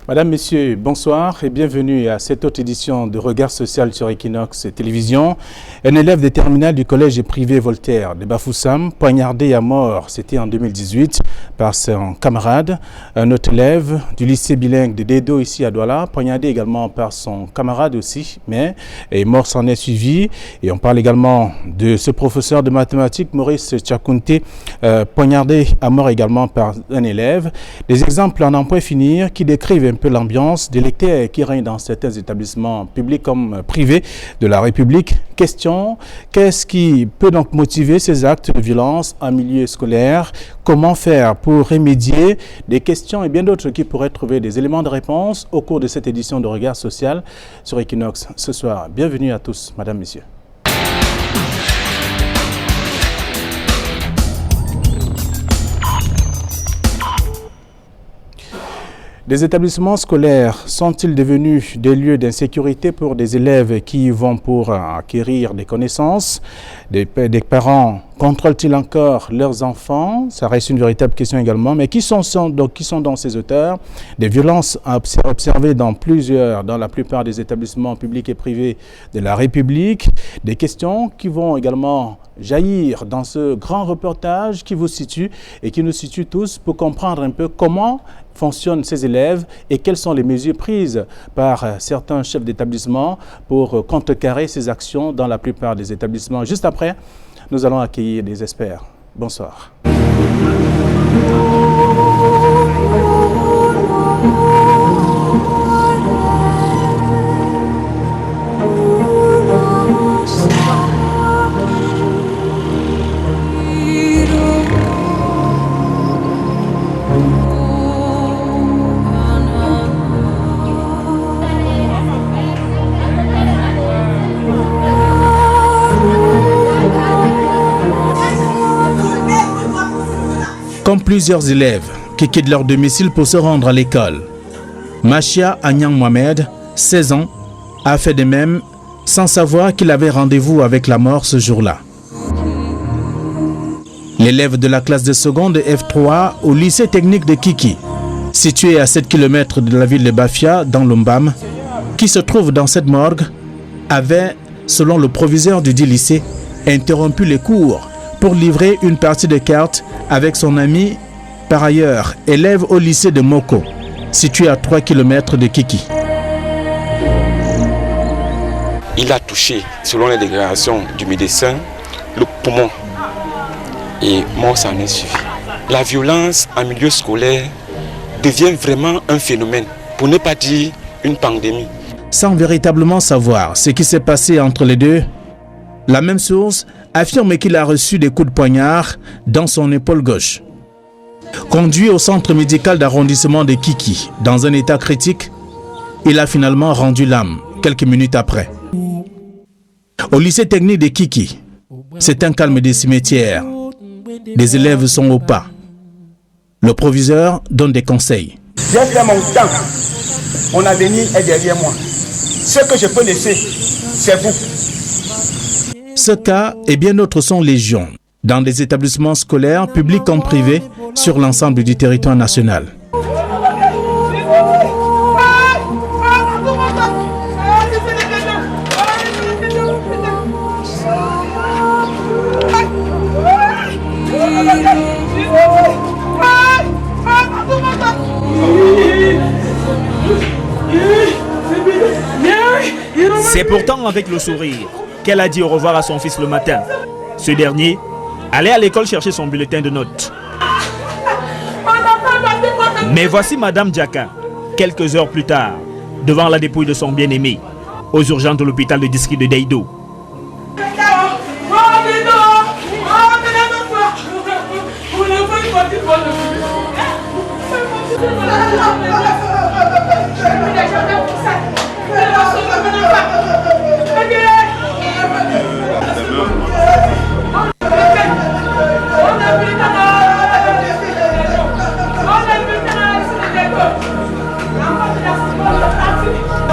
Madame, Messieurs, bonsoir et bienvenue à cette autre édition de Regard social sur Equinox Télévision. Un élève des terminales du collège privé Voltaire de Bafoussam, poignardé à mort, c'était en 2018, par son camarade. Un autre élève du lycée bilingue de Dedo ici à Douala, poignardé également par son camarade aussi, mais mort s'en est suivi. Et on parle également de ce professeur de mathématiques, Maurice Tchakounté, poignardé à mort également par un élève. Des exemples en n'en point finir qui décrivent un peu l'ambiance délétère qui règne dans certains établissements publics comme privés de la République. Question, qu'est-ce qui peut donc motiver ces actes de violence en milieu scolaire? Comment faire pour remédier? Des questions et bien d'autres qui pourraient trouver des éléments de réponse au cours de cette édition de Regard social sur Equinox ce soir. Bienvenue à tous, Madame, Messieurs. Des établissements scolaires sont-ils devenus des lieux d'insécurité pour des élèves qui y vont pour acquérir des connaissances? Des parents contrôlent-ils encore leurs enfants? Ça reste une véritable question également. Mais qui sont donc ces auteurs? Des violences observées dans la plupart des établissements publics et privés de la République. Des questions qui vont également jaillir dans ce grand reportage qui vous situe et qui nous situe tous pour comprendre un peu comment fonctionnent ces élèves et quelles sont les mesures prises par certains chefs d'établissement pour contrecarrer ces actions dans la plupart des établissements. Juste après, nous allons accueillir des experts. Bonsoir. Comme plusieurs élèves qui quittent leur domicile pour se rendre à l'école, Machia Anyang Mohamed, 16 ans, a fait de même sans savoir qu'il avait rendez-vous avec la mort ce jour-là. L'élève de la classe de seconde F3 au lycée technique de Kiki, situé à 7 km de la ville de Bafia, dans l'Ombam, qui se trouve dans cette morgue, avait, selon le proviseur du dit lycée, interrompu les cours pour livrer une partie de cartes avec son ami, par ailleurs élève au lycée de Moko, situé à 3 km de Kiki. Il a touché, selon les déclarations du médecin, le poumon et mort s'en est suivi. La violence en milieu scolaire devient vraiment un phénomène, pour ne pas dire une pandémie. Sans véritablement savoir ce qui s'est passé entre les deux, la même source affirme qu'il a reçu des coups de poignard dans son épaule gauche. Conduit au centre médical d'arrondissement de Kiki dans un état critique, il a finalement rendu l'âme quelques minutes après. Au lycée technique de Kiki, c'est un calme des cimetières. Les élèves sont au pas. Le proviseur donne des conseils. J'ai fait mon temps. Mon avenir est derrière moi. Ce que je peux laisser, c'est vous. Ce cas et bien d'autres sont légion dans des établissements scolaires, publics comme privés, sur l'ensemble du territoire national. C'est pourtant avec le sourire qu'elle a dit au revoir à son fils le matin. Ce dernier allait à l'école chercher son bulletin de notes. Mais voici Madame Diaka, quelques heures plus tard, devant la dépouille de son bien-aimé, aux urgences de l'hôpital de district de Deïdo.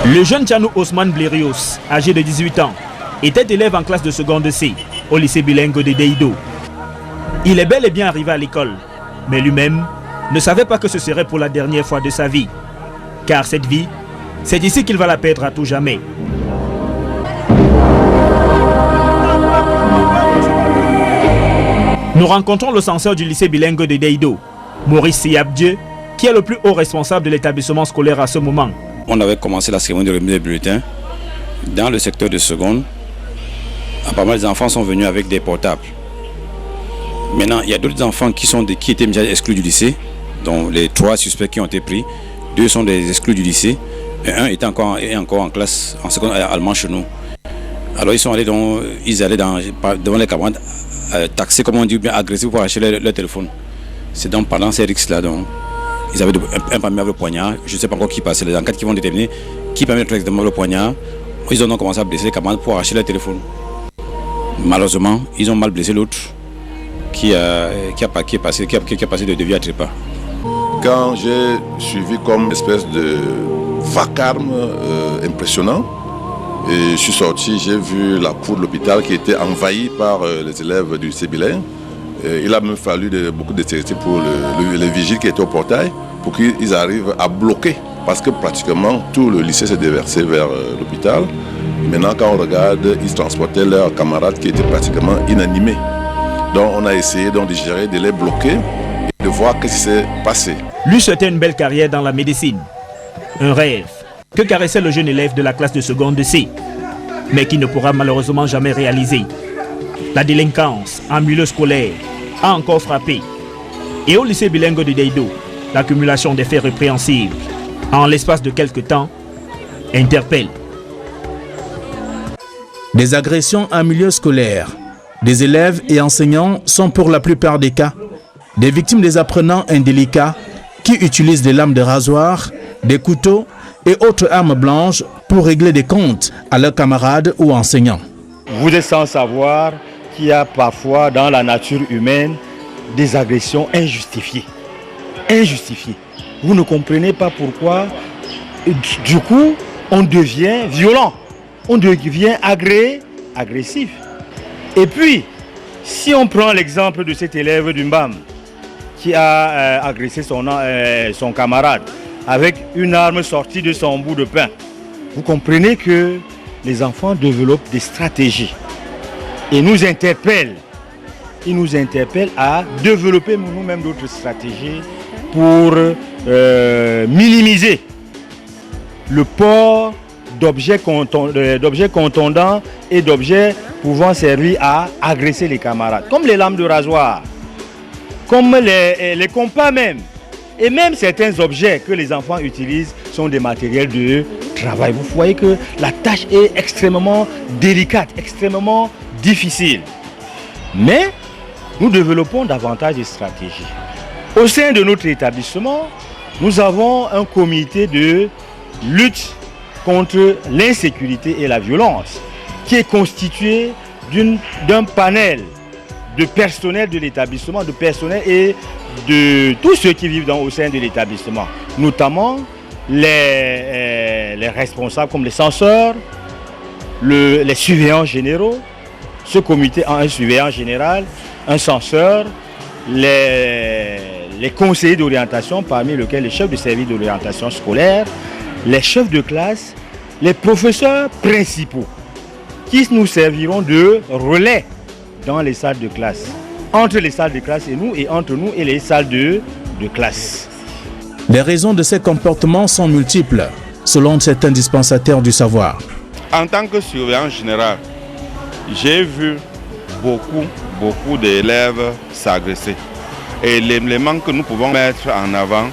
Le jeune Tchanou Osman Blérios, âgé de 18 ans, était élève en classe de seconde C au lycée bilingue de Deïdo. Il est bel et bien arrivé à l'école, mais lui-même ne savait pas que ce serait pour la dernière fois de sa vie. Car cette vie, c'est ici qu'il va la perdre à tout jamais. Nous rencontrons le censeur du lycée bilingue de Deido, Maurice Siabdieu, qui est le plus haut responsable de l'établissement scolaire à ce moment. On avait commencé la cérémonie de remise des bulletins dans le secteur de seconde. Apparemment, les enfants sont venus avec des portables. Maintenant, il y a d'autres enfants qui étaient déjà exclus du lycée, dont les 3 suspects qui ont été pris. 2 sont des exclus du lycée, et 1 est encore en classe, en seconde allemand chez nous. Alors ils allaient devant les camarades, taxés, comme on dit, bien agressés pour acheter leur téléphone. C'est donc pendant ces risques-là, ils avaient un parmi avec le poignard, je ne sais pas encore qui passait, les enquêtes qui vont déterminer qui permet exactement le poignard. Ils ont donc commencé à blesser les camarades pour acheter leur téléphone. Malheureusement, ils ont mal blessé l'autre qui a passé de devis à trépas. Quand j'ai suivi comme une espèce de vacarme impressionnant, et je suis sorti, j'ai vu la cour de l'hôpital qui était envahie par les élèves du lycée bilingue. Il a même fallu beaucoup de sécurité pour les vigiles qui étaient au portail pour qu'ils arrivent à bloquer, parce que pratiquement tout le lycée s'est déversé vers l'hôpital. Maintenant, quand on regarde, ils transportaient leurs camarades qui étaient pratiquement inanimés. Donc on a essayé de gérer, de les bloquer et de voir ce qui s'est passé. Lui souhaitait une belle carrière dans la médecine. Un rêve que caressait le jeune élève de la classe de seconde C, mais qui ne pourra malheureusement jamais réaliser. La délinquance en milieu scolaire a encore frappé. Et au lycée bilingue de Deido, l'accumulation des faits répréhensibles en l'espace de quelques temps interpelle. Des agressions en milieu scolaire, des élèves et enseignants sont pour la plupart des cas des victimes des apprenants indélicats qui utilisent des lames de rasoir, des couteaux et autres armes blanches pour régler des comptes à leurs camarades ou enseignants. Vous êtes sans savoir qu'il y a parfois dans la nature humaine des agressions injustifiées. Injustifiées. Vous ne comprenez pas pourquoi, du coup, on devient violent, on devient agressif. Et puis, si on prend l'exemple de cet élève du Mbam qui a agressé son camarade avec une arme sortie de son bout de pain, vous comprenez que les enfants développent des stratégies et ils nous interpellent à développer nous-mêmes d'autres stratégies pour minimiser le port d'objets contondants et d'objets pouvant servir à agresser les camarades, comme les lames de rasoir, comme les compas même. Et même certains objets que les enfants utilisent sont des matériels de travail. Vous voyez que la tâche est extrêmement délicate, extrêmement difficile. Mais nous développons davantage de stratégies. Au sein de notre établissement, nous avons un comité de lutte contre l'insécurité et la violence qui est constitué d'un panel de personnel de l'établissement, de personnel et de tous ceux qui vivent au sein de l'établissement, notamment les responsables comme les censeurs, les surveillants généraux. Ce comité a un surveillant général, un censeur, les conseillers d'orientation, parmi lesquels les chefs de service d'orientation scolaire, les chefs de classe, les professeurs principaux, qui nous serviront de relais dans les salles de classe, entre les salles de classe et nous, et entre nous et les salles de classe. Les raisons de ces comportements sont multiples, selon certains dispensataires du savoir. En tant que surveillant général, j'ai vu beaucoup d'élèves s'agresser. Et l'élément que nous pouvons mettre en avant,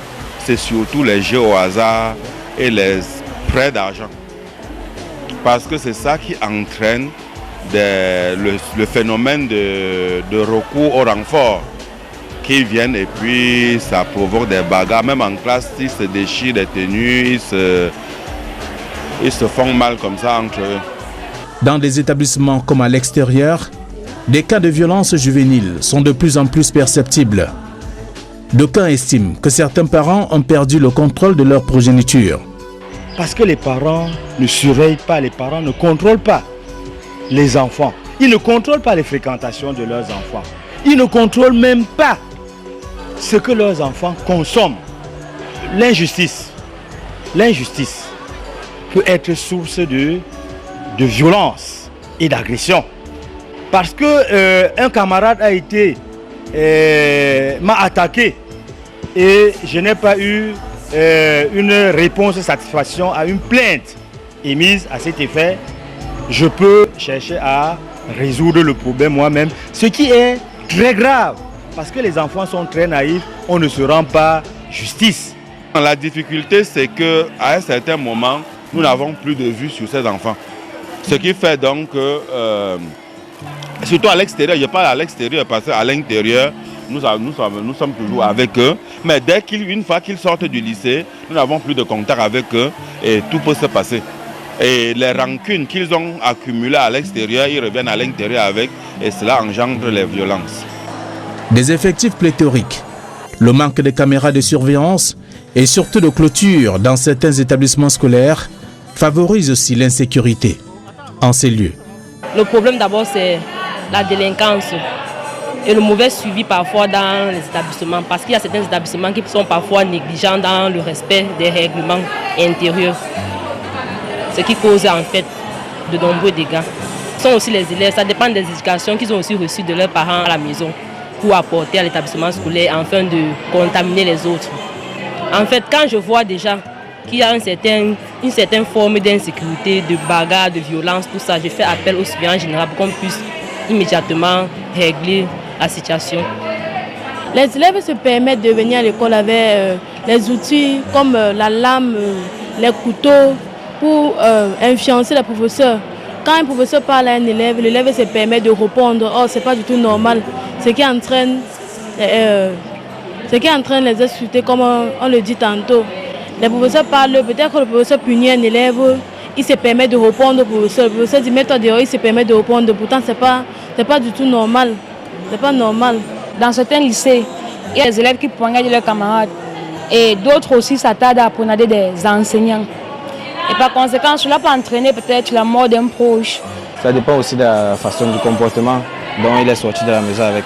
c'est surtout les jeux au hasard et les prêts d'argent. Parce que c'est ça qui entraîne le phénomène de recours au renfort qui viennent et puis ça provoque des bagarres. Même en classe, ils se déchirent des tenues, ils se font mal comme ça entre eux. Dans des établissements comme à l'extérieur, des cas de violence juvénile sont de plus en plus perceptibles. D'aucuns estiment que certains parents ont perdu le contrôle de leur progéniture. Parce que les parents ne surveillent pas, les parents ne contrôlent pas les enfants. Ils ne contrôlent pas les fréquentations de leurs enfants. Ils ne contrôlent même pas ce que leurs enfants consomment. L'injustice l'injustice peut être source de violence et d'agression. Parce que un camarade a été m'a attaqué et je n'ai pas eu une réponse de satisfaction à une plainte émise à cet effet, je peux chercher à résoudre le problème moi-même, ce qui est très grave parce que les enfants sont très naïfs, on ne se rend pas justice. La difficulté, c'est qu'à un certain moment, nous n'avons plus de vue sur ces enfants. Ce qui fait donc que, surtout à l'extérieur, je parle à l'extérieur parce qu'à l'intérieur, nous sommes toujours avec eux. Mais une fois qu'ils sortent du lycée, nous n'avons plus de contact avec eux et tout peut se passer. Et les rancunes qu'ils ont accumulées à l'extérieur, ils reviennent à l'intérieur avec et cela engendre les violences. Des effectifs pléthoriques, le manque de caméras de surveillance et surtout de clôture dans certains établissements scolaires favorise aussi l'insécurité en ces lieux. Le problème d'abord c'est la délinquance et le mauvais suivi parfois dans les établissements parce qu'il y a certains établissements qui sont parfois négligents dans le respect des règlements intérieurs. Ce qui cause en fait de nombreux dégâts. Ce sont aussi les élèves, ça dépend des éducations qu'ils ont aussi reçues de leurs parents à la maison pour apporter à l'établissement scolaire afin de contaminer les autres. En fait, quand je vois déjà qu'il y a une certaine forme d'insécurité, de bagarre, de violence, tout ça, je fais appel au surveillant général pour qu'on puisse immédiatement régler la situation. Les élèves se permettent de venir à l'école avec les outils comme la lame, les couteaux, pour influencer les professeurs. Quand un professeur parle à un élève, l'élève se permet de répondre « Oh, c'est pas du tout normal ». Ce qui entraîne les insulter, comme on le dit tantôt. Les professeurs parlent, peut-être que le professeur punit un élève, il se permet de répondre au professeur. Le professeur dit « Mets-toi dehors », il se permet de répondre. Pourtant, c'est pas du tout normal. C'est pas normal. Dans certains lycées, il y a des élèves qui poignardent leurs camarades. Et d'autres aussi s'attardent à poignarder des enseignants. Et par conséquent, cela peut entraîner peut-être la mort d'un proche. Ça dépend aussi de la façon du comportement dont il est sorti de la maison avec.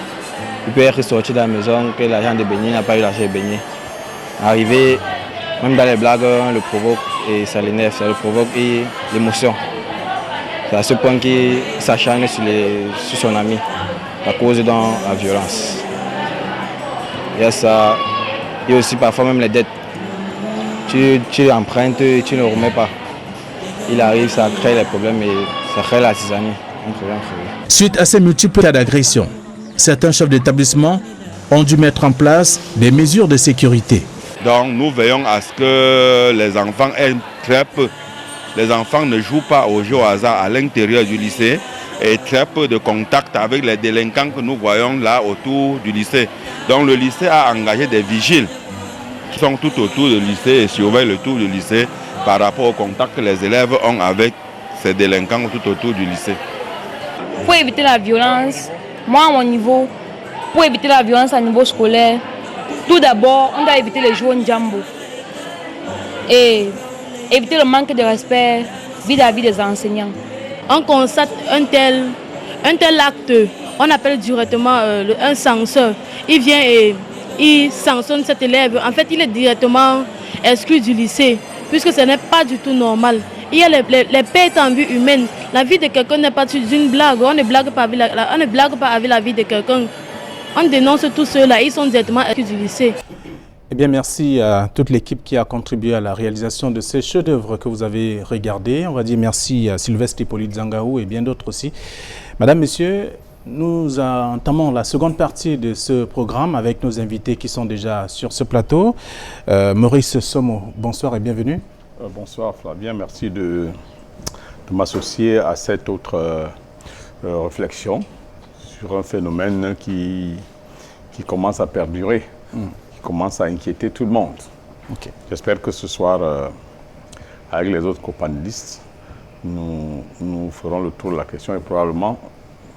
Il peut être sorti de la maison que l'argent de baigner n'a pas eu l'argent de baigner. Arrivé, même dans les blagues, on le provoque et ça l'énerve, ça le provoque et l'émotion. C'est à ce point qu'il s'acharne sur son ami, à cause de la violence. Il y a ça, et aussi parfois même les dettes. Tu empruntes et tu ne remets pas. Il arrive, ça crée les problèmes et ça crée la tisanie. Suite à ces multiples cas d'agression, certains chefs d'établissement ont dû mettre en place des mesures de sécurité. Donc nous veillons à ce que les enfants aient très peu. Les enfants ne jouent pas au jeu au hasard à l'intérieur du lycée et très peu de contact avec les délinquants que nous voyons là autour du lycée. Donc le lycée a engagé des vigiles qui sont tout autour du lycée et surveillent le tour du lycée par rapport au contact que les élèves ont avec ces délinquants tout autour du lycée. Pour éviter la violence, moi à mon niveau, pour éviter la violence à niveau scolaire, tout d'abord, on doit éviter les jeux au Njambo et éviter le manque de respect vis-à-vis des enseignants. On constate un tel acte, on appelle directement un censeur. Il vient et il sanctionne cet élève. En fait, il est directement exclu du lycée, puisque ce n'est pas du tout normal. Il y a les pertes en vie humaine. La vie de quelqu'un n'est pas une blague. On ne blague pas avec la vie de quelqu'un. On dénonce tous ceux-là, ils sont directement exclus du lycée. Eh bien, merci à toute l'équipe qui a contribué à la réalisation de ces chefs-d'œuvre que vous avez regardés. On va dire merci à Sylvestre Hippolyte Zangaou et bien d'autres aussi. Madame, Messieurs, nous entamons la seconde partie de ce programme avec nos invités qui sont déjà sur ce plateau. Maurice Somo, bonsoir et bienvenue. Bonsoir Flavien, merci de m'associer à cette autre réflexion sur un phénomène qui commence à perdurer, qui commence à inquiéter tout le monde. Okay. J'espère que ce soir, avec les autres copanélistes, nous ferons le tour de la question et probablement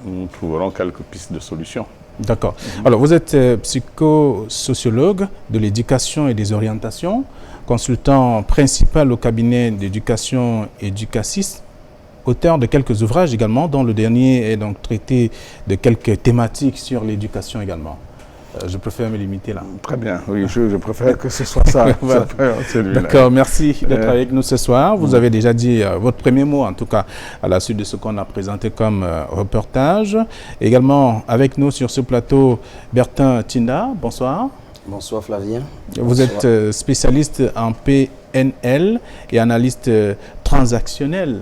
nous trouverons quelques pistes de solutions. D'accord. Alors, vous êtes psychosociologue de l'éducation et des orientations, consultant principal au cabinet d'éducation Educasis, auteur de quelques ouvrages également, dont le dernier est donc traité de quelques thématiques sur l'éducation également. Je préfère me limiter là. Très bien, oui, je préfère que ce soit ça. Voilà. D'accord, merci d'être avec nous ce soir. Vous avez déjà dit votre premier mot, en tout cas, à la suite de ce qu'on a présenté comme reportage. Également, avec nous sur ce plateau, Bertin Tinda, bonsoir. Bonsoir Flavien. Vous êtes spécialiste en PNL et analyste transactionnel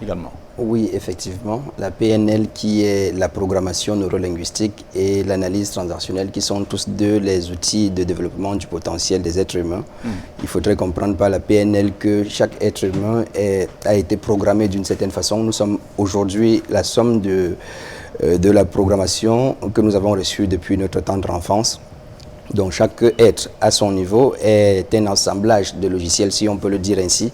également. Oui, effectivement. La PNL qui est la programmation neurolinguistique et l'analyse transactionnelle qui sont tous deux les outils de développement du potentiel des êtres humains. Il faudrait comprendre par la PNL que chaque être humain a été programmé d'une certaine façon. Nous sommes aujourd'hui la somme de la programmation que nous avons reçue depuis notre tendre enfance. Donc chaque être à son niveau est un assemblage de logiciels, si on peut le dire ainsi.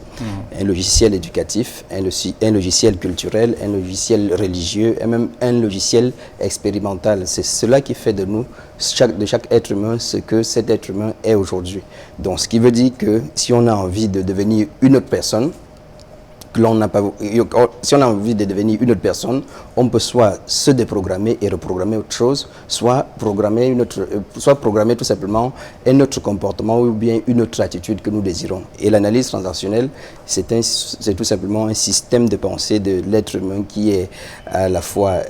Un logiciel éducatif, un logiciel culturel, un logiciel religieux et même un logiciel expérimental. C'est cela qui fait de nous, de chaque être humain, ce que cet être humain est aujourd'hui. Donc ce qui veut dire que si on a envie de devenir une autre personne, si on a envie de devenir une autre personne, on peut soit se déprogrammer et reprogrammer autre chose, soit programmer tout simplement un autre comportement ou bien une autre attitude que nous désirons. Et l'analyse transactionnelle, c'est tout simplement un système de pensée de l'être humain qui est à la fois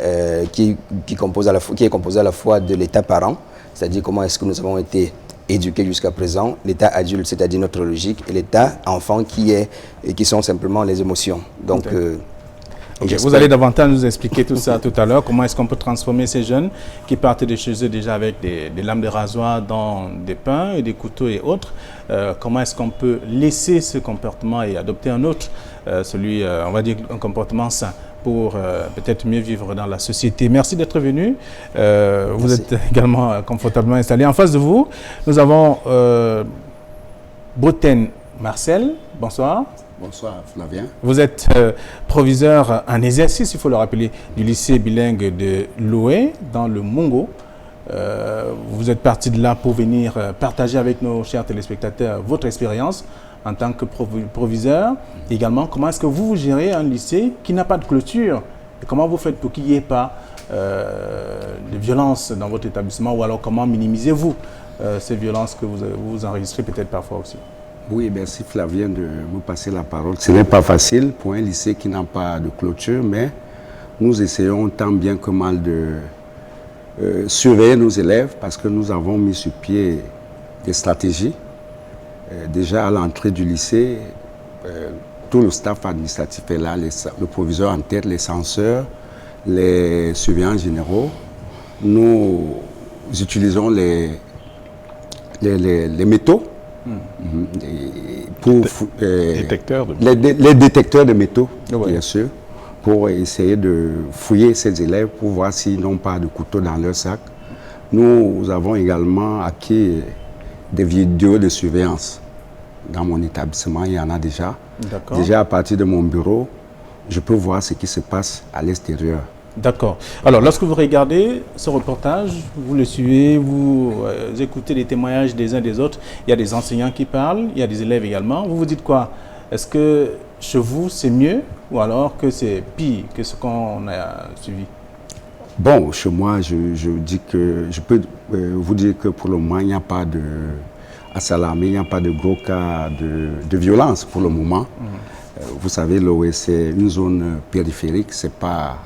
qui est composé à la fois de l'état parent, c'est-à-dire comment est-ce que nous avons été éduqués jusqu'à présent, l'état adulte, c'est-à-dire notre logique, et l'état enfant qui sont simplement les émotions. Donc, vous allez davantage nous expliquer tout ça tout à l'heure. Comment est-ce qu'on peut transformer ces jeunes qui partent de chez eux déjà avec des lames de rasoir dans des pains et des couteaux et autres. Comment est-ce qu'on peut laisser ce comportement et adopter un autre, on va dire un comportement sain, pour peut-être mieux vivre dans la société. Merci d'être venu. Vous êtes également confortablement installé. En face de vous, nous avons Boten Marcel. Bonsoir. Bonsoir Flavien. Vous êtes proviseur en exercice, il faut le rappeler, du lycée bilingue de Loué, dans le Mongo. Vous êtes parti de là pour venir partager avec nos chers téléspectateurs votre expérience en tant que proviseur. Également, comment est-ce que vous gérez un lycée qui n'a pas de clôture? Et comment vous faites pour qu'il n'y ait pas de violence dans votre établissement? Ou alors comment minimisez-vous ces violences que vous enregistrez peut-être parfois aussi? Oui, merci Flavien de me passer la parole. Ce n'est pas facile pour un lycée qui n'a pas de clôture, mais nous essayons tant bien que mal de surveiller nos élèves parce que nous avons mis sur pied des stratégies. Déjà à l'entrée du lycée, tout le staff administratif est là, le proviseur en tête, les censeurs, les surveillants généraux. Nous utilisons les métaux pour les détecteurs de métaux, bien sûr, pour essayer de fouiller ces élèves pour voir s'ils n'ont pas de couteau dans leur sac. Nous avons également acquis des vidéos de surveillance. Dans mon établissement, il y en a déjà. Déjà à partir de mon bureau, je peux voir ce qui se passe à l'extérieur. D'accord. Alors, lorsque vous regardez ce reportage, vous le suivez, vous écoutez les témoignages des uns des autres, il y a des enseignants qui parlent, il y a des élèves également. Vous vous dites quoi? Est-ce que chez vous, c'est mieux ou alors que c'est pire que ce qu'on a suivi? Bon, chez moi, je peux vous dire que pour le moment, il n'y a pas à s'alarmer, il n'y a pas de gros cas de violence pour le moment. Vous savez, l'OE, c'est une zone périphérique, c'est pas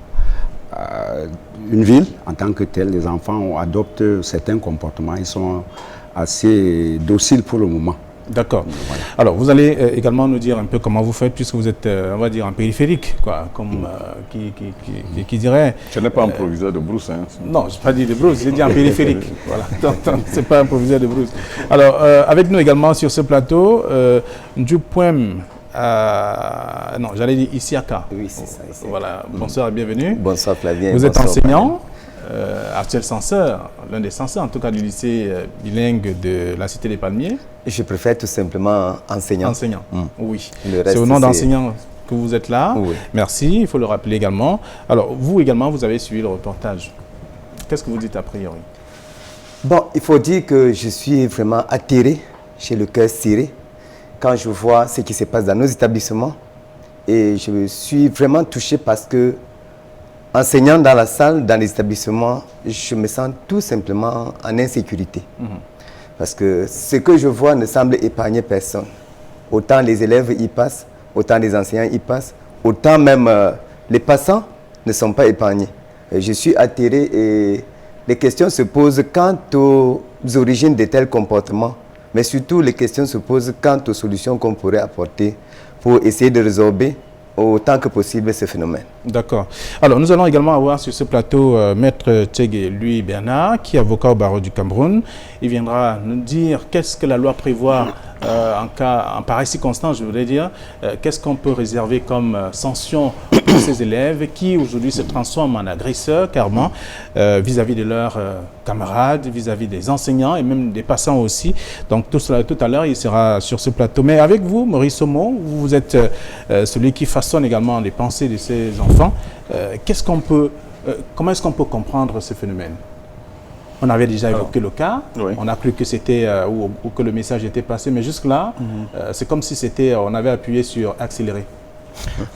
une ville en tant que telle. Les enfants adoptent certains comportements, ils sont assez dociles pour le moment. D'accord. Voilà. Alors, vous allez également nous dire un peu comment vous faites, puisque vous êtes, on va dire, en périphérique, quoi, comme qui dirait... Ce n'est pas un proviseur de brousse, hein. Non, je n'ai pas dit de brousse, j'ai dit en périphérique. Voilà. Ce n'est pas un proviseur de brousse. Alors, avec nous également sur ce plateau, du poème... non, j'allais dire Isiaka. Oui, c'est ça. Voilà. Bonsoir et bienvenue. Bonsoir Flavien. Vous êtes enseignant, actuel censeur, l'un des censeurs en tout cas du lycée bilingue de la Cité des Palmiers. Je préfère tout simplement enseignant. Enseignant, oui. C'est au nom d'enseignant que vous êtes là. Oui. Merci, il faut le rappeler également. Alors, vous également, vous avez suivi le reportage. Qu'est-ce que vous dites a priori? Bon, il faut dire que je suis vraiment atterré, j'ai le cœur serré, quand je vois ce qui se passe dans nos établissements. Et je suis vraiment touché parce que enseignant dans la salle, dans les établissements, je me sens tout simplement en insécurité. Parce que ce que je vois ne semble épargner personne. Autant les élèves y passent, autant les enseignants y passent, autant même les passants ne sont pas épargnés. Et je suis atterré et les questions se posent quant aux origines de tels comportements, mais surtout les questions se posent quant aux solutions qu'on pourrait apporter pour essayer de résorber autant que possible ce phénomène. D'accord. Alors, nous allons également avoir sur ce plateau Maître Tchege Louis Bernard, qui est avocat au barreau du Cameroun. Il viendra nous dire qu'est-ce que la loi prévoit en pareille circonstance, je voudrais dire. Qu'est-ce qu'on peut réserver comme sanction pour ces élèves qui aujourd'hui se transforment en agresseurs, carrément, vis-à-vis de leurs camarades, vis-à-vis des enseignants et même des passants aussi. Donc, tout cela, tout à l'heure, il sera sur ce plateau. Mais avec vous, Maurice Somo, vous êtes celui qui façonne également les pensées de ces enfants. Comment est-ce qu'on peut comprendre ce phénomène? On avait déjà évoqué le cas, on a cru que c'était ou que le message était passé, mais jusque-là, c'est comme si on avait appuyé sur accélérer.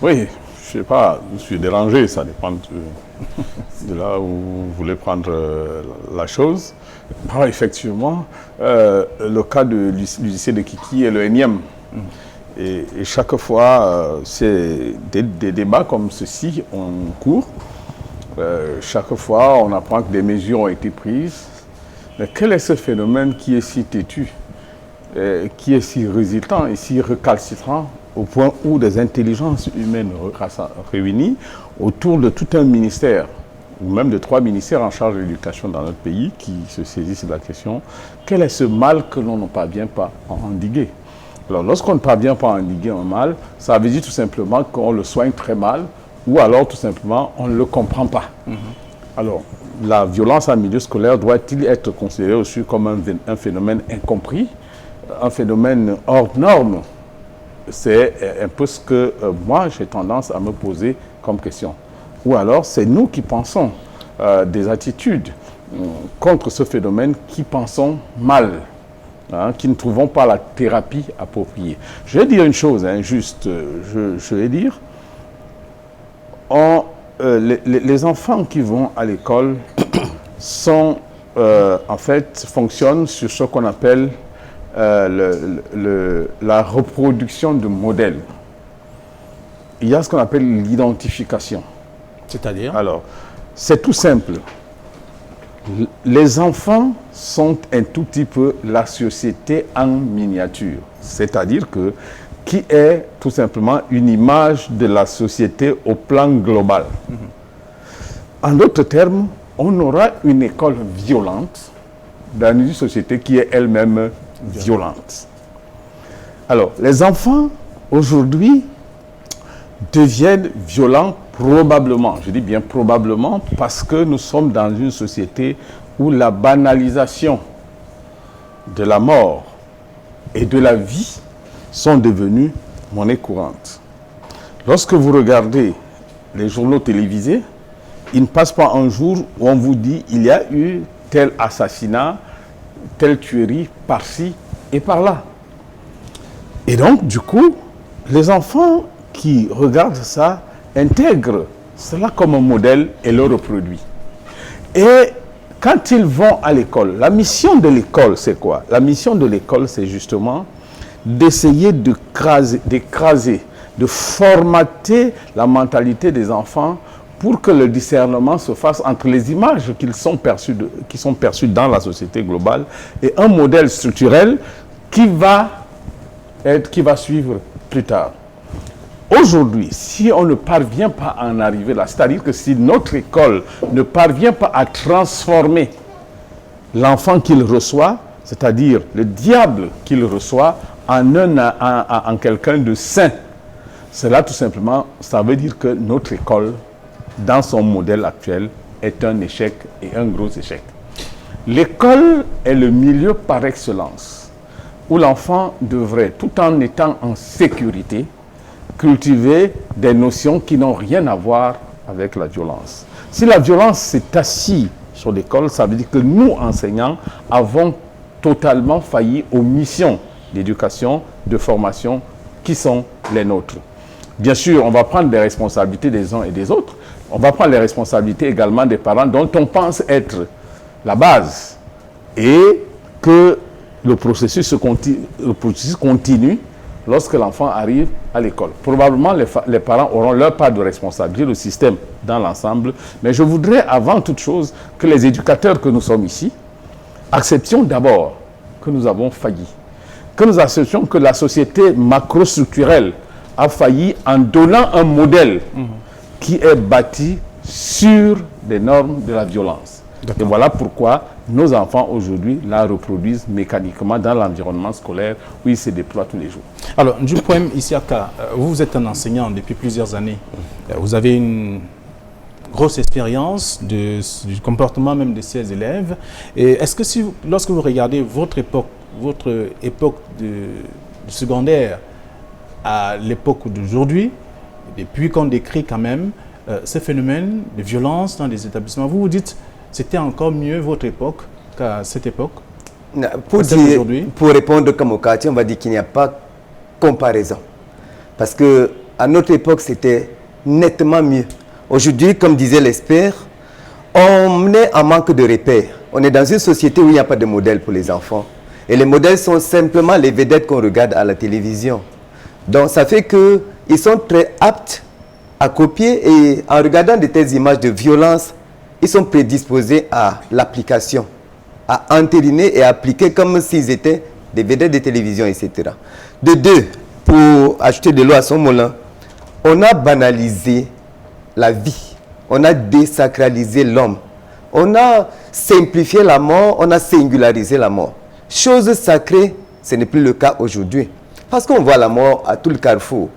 Oui, je ne sais pas, je suis dérangé, ça dépend de là où vous voulez prendre la chose. Alors, effectivement, le cas du lycée de Kiki est le énième. Et chaque fois, c'est des débats comme ceci en cours. Chaque fois, on apprend que des mesures ont été prises. Mais quel est ce phénomène qui est si têtu, qui est si résiltant et si récalcitrant au point où des intelligences humaines réunies autour de tout un ministère, ou même de 3 ministères en charge de l'éducation dans notre pays qui se saisissent de la question, quel est ce mal que l'on ne parvient pas à endiguer? Alors, lorsqu'on ne parvient pas à endiguer un mal, ça veut dire tout simplement qu'on le soigne très mal, ou alors tout simplement on ne le comprend pas. Alors, la violence en milieu scolaire doit-il être considérée aussi comme un phénomène incompris, un phénomène hors norme? C'est un peu ce que moi j'ai tendance à me poser comme question. Ou alors c'est nous qui pensons des attitudes contre ce phénomène, qui pensons mal, qui ne trouvons pas la thérapie appropriée. Je vais dire une chose, juste, je vais dire, les enfants qui vont à l'école sont, en fait, fonctionnent sur ce qu'on appelle la reproduction de modèles. Il y a ce qu'on appelle l'identification. C'est-à-dire? Alors, c'est tout simple. Les enfants sont un tout petit peu la société en miniature. C'est-à-dire que qui est tout simplement une image de la société au plan global. En d'autres termes, on aura une école violente dans une société qui est elle-même violente. Alors, les enfants, aujourd'hui, deviennent violents probablement. Je dis bien probablement parce que nous sommes dans une société où la banalisation de la mort et de la vie sont devenues monnaie courante. Lorsque vous regardez les journaux télévisés, il ne passe pas un jour où on vous dit il y a eu tel assassinat, telle tuerie par-ci et par-là. Et donc, du coup, les enfants qui regardent ça intègrent cela comme un modèle et le reproduisent. Et quand ils vont à l'école, la mission de l'école, c'est quoi? La mission de l'école, c'est justement d'essayer d'écraser, de formater la mentalité des enfants pour que le discernement se fasse entre les images qui sont perçues dans la société globale et un modèle structurel qui va suivre plus tard. Aujourd'hui, si on ne parvient pas à en arriver là, c'est-à-dire que si notre école ne parvient pas à transformer l'enfant qu'il reçoit, c'est-à-dire le diable qu'il reçoit, en quelqu'un de saint, cela tout simplement, ça veut dire que notre école, dans son modèle actuel, est un échec et un gros échec. L'école est le milieu par excellence où l'enfant devrait, tout en étant en sécurité, cultiver des notions qui n'ont rien à voir avec la violence. Si la violence s'est assise sur l'école, ça veut dire que nous, enseignants, avons totalement failli aux missions d'éducation, de formation qui sont les nôtres. Bien sûr, on va prendre des responsabilités des uns et des autres. on va prendre les responsabilités également des parents dont on pense être la base et que le processus continue lorsque l'enfant arrive à l'école. Probablement, les parents auront leur part de responsabilité, le système dans l'ensemble, mais je voudrais avant toute chose que les éducateurs que nous sommes ici acceptions d'abord que nous avons failli, que nous acceptions que la société macro-structurelle a failli en donnant un modèle qui est bâti sur des normes de la violence. Et voilà pourquoi nos enfants aujourd'hui la reproduisent mécaniquement dans l'environnement scolaire où ils se déploient tous les jours. Alors, Ndjoupoem Isiaka, vous êtes un enseignant depuis plusieurs années. Vous avez une grosse expérience du comportement même de ces élèves. Et est-ce que lorsque vous regardez votre époque du secondaire à l'époque d'aujourd'hui, depuis qu'on décrit quand même ces phénomènes de violence dans les établissements, vous vous dites c'était encore mieux votre époque qu'à cette époque? Pour répondre comme au quartier, on va dire qu'il n'y a pas comparaison. Parce qu'à notre époque, c'était nettement mieux. Aujourd'hui, comme disait l'expert, on est en manque de repères. On est dans une société où il n'y a pas de modèle pour les enfants. Et les modèles sont simplement les vedettes qu'on regarde à la télévision. Donc ça fait qu'ils sont très aptes à copier et en regardant de telles images de violence, ils sont prédisposés à l'application, à entériner et à appliquer comme s'ils étaient des vedettes de télévision, etc. De deux, pour ajouter de l'eau à son moulin, on a banalisé la vie, on a désacralisé l'homme, on a simplifié la mort, on a singularisé la mort. Chose sacrée, ce n'est plus le cas aujourd'hui. Parce qu'on voit la mort à tout le carrefour.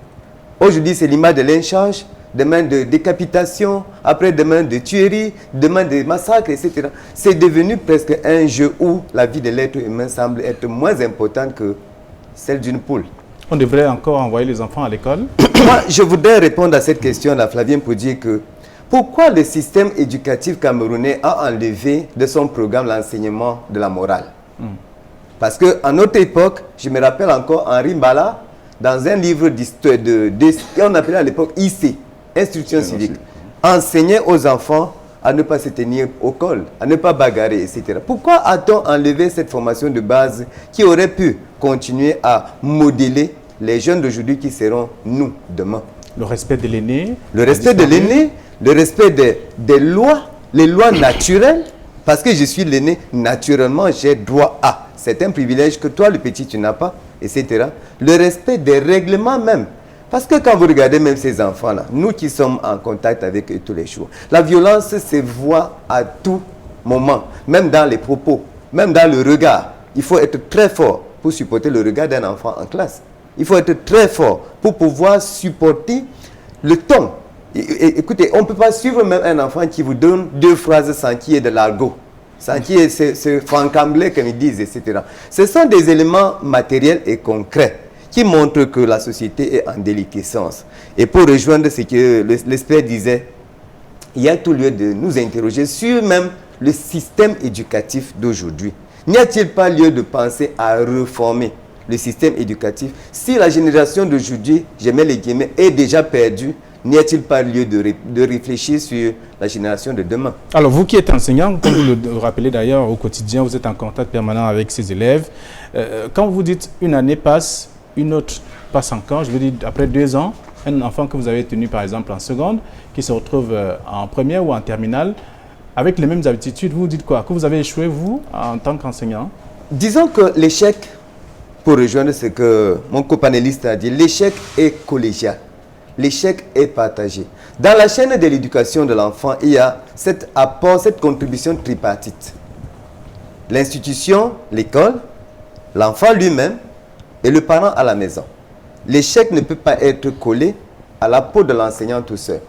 Aujourd'hui, c'est l'image de lynchage, demain de décapitation, après-demain de tuerie, demain de massacre, etc. C'est devenu presque un jeu où la vie de l'être humain semble être moins importante que celle d'une poule. On devrait encore envoyer les enfants à l'école? Moi, je voudrais répondre à cette question, Flavien, pour dire que pourquoi le système éducatif camerounais a enlevé de son programme l'enseignement de la morale? Parce qu'à notre époque, je me rappelle encore Henri Mbala, dans un livre d'histoire qu'on appelait à l'époque IC, Instruction civique, enseignait aux enfants à ne pas se tenir au col, à ne pas bagarrer, etc. Pourquoi a-t-on enlevé cette formation de base qui aurait pu continuer à modeler les jeunes d'aujourd'hui qui seront nous demain? Le respect de l'aîné. Le respect de l'aîné, le respect des lois, les lois naturelles. Parce que je suis l'aîné, naturellement, j'ai droit à. C'est un privilège que toi, le petit, tu n'as pas, etc. Le respect des règlements même. Parce que quand vous regardez même ces enfants-là, nous qui sommes en contact avec eux tous les jours, la violence se voit à tout moment, même dans les propos, même dans le regard. Il faut être très fort pour supporter le regard d'un enfant en classe. Il faut être très fort pour pouvoir supporter le ton. Écoutez, on ne peut pas suivre même un enfant qui vous donne deux phrases sans qu'il y ait de l'argot, sans qu'il y ait ce francamblais comme ils disent, etc. Ce sont des éléments matériels et concrets qui montrent que la société est en déliquescence. Et pour rejoindre ce que l'expert disait, il y a tout lieu de nous interroger sur même le système éducatif d'aujourd'hui. N'y a-t-il pas lieu de penser à reformer le système éducatif? Si la génération d'aujourd'hui, je mets les guillemets, est déjà perdue, n'y a-t-il pas lieu de réfléchir sur la génération de demain? Alors, vous qui êtes enseignant, comme vous le rappelez d'ailleurs au quotidien, vous êtes en contact permanent avec ces élèves. Quand vous dites une année passe, une autre passe encore, je veux dire après 2 ans, un enfant que vous avez tenu par exemple en seconde, qui se retrouve en première ou en terminale, avec les mêmes habitudes, vous dites quoi? Que vous avez échoué, vous, en tant qu'enseignant? Disons que l'échec, pour rejoindre ce que mon copanéliste a dit, l'échec est collégial. L'échec est partagé. Dans la chaîne de l'éducation de l'enfant, il y a cet apport, cette contribution tripartite. L'institution, l'école, l'enfant lui-même et le parent à la maison. L'échec ne peut pas être collé à la peau de l'enseignant tout seul.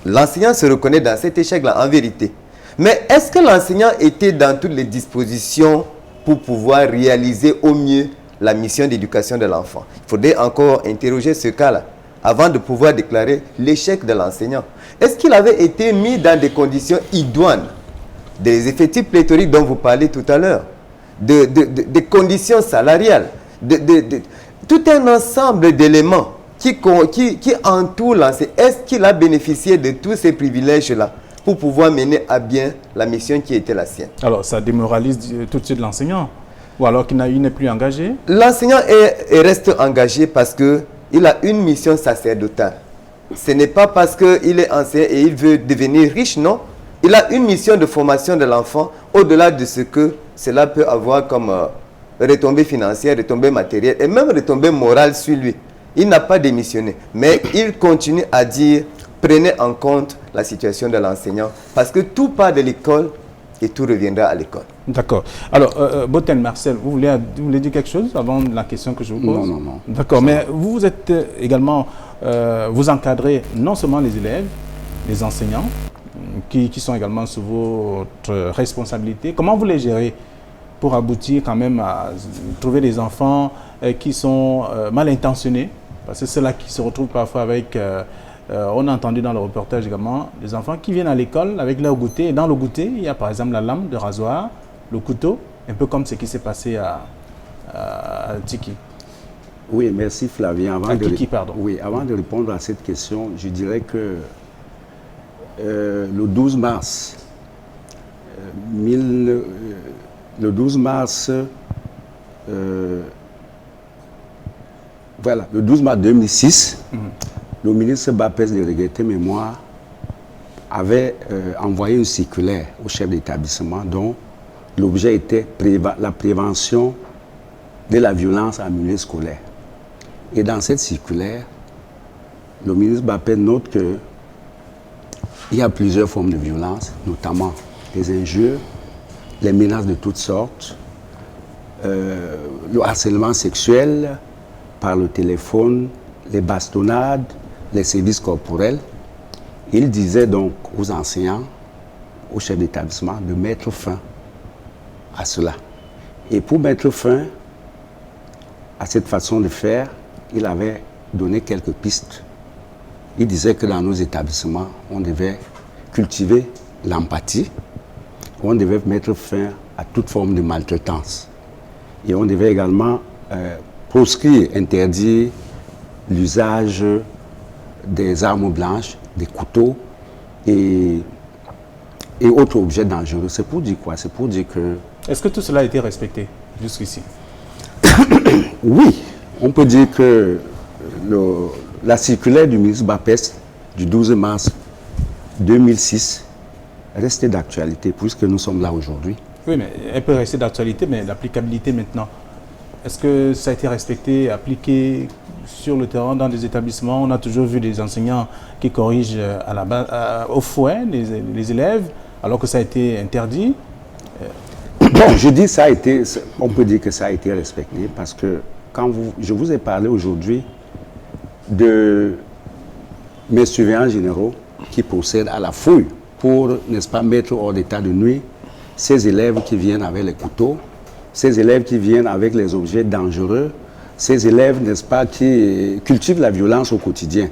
L'enseignant se reconnaît dans cet échec-là, en vérité. Mais est-ce que l'enseignant était dans toutes les dispositions pour pouvoir réaliser au mieux la mission d'éducation de l'enfant? Il faudrait encore interroger ce cas-là avant de pouvoir déclarer l'échec de l'enseignant. Est-ce qu'il avait été mis dans des conditions idoines, des effectifs pléthoriques dont vous parlez tout à l'heure, des conditions salariales, tout un ensemble d'éléments qui entoure l'enseignant, est-ce qu'il a bénéficié de tous ces privilèges-là pour pouvoir mener à bien la mission qui était la sienne? Alors, ça démoralise tout de suite l'enseignant? Ou alors qu'il n'est plus engagé? L'enseignant reste engagé parce qu'il a une mission sacerdotale. Ce n'est pas parce qu'il est enseignant et il veut devenir riche, non. Il a une mission de formation de l'enfant au-delà de ce que cela peut avoir comme retombées financières, retombées matérielles et même retombées morales sur lui. Il n'a pas démissionné, mais il continue à dire prenez en compte la situation de l'enseignant parce que tout part de l'école et tout reviendra à l'école. D'accord. Alors, Boten Marcel, vous voulez dire quelque chose avant la question que je vous pose? Non. D'accord, mais vous êtes également, vous encadrez non seulement les élèves, les enseignants, qui sont également sous votre responsabilité. Comment vous les gérez pour aboutir quand même à trouver des enfants qui sont mal intentionnés? Parce que c'est là qui se retrouvent parfois avec... on a entendu dans le reportage également des enfants qui viennent à l'école avec leur goûter. Et dans le goûter, il y a par exemple la lame de rasoir, le couteau, un peu comme ce qui s'est passé à Tiki. Oui, merci Flavien. Avant de répondre à cette question, je dirais que le 12 mars, le 12 mars 2006, le ministre Bapès de Regretté Mémoire avait envoyé une circulaire au chef d'établissement dont l'objet était la prévention de la violence en milieu scolaire. Et dans cette circulaire, le ministre Bapès note qu'il y a plusieurs formes de violence, notamment les injures, les menaces de toutes sortes, le harcèlement sexuel par le téléphone, les bastonnades, les sévices corporels. Il disait donc aux enseignants, aux chefs d'établissement, de mettre fin à cela. Et pour mettre fin à cette façon de faire, il avait donné quelques pistes. Il disait que dans nos établissements, on devait cultiver l'empathie, on devait mettre fin à toute forme de maltraitance. Et on devait également proscrire, interdire l'usage des armes blanches, des couteaux et autres objets dangereux. C'est pour dire quoi? C'est pour dire que... Est-ce que tout cela a été respecté jusqu'ici? Oui, on peut dire que la circulaire du ministre Bapès du 12 mars 2006 reste d'actualité puisque nous sommes là aujourd'hui. Oui, mais elle peut rester d'actualité, mais l'applicabilité maintenant, est-ce que ça a été respecté, appliqué sur le terrain dans des établissements? On a toujours vu des enseignants qui corrigent à la base, au fouet les élèves, alors que ça a été interdit. Bon, je dis ça a été, on peut dire que ça a été respecté parce que quand je vous ai parlé aujourd'hui de mes surveillants généraux qui procèdent à la fouille pour, n'est-ce pas, mettre hors d'état de nuit ces élèves qui viennent avec les couteaux, ces élèves qui viennent avec les objets dangereux, ces élèves, n'est-ce pas, qui cultivent la violence au quotidien.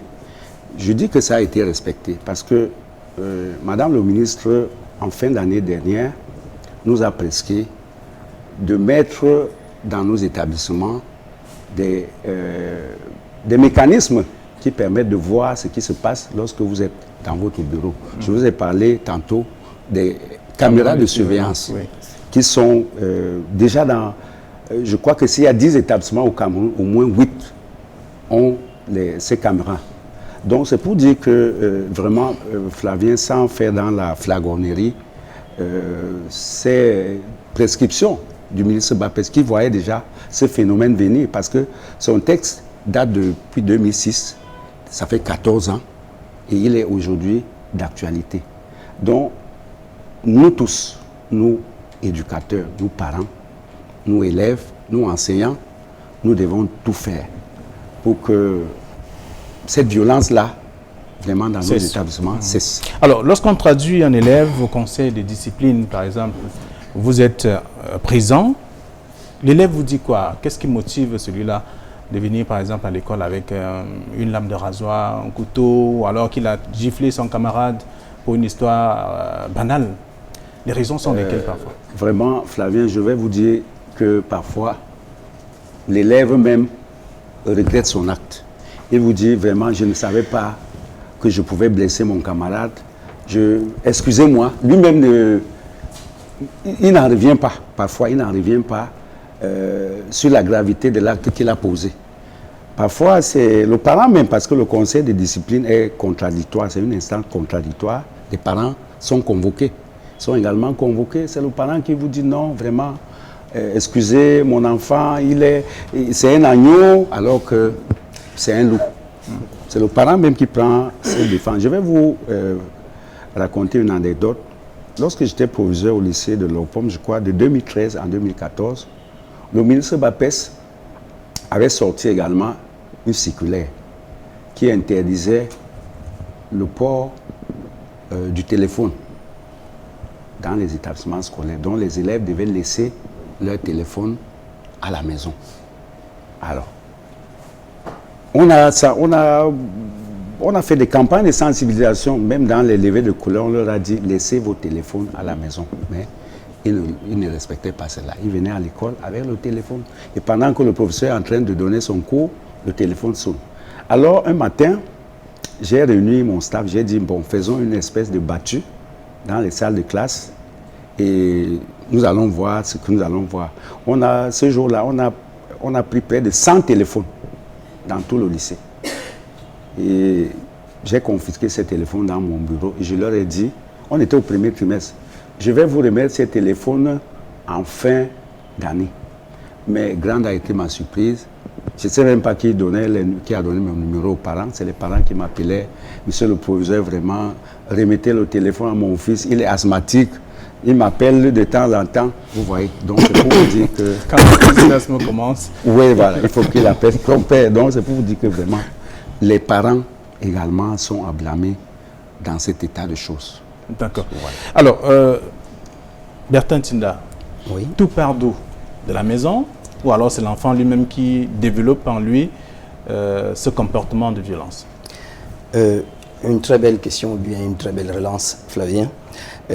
Je dis que ça a été respecté parce que Madame le ministre, en fin d'année dernière, nous a prescrit de mettre dans nos établissements des mécanismes qui permettent de voir ce qui se passe lorsque vous êtes dans votre bureau. Je vous ai parlé tantôt des caméras de surveillance qui sont déjà dans... je crois que s'il y a 10 établissements au Cameroun, au moins 8 ont ces caméras. Donc c'est pour dire que vraiment, Flavien, sans faire dans la flagornerie, ces prescriptions du ministre Bapès qui voyait déjà ce phénomène venir parce que son texte date depuis 2006, ça fait 14 ans et il est aujourd'hui d'actualité. Donc nous tous, nous éducateurs, nous parents, nous élèves, nous enseignants, nous devons tout faire pour que cette violence-là, vraiment dans nos établissements, cesse. Alors, lorsqu'on traduit un élève au conseil de discipline, par exemple, vous êtes présent, l'élève vous dit quoi? Qu'est-ce qui motive celui-là de venir, par exemple, à l'école avec une lame de rasoir, un couteau, ou alors qu'il a giflé son camarade pour une histoire banale? Les raisons sont lesquelles parfois? Vraiment, Flavien, je vais vous dire que parfois, l'élève même regrette son acte. Il vous dit vraiment, je ne savais pas que je pouvais blesser mon camarade. Excusez-moi, lui-même, il n'en revient pas. Parfois, il n'en revient pas sur la gravité de l'acte qu'il a posé. Parfois, c'est le parent même, parce que le conseil de discipline est contradictoire, c'est une instance contradictoire. Les parents sont convoqués, sont également convoqués. C'est le parent qui vous dit non, vraiment, excusez, mon enfant, c'est un agneau, alors que c'est un loup. C'est le parent même qui prend ses défenses. Je vais vous raconter une anecdote. Lorsque j'étais proviseur au lycée de l'Opom, je crois, de 2013 en 2014, le ministre Bapès avait sorti également une circulaire qui interdisait le port du téléphone dans les établissements scolaires, dont les élèves devaient laisser leur téléphone à la maison. Alors, on a fait des campagnes de sensibilisation, même dans les levées de couleur, on leur a dit laissez vos téléphones à la maison. Mais ils ne respectaient pas cela. Ils venaient à l'école avec le téléphone. Et pendant que le professeur est en train de donner son cours, le téléphone sonne. Alors, un matin, j'ai réuni mon staff, j'ai dit, bon, faisons une espèce de battue dans les salles de classe et nous allons voir ce que nous allons voir. Ce jour-là, on a pris près de 100 téléphones dans tout le lycée. Et j'ai confisqué ces téléphones dans mon bureau et je leur ai dit, on était au premier trimestre, je vais vous remettre ces téléphones en fin d'année. Mais grande a été ma surprise. Je ne sais même pas qui a donné mon numéro aux parents. C'est les parents qui m'appelaient. Monsieur le proviseur, vraiment, remettez le téléphone à mon fils. Il est asthmatique. Il m'appelle de temps en temps. Vous voyez. Donc, c'est pour vous dire que... Quand le asthme commence. Oui, voilà. Il faut qu'il appelle son père. Donc, c'est pour vous dire que vraiment, les parents également sont à blâmer dans cet état de choses. D'accord. Voilà. Alors, Bertin Tinda, oui. Tout part d'où? De la maison? Ou alors c'est l'enfant lui-même qui développe en lui ce comportement de violence? Une très belle question, ou bien une très belle relance, Flavien,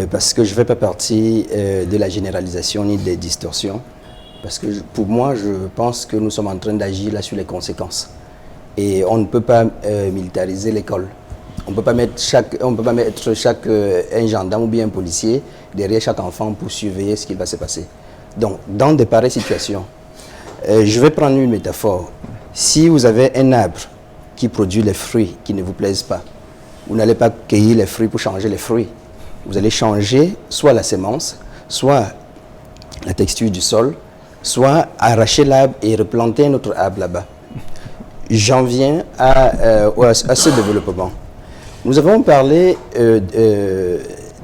parce que je ne fais pas partie de la généralisation ni des distorsions, parce que pour moi, je pense que nous sommes en train d'agir là sur les conséquences. Et on ne peut pas militariser l'école. On ne peut pas mettre un gendarme ou bien un policier derrière chaque enfant pour surveiller ce qui va se passer. Donc, dans de pareilles situations, je vais prendre une métaphore. Si vous avez un arbre qui produit les fruits qui ne vous plaisent pas, vous n'allez pas cueillir les fruits pour changer les fruits. Vous allez changer soit la sémence, soit la texture du sol, soit arracher l'arbre et replanter un autre arbre là-bas. J'en viens à ce développement. Nous avons parlé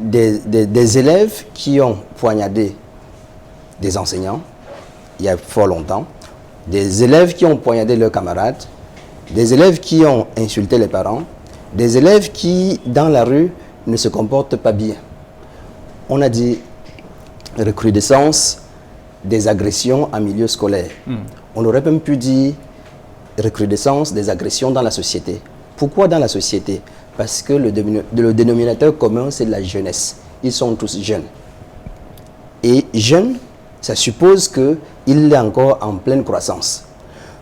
des élèves qui ont poignardé des enseignants, il y a fort longtemps, des élèves qui ont poignardé leurs camarades, des élèves qui ont insulté les parents, des élèves qui, dans la rue, ne se comportent pas bien. On a dit recrudescence des agressions en milieu scolaire. On aurait même pu dire recrudescence des agressions dans la société. Pourquoi dans la société? Parce que le dénominateur commun, c'est la jeunesse. Ils sont tous jeunes. Et jeunes, ça suppose qu'il est encore en pleine croissance.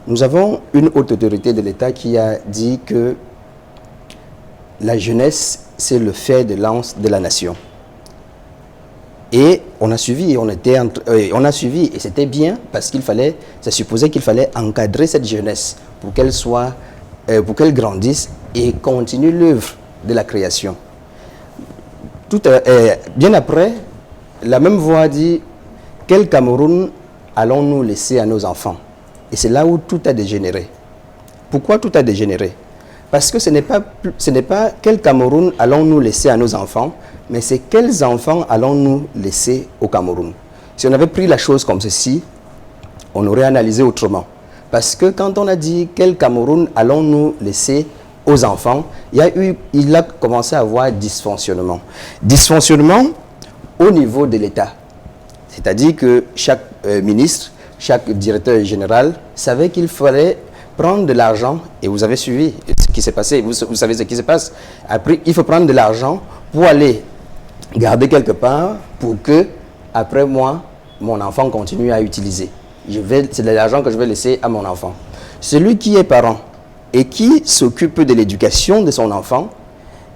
Nous avons une haute autorité de l'État qui a dit que la jeunesse, c'est le fer de lance de la nation. Et on a suivi, et c'était bien parce ça supposait qu'il fallait encadrer cette jeunesse pour qu'elle grandisse et continue l'œuvre de la création. Bien après, la même voix dit: quel Cameroun allons-nous laisser à nos enfants? Et c'est là où tout a dégénéré. Pourquoi tout a dégénéré? Parce que ce n'est pas quel Cameroun allons-nous laisser à nos enfants, mais c'est quels enfants allons-nous laisser au Cameroun. Si on avait pris la chose comme ceci, on aurait analysé autrement. Parce que quand on a dit quel Cameroun allons-nous laisser aux enfants, il a commencé à avoir dysfonctionnement. Dysfonctionnement au niveau de l'État. C'est-à-dire que chaque ministre, chaque directeur général savait qu'il fallait prendre de l'argent, et vous avez suivi ce qui s'est passé, vous savez ce qui se passe. Après, il faut prendre de l'argent pour aller garder quelque part pour que, après moi, mon enfant continue à utiliser. C'est de l'argent que je vais laisser à mon enfant. Celui qui est parent et qui s'occupe de l'éducation de son enfant,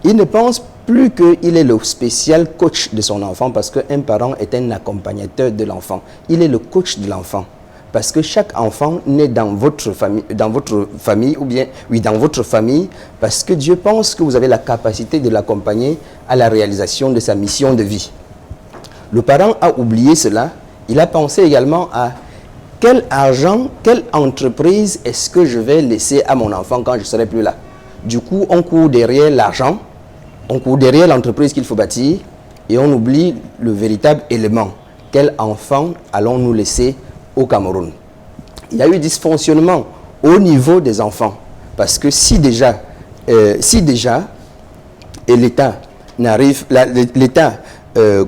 il ne pense plus qu'il est le spécial coach de son enfant parce qu'un parent est un accompagnateur de l'enfant. Il est le coach de l'enfant. Parce que chaque enfant naît dans votre famille, ou bien, oui, dans votre famille, parce que Dieu pense que vous avez la capacité de l'accompagner à la réalisation de sa mission de vie. Le parent a oublié cela. Il a pensé également à quel argent, quelle entreprise est-ce que je vais laisser à mon enfant quand je ne serai plus là. Du coup, on court derrière l'argent, on court derrière l'entreprise qu'il faut bâtir et on oublie le véritable élément. Quel enfant allons-nous laisser au Cameroun? Il y a eu dysfonctionnement au niveau des enfants. Parce que si déjà l'État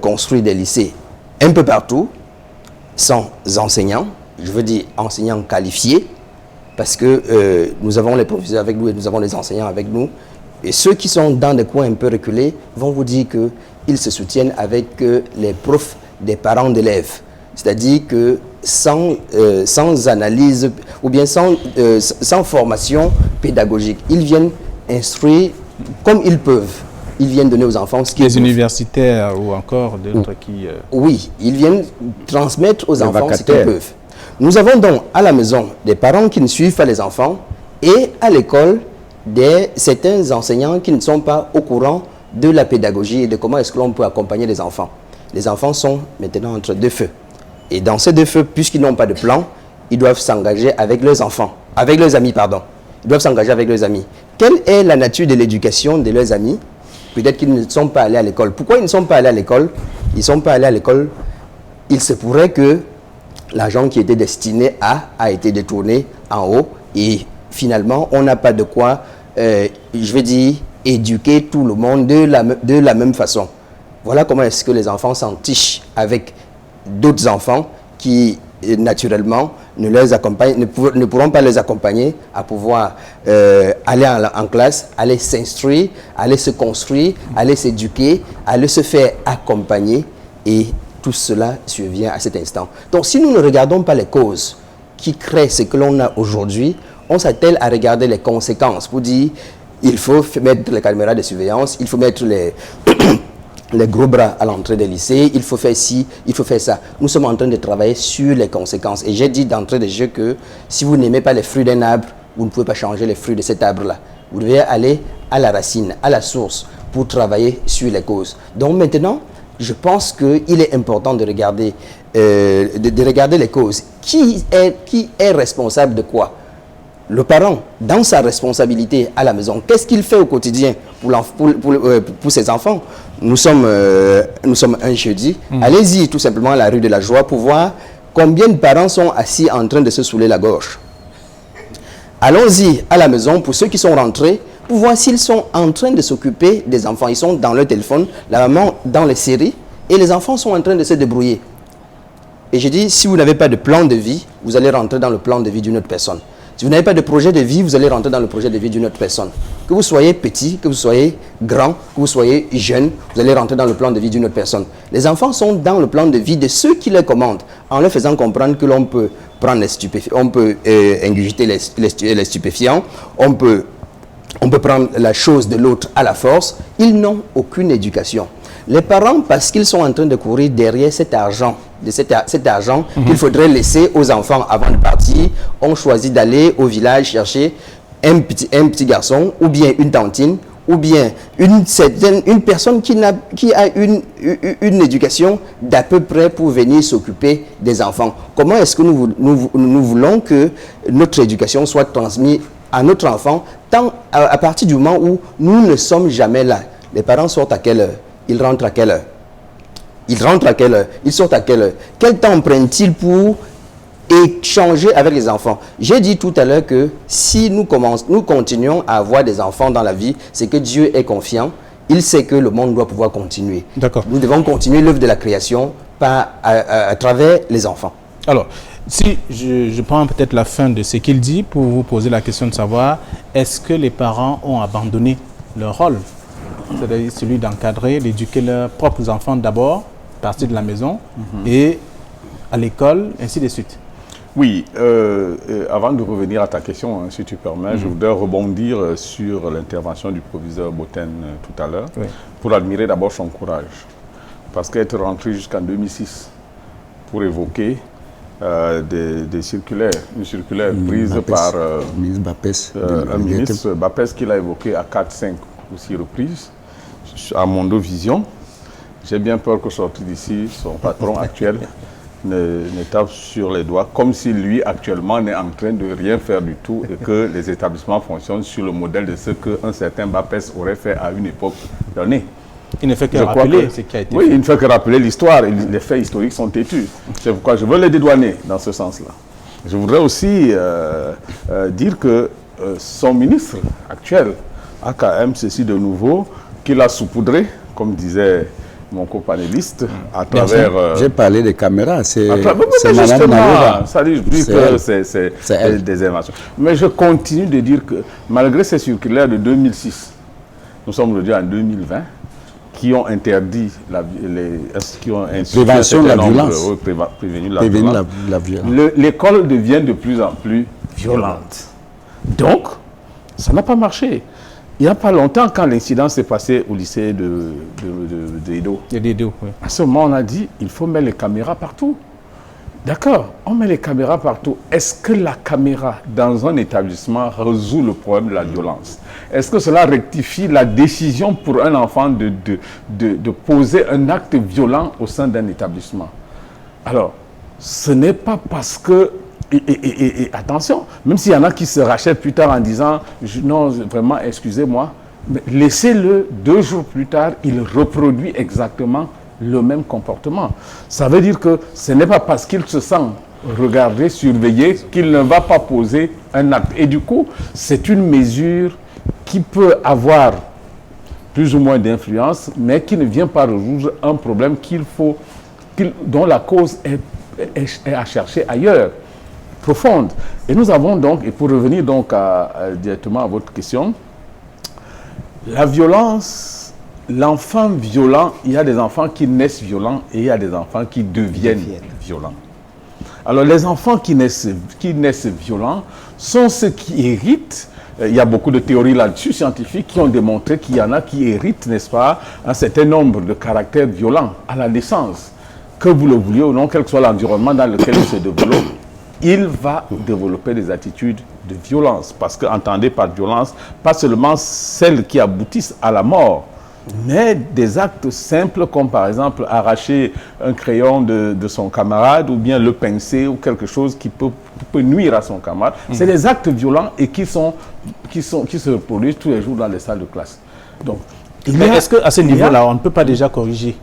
construit des lycées un peu partout, sans enseignants, je veux dire enseignants qualifiés, parce que nous avons les professeurs avec nous et nous avons les enseignants avec nous, et ceux qui sont dans des coins un peu reculés vont vous dire qu'ils se soutiennent avec les profs des parents d'élèves. C'est-à-dire que sans analyse ou bien sans formation pédagogique, ils viennent instruire comme ils peuvent. Ils viennent donner aux enfants ce qu'ils Les universitaires ou encore d'autres qui... Oui, ils viennent transmettre aux enfants ce qu'ils peuvent. Nous avons donc à la maison des parents qui ne suivent pas les enfants et à l'école certains enseignants qui ne sont pas au courant de la pédagogie et de comment est-ce que l'on peut accompagner les enfants. Les enfants sont maintenant entre deux feux. Et dans ces deux feux, puisqu'ils n'ont pas de plan, ils doivent s'engager avec leurs enfants, avec leurs amis, pardon. Ils doivent s'engager avec leurs amis. Quelle est la nature de l'éducation de leurs amis? Peut-être qu'ils ne sont pas allés à l'école. Pourquoi ils ne sont pas allés à l'école? Ils ne sont pas allés à l'école. Il se pourrait que l'argent qui était destiné a été détourné en haut et finalement, on n'a pas de quoi, je vais dire, éduquer tout le monde de la même façon. Voilà comment est-ce que les enfants s'entichent avec d'autres enfants qui, naturellement, ne pourront pas les accompagner à pouvoir aller en classe, aller s'instruire, aller se construire, aller s'éduquer, aller se faire accompagner. Et tout cela survient à cet instant. Donc, si nous ne regardons pas les causes qui créent ce que l'on a aujourd'hui, on s'attelle à regarder les conséquences pour dire il faut mettre les caméras de surveillance, il faut mettre les gros bras à l'entrée des lycées, il faut faire ci, il faut faire ça. Nous sommes en train de travailler sur les conséquences. Et j'ai dit d'entrée de jeu que si vous n'aimez pas les fruits d'un arbre, vous ne pouvez pas changer les fruits de cet arbre-là. Vous devez aller à la racine, à la source, pour travailler sur les causes. Donc maintenant, je pense qu'il est important de regarder les causes. Qui est responsable de quoi? Le parent, dans sa responsabilité à la maison, qu'est-ce qu'il fait au quotidien pour ses enfants? Nous sommes un jeudi. Allez-y tout simplement à la rue de la Joie pour voir combien de parents sont assis en train de se saouler la gorge. Allons-y à la maison pour ceux qui sont rentrés pour voir s'ils sont en train de s'occuper des enfants. Ils sont dans leur téléphone, la maman dans les séries et les enfants sont en train de se débrouiller. Et je dis, si vous n'avez pas de plan de vie, vous allez rentrer dans le plan de vie d'une autre personne. Si vous n'avez pas de projet de vie, vous allez rentrer dans le projet de vie d'une autre personne. Que vous soyez petit, que vous soyez grand, que vous soyez jeune, vous allez rentrer dans le plan de vie d'une autre personne. Les enfants sont dans le plan de vie de ceux qui les commandent, en leur faisant comprendre que l'on peut prendre les stupéfiants, on peut ingurgiter les stupéfiants, on peut prendre la chose de l'autre à la force. Ils n'ont aucune éducation. Les parents, parce qu'ils sont en train de courir derrière cet argent, qu'il faudrait laisser aux enfants avant de partir, ont choisi d'aller au village chercher un petit garçon, ou bien une tantine, ou bien une personne qui a une éducation d'à peu près pour venir s'occuper des enfants. Comment est-ce que nous voulons que notre éducation soit transmise à notre enfant à partir du moment où nous ne sommes jamais là? Les parents sortent à quelle heure? Ils rentrent à quelle heure? Ils rentrent à quelle heure? Ils sortent à quelle heure? Quel temps prennent-ils pour échanger avec les enfants? J'ai dit tout à l'heure que si nous continuons à avoir des enfants dans la vie, c'est que Dieu est confiant. Il sait que le monde doit pouvoir continuer. D'accord. Nous devons continuer l'œuvre de la création à travers les enfants. Alors, si je prends peut-être la fin de ce qu'il dit pour vous poser la question de savoir, est-ce que les parents ont abandonné leur rôle? C'est-à-dire celui d'encadrer, d'éduquer leurs propres enfants d'abord, à partir de la maison, et à l'école, ainsi de suite. Oui, avant de revenir à ta question, hein, si tu permets, je voudrais rebondir sur l'intervention du proviseur Boten tout à l'heure, pour admirer d'abord son courage. Parce qu'être rentré jusqu'en 2006 pour évoquer des circulaires, une circulaire prise par un ministre Bapès qui l'a évoqué à 4-5 ou 6 reprises, à Mondovision. J'ai bien peur que sorti d'ici, son patron actuel ne tape sur les doigts, comme si lui actuellement n'est en train de rien faire du tout et que les établissements fonctionnent sur le modèle de ce qu'un certain Bapès aurait fait à une époque donnée. Il ne fait que rappeler ce qui a été fait. Oui, il ne fait que rappeler l'histoire et les faits historiques sont têtus. C'est pourquoi je veux les dédouaner dans ce sens-là. Je voudrais aussi dire que son ministre actuel a quand même ceci de nouveau, qu'il a saupoudré, comme disait mon copanéliste, à travers... J'ai parlé des caméras, c'est Madame Naouda. Ça dit, je dis que c'est des informations. Mais je continue de dire que malgré ces circulaires de 2006, nous sommes aujourd'hui en 2020, qui ont interdit prévention de la violence. Prévenir la violence. L'école devient de plus en plus violente. Donc, ça n'a pas marché. Il n'y a pas longtemps, quand l'incident s'est passé au lycée d'Edo, à ce moment, on a dit il faut mettre les caméras partout. D'accord, on met les caméras partout. Est-ce que la caméra dans un établissement résout le problème de la violence? Est-ce que cela rectifie la décision pour un enfant de poser un acte violent au sein d'un établissement? Alors, ce n'est pas parce que... Et attention, même s'il y en a qui se rachètent plus tard en disant « Non, vraiment, excusez-moi », laissez-le 2 jours plus tard, il reproduit exactement le même comportement. Ça veut dire que ce n'est pas parce qu'il se sent regardé, surveillé, qu'il ne va pas poser un acte. Et du coup, c'est une mesure qui peut avoir plus ou moins d'influence, mais qui ne vient pas résoudre un problème dont la cause est à chercher ailleurs, profonde. Et nous avons donc, et pour revenir donc directement à votre question, la violence, l'enfant violent, il y a des enfants qui naissent violents et il y a des enfants qui deviennent violents. Alors les enfants qui naissent violents sont ceux qui héritent. Il y a beaucoup de théories là-dessus scientifiques qui ont démontré qu'il y en a qui héritent, n'est-ce pas, un certain nombre de caractères violents à la naissance. Que vous le vouliez ou non, quel que soit l'environnement dans lequel il se développe, il va développer des attitudes de violence. Parce que, entendez par violence, pas seulement celles qui aboutissent à la mort, mais des actes simples comme par exemple arracher un crayon de son camarade ou bien le pincer ou quelque chose qui peut nuire à son camarade. C'est des actes violents et qui se reproduisent tous les jours dans les salles de classe. Donc, mais est-ce qu'à ce niveau-là, on ne peut pas déjà corriger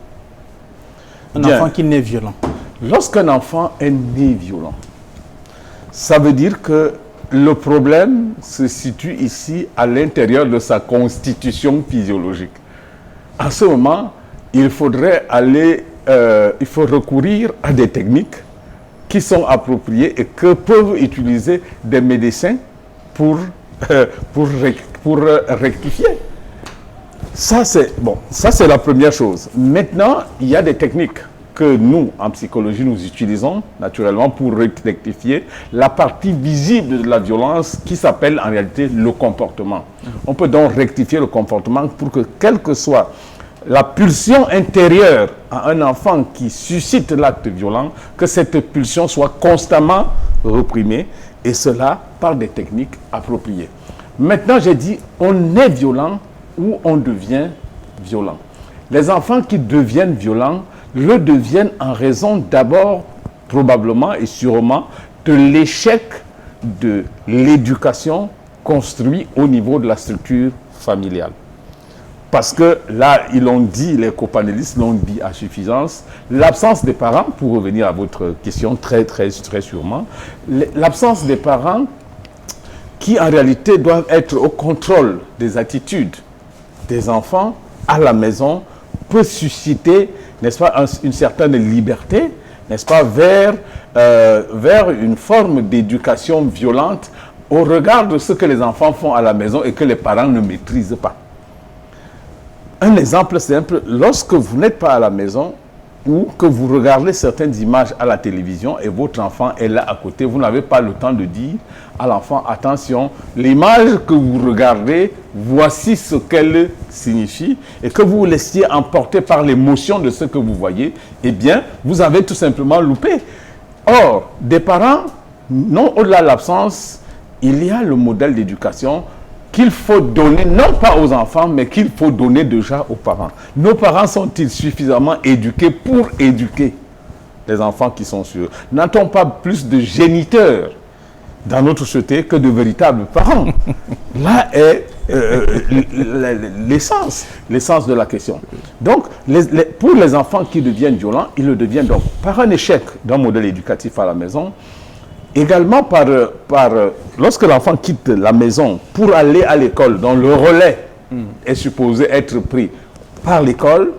un enfant qui naît violent? Lorsqu'un enfant est né violent, ça veut dire que le problème se situe ici à l'intérieur de sa constitution physiologique. À ce moment, il faudrait il faut recourir à des techniques qui sont appropriées et que peuvent utiliser des médecins pour rectifier. Ça, c'est la première chose. Maintenant, il y a des techniques que nous, en psychologie, nous utilisons naturellement pour rectifier la partie visible de la violence qui s'appelle en réalité le comportement. On peut donc rectifier le comportement pour que, quelle que soit la pulsion intérieure à un enfant qui suscite l'acte violent, que cette pulsion soit constamment reprimée, et cela par des techniques appropriées. Maintenant, j'ai dit, on est violent ou on devient violent. Les enfants qui deviennent violents le deviennent en raison d'abord, probablement et sûrement, de l'échec de l'éducation construite au niveau de la structure familiale. Parce que là, ils l'ont dit, les copanélistes l'ont dit à suffisance, l'absence des parents, pour revenir à votre question très sûrement, l'absence des parents qui en réalité doivent être au contrôle des attitudes des enfants à la maison peut susciter, n'est-ce pas, une certaine liberté, n'est-ce pas, vers une forme d'éducation violente au regard de ce que les enfants font à la maison et que les parents ne maîtrisent pas. Un exemple simple, lorsque vous n'êtes pas à la maison, ou que vous regardez certaines images à la télévision et votre enfant est là à côté, vous n'avez pas le temps de dire à l'enfant, attention, l'image que vous regardez, voici ce qu'elle signifie, et que vous vous laissiez emporter par l'émotion de ce que vous voyez, eh bien, vous avez tout simplement loupé. Or, des parents, non au-delà de l'absence, il y a le modèle d'éducation qu'il faut donner, non pas aux enfants, mais qu'il faut donner déjà aux parents. Nos parents sont-ils suffisamment éduqués pour éduquer les enfants qui sont sur eux? N'a-t-on pas plus de géniteurs dans notre société que de véritables parents? Là est l'essence de la question. Donc, pour les enfants qui deviennent violents, ils le deviennent donc par un échec d'un modèle éducatif à la maison, également lorsque l'enfant quitte la maison pour aller à l'école, dont le relais est supposé être pris par l'école,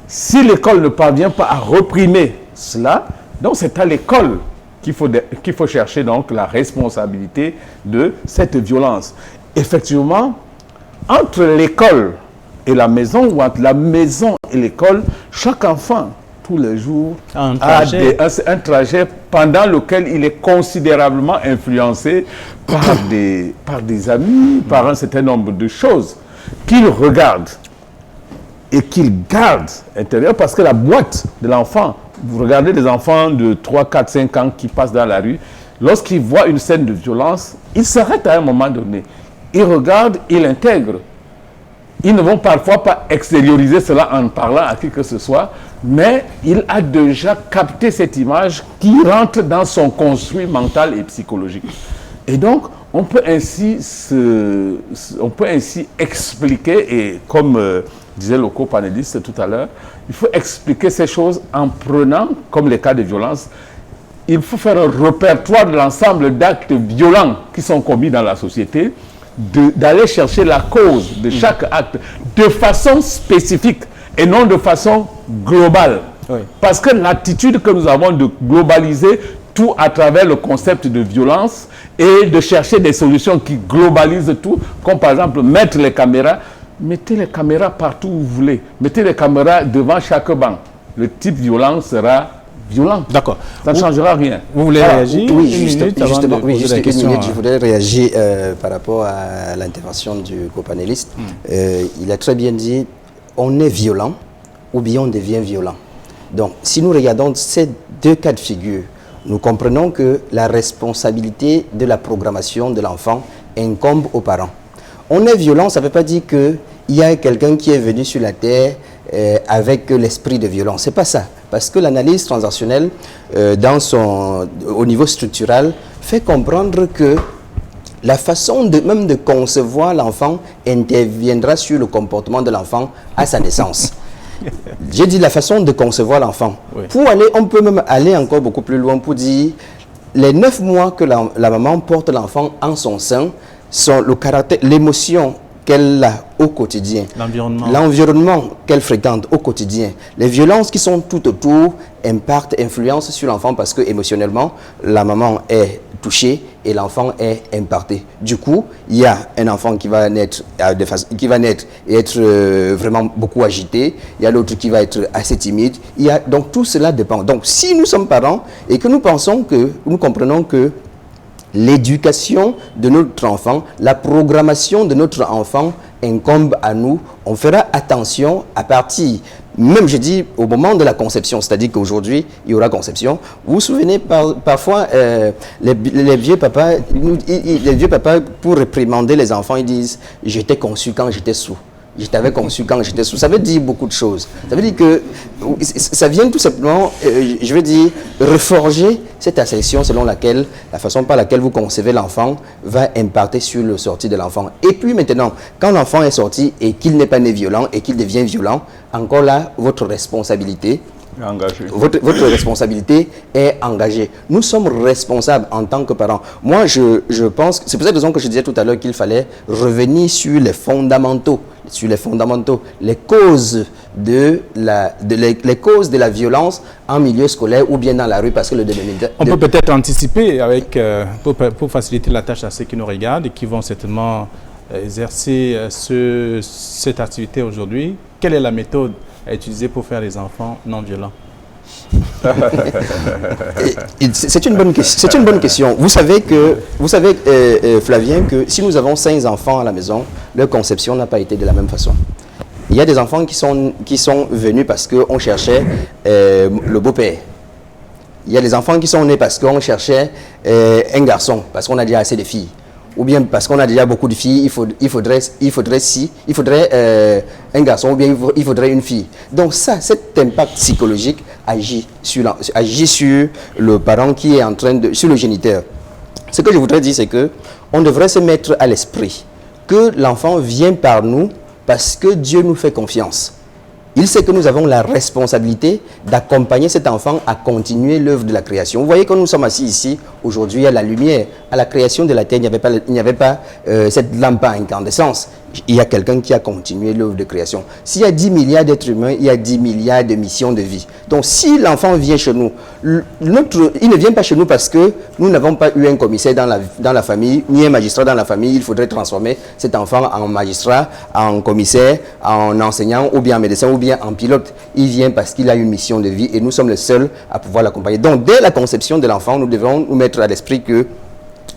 si l'école ne parvient pas à réprimer cela, donc c'est à l'école qu'il faut chercher donc la responsabilité de cette violence. Effectivement, entre l'école et la maison, ou entre la maison et l'école, chaque enfant, tous les jours, a un trajet pendant lequel il est considérablement influencé par des amis, par un certain nombre de choses qu'il regarde et qu'il garde intérieur, parce que la boîte de l'enfant, vous regardez des enfants de 3, 4, 5 ans qui passent dans la rue, lorsqu'ils voient une scène de violence, ils s'arrêtent à un moment donné. Ils regardent, ils intègrent. Ils ne vont parfois pas extérioriser cela en parlant à qui que ce soit, mais il a déjà capté cette image qui rentre dans son construit mental et psychologique. Et donc, on peut ainsi expliquer, et comme disait le co-panéliste tout à l'heure, il faut expliquer ces choses en prenant, comme les cas de violence, il faut faire un répertoire de l'ensemble d'actes violents qui sont commis dans la société, d'aller chercher la cause de chaque acte de façon spécifique et non de façon globale. Oui. Parce que l'attitude que nous avons de globaliser tout à travers le concept de violence et de chercher des solutions qui globalisent tout, comme par exemple mettre les caméras, mettez les caméras partout où vous voulez, mettez les caméras devant chaque banc. Le type violent sera violent. D'accord. Ça ne changera rien. Vous voulez réagir? Oui, justement, je voudrais réagir par rapport à l'intervention du copanéliste. Il a très bien dit, on est violent ou bien on devient violent. Donc, si nous regardons ces deux cas de figure, nous comprenons que la responsabilité de la programmation de l'enfant incombe aux parents. On est violent, ça ne veut pas dire qu'il y a quelqu'un qui est venu sur la terre avec l'esprit de violence. Ce n'est pas ça. Parce que l'analyse transactionnelle, au niveau structural, fait comprendre que la façon même de concevoir l'enfant interviendra sur le comportement de l'enfant à sa naissance. J'ai dit la façon de concevoir l'enfant. Oui. On peut même aller encore beaucoup plus loin pour dire les 9 mois que la maman porte l'enfant en son sein, sont le caractère, l'émotion qu'elle a au quotidien, l'environnement qu'elle fréquente au quotidien, les violences qui sont tout autour influencent sur l'enfant parce que émotionnellement, la maman est touchée et l'enfant est impacté. Du coup, il y a un enfant qui va naître et être vraiment beaucoup agité, il y a l'autre qui va être assez timide, donc tout cela dépend. Donc si nous sommes parents et que nous comprenons que l'éducation de notre enfant, la programmation de notre enfant incombe à nous. On fera attention à partir, même je dis au moment de la conception, c'est-à-dire qu'aujourd'hui, il y aura conception. Vous vous souvenez parfois, les vieux papas, pour réprimander les enfants, ils disent « je t'ai conçu quand j'étais sous ». Je t'avais conçu quand j'étais sous. Ça veut dire beaucoup de choses. Ça veut dire que ça vient tout simplement, je veux dire, reforger cette assertion selon laquelle, la façon par laquelle vous concevez l'enfant va impacter sur le sorti de l'enfant. Et puis maintenant, quand l'enfant est sorti et qu'il n'est pas né violent et qu'il devient violent, encore là, votre responsabilité Votre responsabilité est engagée. Nous sommes responsables en tant que parents. Moi, je pense, c'est pour cette raison que je disais tout à l'heure qu'il fallait revenir sur les fondamentaux, les causes de la violence en milieu scolaire ou bien dans la rue, parce que le dénominateur... On peut peut-être anticiper avec, pour faciliter la tâche à ceux qui nous regardent et qui vont certainement exercer cette activité aujourd'hui, quelle est la méthode à utiliser pour faire des enfants non violents? C'est une bonne question. Vous savez, Flavien, que si nous avons 5 enfants à la maison, leur conception n'a pas été de la même façon. Il y a des enfants qui sont venus parce qu'on cherchait le beau-père. Il y a des enfants qui sont nés parce qu'on cherchait un garçon, parce qu'on a déjà assez de filles. Ou bien parce qu'on a déjà beaucoup de filles, il faudrait un garçon, ou bien il faudrait une fille. Donc ça, cet impact psychologique agit sur le parent qui est en train de... sur le géniteur. Ce que je voudrais dire, c'est que on devrait se mettre à l'esprit que l'enfant vient par nous parce que Dieu nous fait confiance. Il sait que nous avons la responsabilité d'accompagner cet enfant à continuer l'œuvre de la création. Vous voyez, quand nous sommes assis ici, aujourd'hui, à la lumière, à la création de la terre, il n'y avait pas cette lampe à incandescence. Il y a quelqu'un qui a continué l'œuvre de création. S'il y a 10 milliards d'êtres humains, il y a 10 milliards de missions de vie. Donc, si l'enfant vient chez nous, il ne vient pas chez nous parce que nous n'avons pas eu un commissaire dans la famille, ni un magistrat dans la famille. Il faudrait transformer cet enfant en magistrat, en commissaire, en enseignant, ou bien en médecin, ou bien en pilote. Il vient parce qu'il a une mission de vie et nous sommes les seuls à pouvoir l'accompagner. Donc, dès la conception de l'enfant, nous devons nous mettre à l'esprit que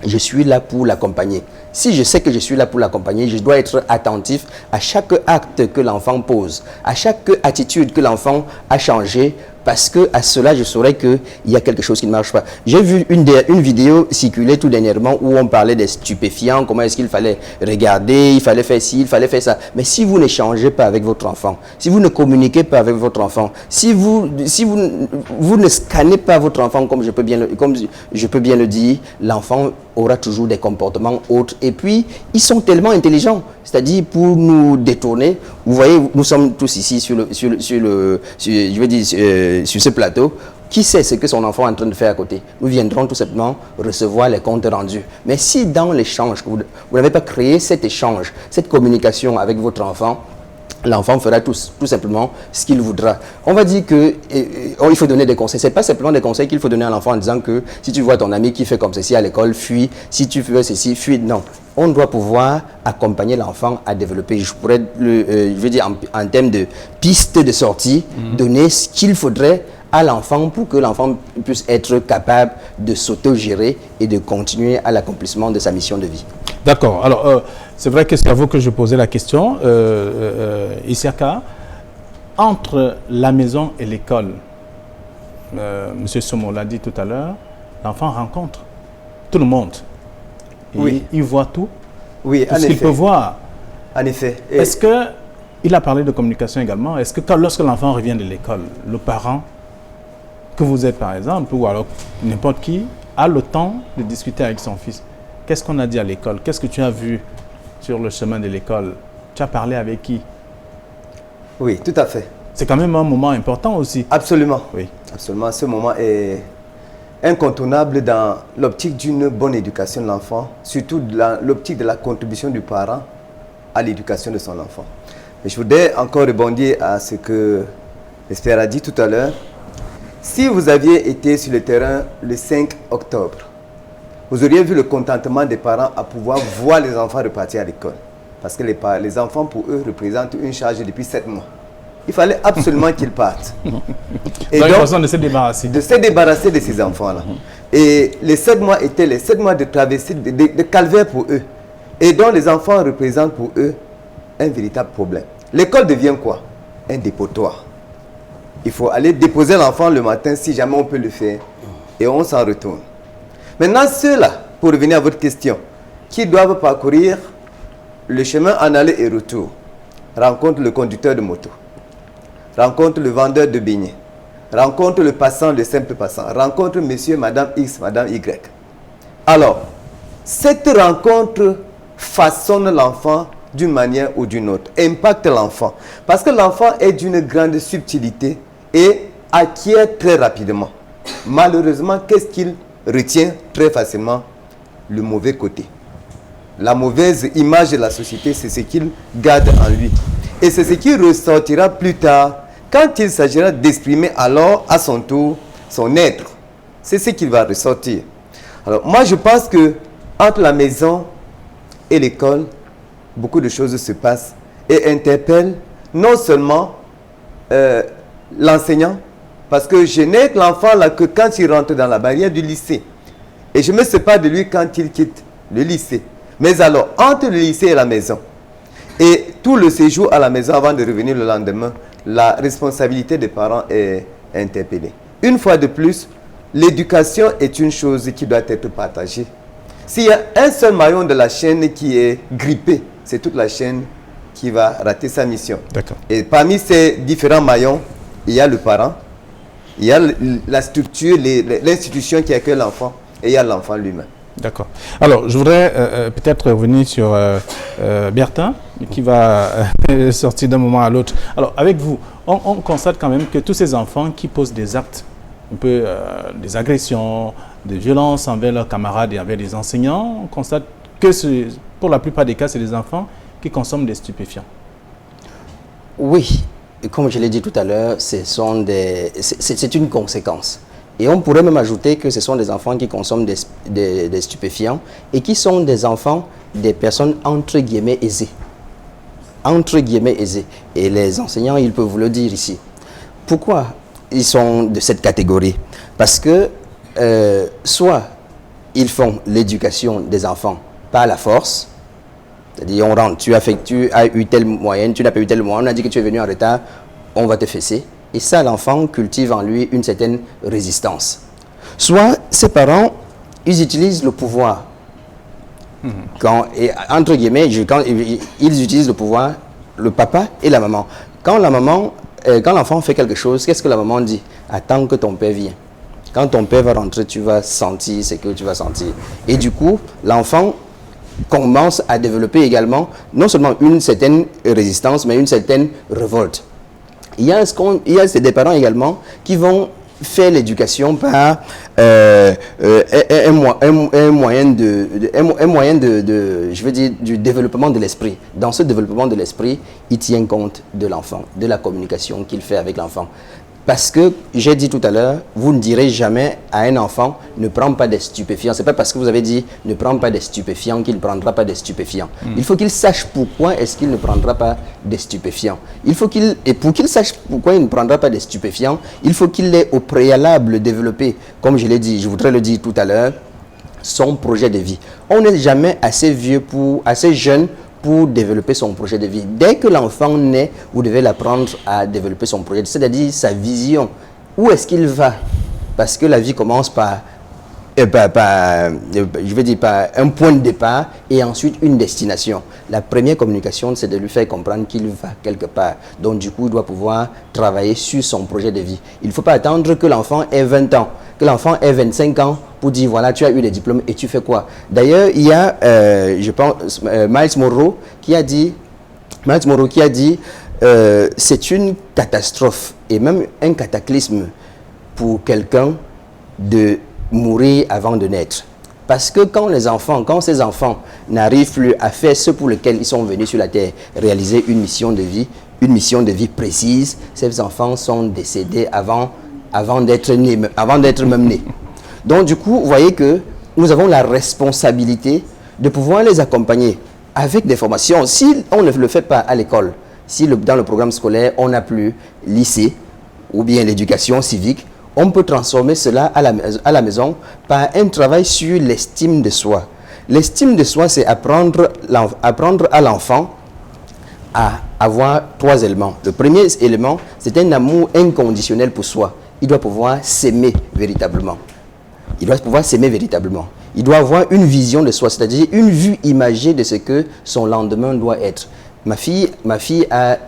je suis là pour l'accompagner. Si je sais que je suis là pour l'accompagner, je dois être attentif à chaque acte que l'enfant pose, à chaque attitude que l'enfant a changé, parce que à cela, je saurais qu'il y a quelque chose qui ne marche pas. J'ai vu une vidéo circuler tout dernièrement où on parlait des stupéfiants, comment est-ce qu'il fallait regarder, il fallait faire ci, il fallait faire ça. Mais si vous n'échangez pas avec votre enfant, si vous ne communiquez pas avec votre enfant, si vous ne scannez pas votre enfant, comme je peux bien le dire, l'enfant aura toujours des comportements autres. Et puis, ils sont tellement intelligents, c'est-à-dire pour nous détourner. Vous voyez, nous sommes tous ici sur ce plateau. Qui sait ce que son enfant est en train de faire à côté? Nous viendrons tout simplement recevoir les comptes rendus. Mais si dans l'échange, vous n'avez pas créé cet échange, cette communication avec votre enfant, l'enfant fera tout simplement ce qu'il voudra. On va dire que il faut donner des conseils. Ce n'est pas simplement des conseils qu'il faut donner à l'enfant en disant que si tu vois ton ami qui fait comme ceci à l'école, fuis. Si tu veux ceci, fuis. Non. On doit pouvoir accompagner l'enfant à développer. Je veux dire en termes de pistes de sortie, donner ce qu'il faudrait à l'enfant pour que l'enfant puisse être capable de s'auto-gérer et de continuer à l'accomplissement de sa mission de vie. D'accord. Alors, c'est vrai que c'est à vous que je posais la question. Isiaka, entre la maison et l'école, M. Somo l'a dit tout à l'heure, l'enfant rencontre tout le monde. Et oui. Il voit tout. Oui, tout ce qu'il peut voir. En effet. Est-ce qu'il a parlé de communication également? Est-ce que lorsque l'enfant revient de l'école, le parent que vous êtes par exemple, ou alors n'importe qui, a le temps de discuter avec son fils? Qu'est-ce qu'on a dit à l'école? Qu'est-ce que tu as vu sur le chemin de l'école? Tu as parlé avec qui? Oui, tout à fait. C'est quand même un moment important aussi. Absolument. Oui. Absolument. Ce moment est incontournable dans l'optique d'une bonne éducation de l'enfant, surtout dans l'optique de la contribution du parent à l'éducation de son enfant. Et je voudrais encore rebondir à ce que l'Espère a dit tout à l'heure. Si vous aviez été sur le terrain le 5 octobre, vous auriez vu le contentement des parents à pouvoir voir les enfants repartir à l'école. Parce que les enfants, pour eux, représentent une charge depuis 7 mois. Il fallait absolument qu'ils partent. Et donc, façon de se débarrasser. De se débarrasser de ces enfants-là. Et les 7 mois étaient les 7 mois de traversée, de calvaire pour eux. Et donc, les enfants représentent pour eux un véritable problème. L'école devient quoi? Un dépotoir. Il faut aller déposer l'enfant le matin si jamais on peut le faire. Et on s'en retourne. Maintenant, ceux-là, pour revenir à votre question, qui doivent parcourir le chemin en aller et retour, rencontrent le conducteur de moto, rencontrent le vendeur de beignets, rencontrent le passant, le simple passant, rencontrent monsieur, madame X, madame Y. Alors, cette rencontre façonne l'enfant d'une manière ou d'une autre, impacte l'enfant. Parce que l'enfant est d'une grande subtilité et acquiert très rapidement. Malheureusement, qu'est-ce qu'il retient très facilement? Le mauvais côté. La mauvaise image de la société, c'est ce qu'il garde en lui. Et c'est ce qui ressortira plus tard quand il s'agira d'exprimer alors à son tour son être. C'est ce qui va ressortir. Alors moi je pense que entre la maison et l'école, beaucoup de choses se passent et interpellent non seulement l'enseignant, parce que je n'ai que l'enfant là que quand il rentre dans la barrière du lycée. Et je me sépare de lui quand il quitte le lycée. Mais alors, entre le lycée et la maison, et tout le séjour à la maison avant de revenir le lendemain, la responsabilité des parents est interpellée. Une fois de plus, l'éducation est une chose qui doit être partagée. S'il y a un seul maillon de la chaîne qui est grippé, c'est toute la chaîne qui va rater sa mission. Et parmi ces différents maillons, il y a le parent, il y a la structure, l'institution qui accueille l'enfant, et il y a l'enfant lui-même. D'accord. Alors, je voudrais peut-être revenir sur Bertin, qui va sortir d'un moment à l'autre. Alors, avec vous, on constate quand même que tous ces enfants qui posent des actes, un peu des agressions, des violences envers leurs camarades et envers les enseignants, on constate que pour la plupart des cas, c'est des enfants qui consomment des stupéfiants. Oui, comme je l'ai dit tout à l'heure, c'est une conséquence. Et on pourrait même ajouter que ce sont des enfants qui consomment des stupéfiants et qui sont des enfants, des personnes entre guillemets aisées. Entre guillemets aisées. Et les enseignants, ils peuvent vous le dire ici. Pourquoi ils sont de cette catégorie? Parce que soit ils font l'éducation des enfants par la force, c'est-à-dire on rentre, tu as eu telle moyenne, tu n'as pas eu telle moyenne, on a dit que tu es venu en retard, on va te fesser. Et ça, l'enfant cultive en lui une certaine résistance. Soit ses parents, ils utilisent le pouvoir. Entre guillemets, quand ils utilisent le pouvoir, le papa et la maman. Quand l'enfant fait quelque chose, qu'est-ce que la maman dit? Attends que ton père vienne. Quand ton père va rentrer, tu vas sentir ce que tu vas sentir. Et du coup, l'enfant commence à développer également non seulement une certaine résistance, mais une certaine révolte. Il y a des parents également qui vont faire l'éducation par un moyen je veux dire, du développement de l'esprit. Dans ce développement de l'esprit, il tient compte de l'enfant, de la communication qu'il fait avec l'enfant. Parce que, j'ai dit tout à l'heure, vous ne direz jamais à un enfant, ne prends pas des stupéfiants. Ce n'est pas parce que vous avez dit, ne prends pas des stupéfiants qu'il ne prendra pas des stupéfiants. Il faut qu'il sache pourquoi est-ce qu'il ne prendra pas des stupéfiants. Et pour qu'il sache pourquoi il ne prendra pas des stupéfiants, il faut qu'il ait au préalable développé, comme je l'ai dit, je voudrais le dire tout à l'heure, son projet de vie. On n'est jamais assez jeune pour développer son projet de vie. Dès que l'enfant naît, vous devez l'apprendre à développer son projet, c'est-à-dire sa vision. Où est-ce qu'il va? Parce que la vie commence par un point de départ et ensuite une destination. La première communication, c'est de lui faire comprendre qu'il va quelque part. Donc du coup, il doit pouvoir travailler sur son projet de vie. Il ne faut pas attendre que l'enfant ait 20 ans, que l'enfant ait 25 ans pour dire, voilà, tu as eu les diplômes et tu fais quoi? D'ailleurs, il y a, je pense, Miles Monroe qui a dit, c'est une catastrophe et même un cataclysme pour quelqu'un de mourir avant de naître. Parce que quand ces enfants n'arrivent plus à faire ce pour lequel ils sont venus sur la terre, réaliser une mission de vie précise, ces enfants sont décédés avant d'être même nés. Donc du coup, vous voyez que nous avons la responsabilité de pouvoir les accompagner avec des formations. Si on ne le fait pas à l'école, si dans le programme scolaire, on n'a plus lycée ou bien l'éducation civique, on peut transformer cela à la maison par un travail sur l'estime de soi. L'estime de soi, c'est apprendre à l'enfant à avoir 3 éléments. Le premier élément, c'est un amour inconditionnel pour soi. Il doit pouvoir s'aimer véritablement. Il doit avoir une vision de soi, c'est-à-dire une vue imagée de ce que son lendemain doit être. Ma fille a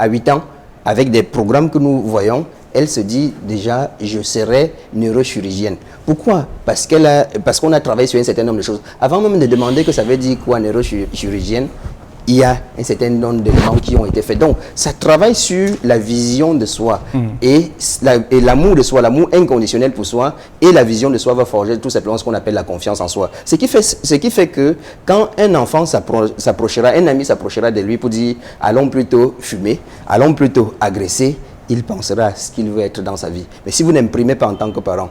8 ans, avec des programmes que nous voyons, elle se dit déjà, je serai neurochirurgienne. Pourquoi? Parce qu'on a travaillé sur un certain nombre de choses. Avant même de demander que ça veut dire quoi neurochirurgienne, il y a un certain nombre d'éléments qui ont été faits. Donc, ça travaille sur la vision de soi et l'amour de soi, l'amour inconditionnel pour soi, et la vision de soi va forger tout simplement ce qu'on appelle la confiance en soi. Ce qui fait que quand un enfant s'approchera, un ami s'approchera de lui pour dire « allons plutôt fumer, allons plutôt agresser », il pensera à ce qu'il veut être dans sa vie. Mais si vous n'imprimez pas en tant que parent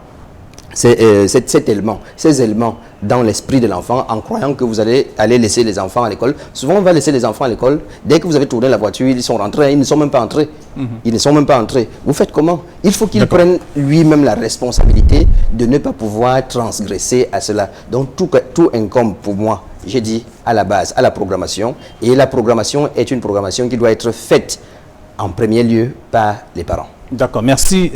cet élément, ces éléments dans l'esprit de l'enfant en croyant que vous allez laisser les enfants à l'école. Souvent, on va laisser les enfants à l'école. Dès que vous avez tourné la voiture, ils sont rentrés, ils ne sont même pas entrés. Ils ne sont même pas entrés. Vous faites comment? Il faut qu'il prenne lui-même la responsabilité de ne pas pouvoir transgresser à cela. Donc, tout incombe pour moi, j'ai dit, à la base, à la programmation. Et la programmation est une programmation qui doit être faite en premier lieu par les parents. D'accord, merci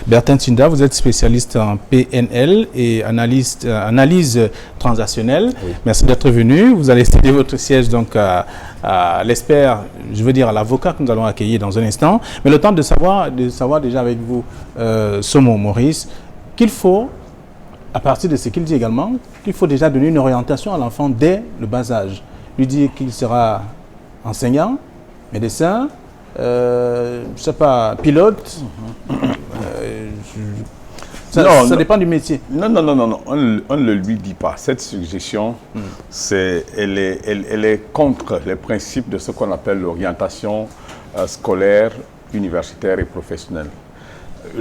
Bertin Tinda, vous êtes spécialiste en PNL et analyse transactionnelle. Oui. Merci d'être venu. Vous allez céder votre siège donc à l'expert, je veux dire à l'avocat que nous allons accueillir dans un instant. Mais le temps de savoir déjà avec vous, Somo Maurice, qu'il faut, à partir de ce qu'il dit également, qu'il faut déjà donner une orientation à l'enfant dès le bas âge. Lui dire qu'il sera enseignant, médecin, je ne sais pas, pilote, ça dépend du métier. Non, on ne le lui dit pas. Cette suggestion, elle est contre les principes de ce qu'on appelle l'orientation scolaire, universitaire et professionnelle.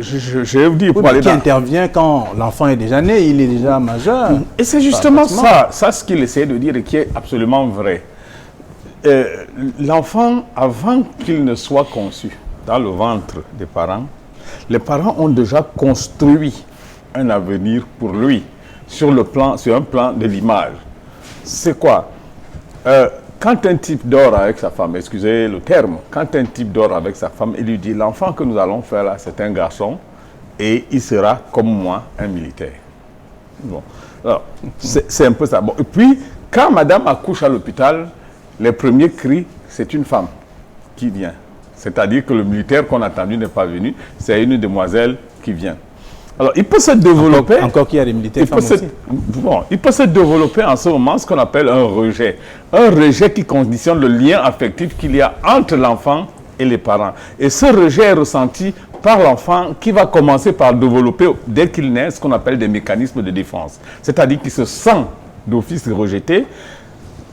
Je vais vous dire, qui intervient quand l'enfant est déjà né, il est déjà majeur. Et c'est justement ça ce qu'il essaie de dire et qui est absolument vrai. L'enfant, avant qu'il ne soit conçu dans le ventre des parents, les parents ont déjà construit un avenir pour lui sur un plan de l'image. C'est quoi? Quand un type dort avec sa femme, excusez le terme, quand un type dort avec sa femme, il lui dit, l'enfant que nous allons faire là, c'est un garçon et il sera comme moi, un militaire. Bon, alors, c'est un peu ça. Bon, et puis, quand madame accouche à l'hôpital, les premiers cris, c'est une femme qui vient. C'est-à-dire que le militaire qu'on a attendu n'est pas venu, c'est une demoiselle qui vient. Alors, il peut se développer... Encore qu'il y a des militaires femmes aussi. Bon, il peut se développer en ce moment ce qu'on appelle un rejet. Un rejet qui conditionne le lien affectif qu'il y a entre l'enfant et les parents. Et ce rejet est ressenti par l'enfant qui va commencer par développer, dès qu'il naît, ce qu'on appelle des mécanismes de défense. C'est-à-dire qu'il se sent d'office rejeté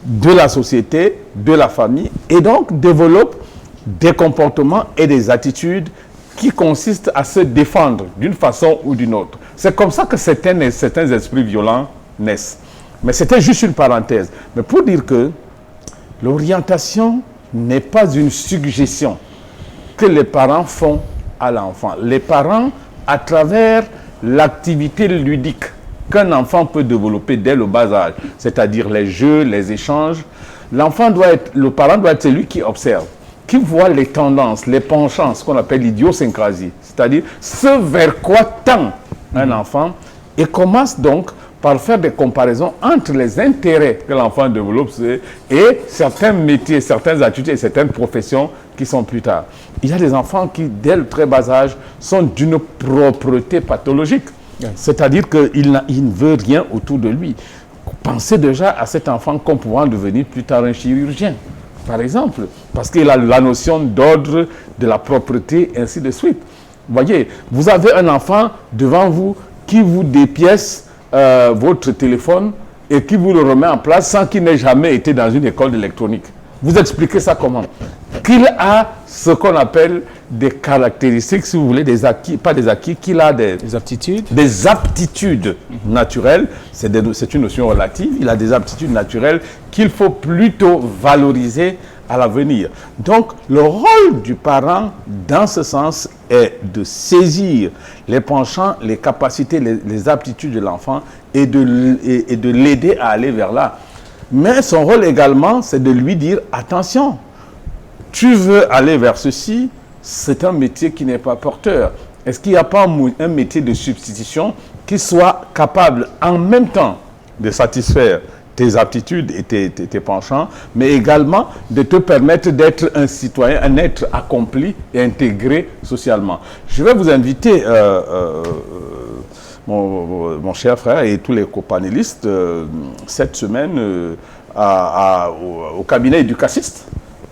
de la société, de la famille, et donc développe des comportements et des attitudes qui consistent à se défendre d'une façon ou d'une autre. C'est comme ça que certains esprits violents naissent. Mais c'était juste une parenthèse. Mais pour dire que l'orientation n'est pas une suggestion que les parents font à l'enfant. Les parents, à travers l'activité ludique qu'un enfant peut développer dès le bas âge, c'est-à-dire les jeux, les échanges, le parent doit être celui qui observe, qui voit les tendances, les penchants, ce qu'on appelle l'idiosyncrasie, c'est-à-dire ce vers quoi tend un enfant, et commence donc par faire des comparaisons entre les intérêts que l'enfant développe et certains métiers, certaines attitudes et certaines professions qui sont plus tard. Il y a des enfants qui, dès le très bas âge, sont d'une propreté pathologique. C'est-à-dire qu'il ne veut rien autour de lui. Pensez déjà à cet enfant comme pouvant devenir plus tard un chirurgien, par exemple, parce qu'il a la notion d'ordre, de la propreté, ainsi de suite. Vous voyez, vous avez un enfant devant vous qui vous dépièce votre téléphone et qui vous le remet en place sans qu'il n'ait jamais été dans une école d'électronique. Vous expliquez ça comment? Qu'il a ce qu'on appelle des caractéristiques, si vous voulez, des acquis, pas des acquis, qu'il a des aptitudes. Des aptitudes naturelles, c'est une notion relative, il a des aptitudes naturelles qu'il faut plutôt valoriser à l'avenir. Donc, le rôle du parent, dans ce sens, est de saisir les penchants, les capacités, les aptitudes de l'enfant et de l'aider à aller vers là. Mais son rôle également, c'est de lui dire, attention, tu veux aller vers ceci, c'est un métier qui n'est pas porteur. Est-ce qu'il n'y a pas un métier de substitution qui soit capable en même temps de satisfaire tes aptitudes et tes penchants, mais également de te permettre d'être un citoyen, un être accompli et intégré socialement? Je vais vous inviter, mon cher frère et tous les copanélistes, cette semaine au cabinet éducaciste.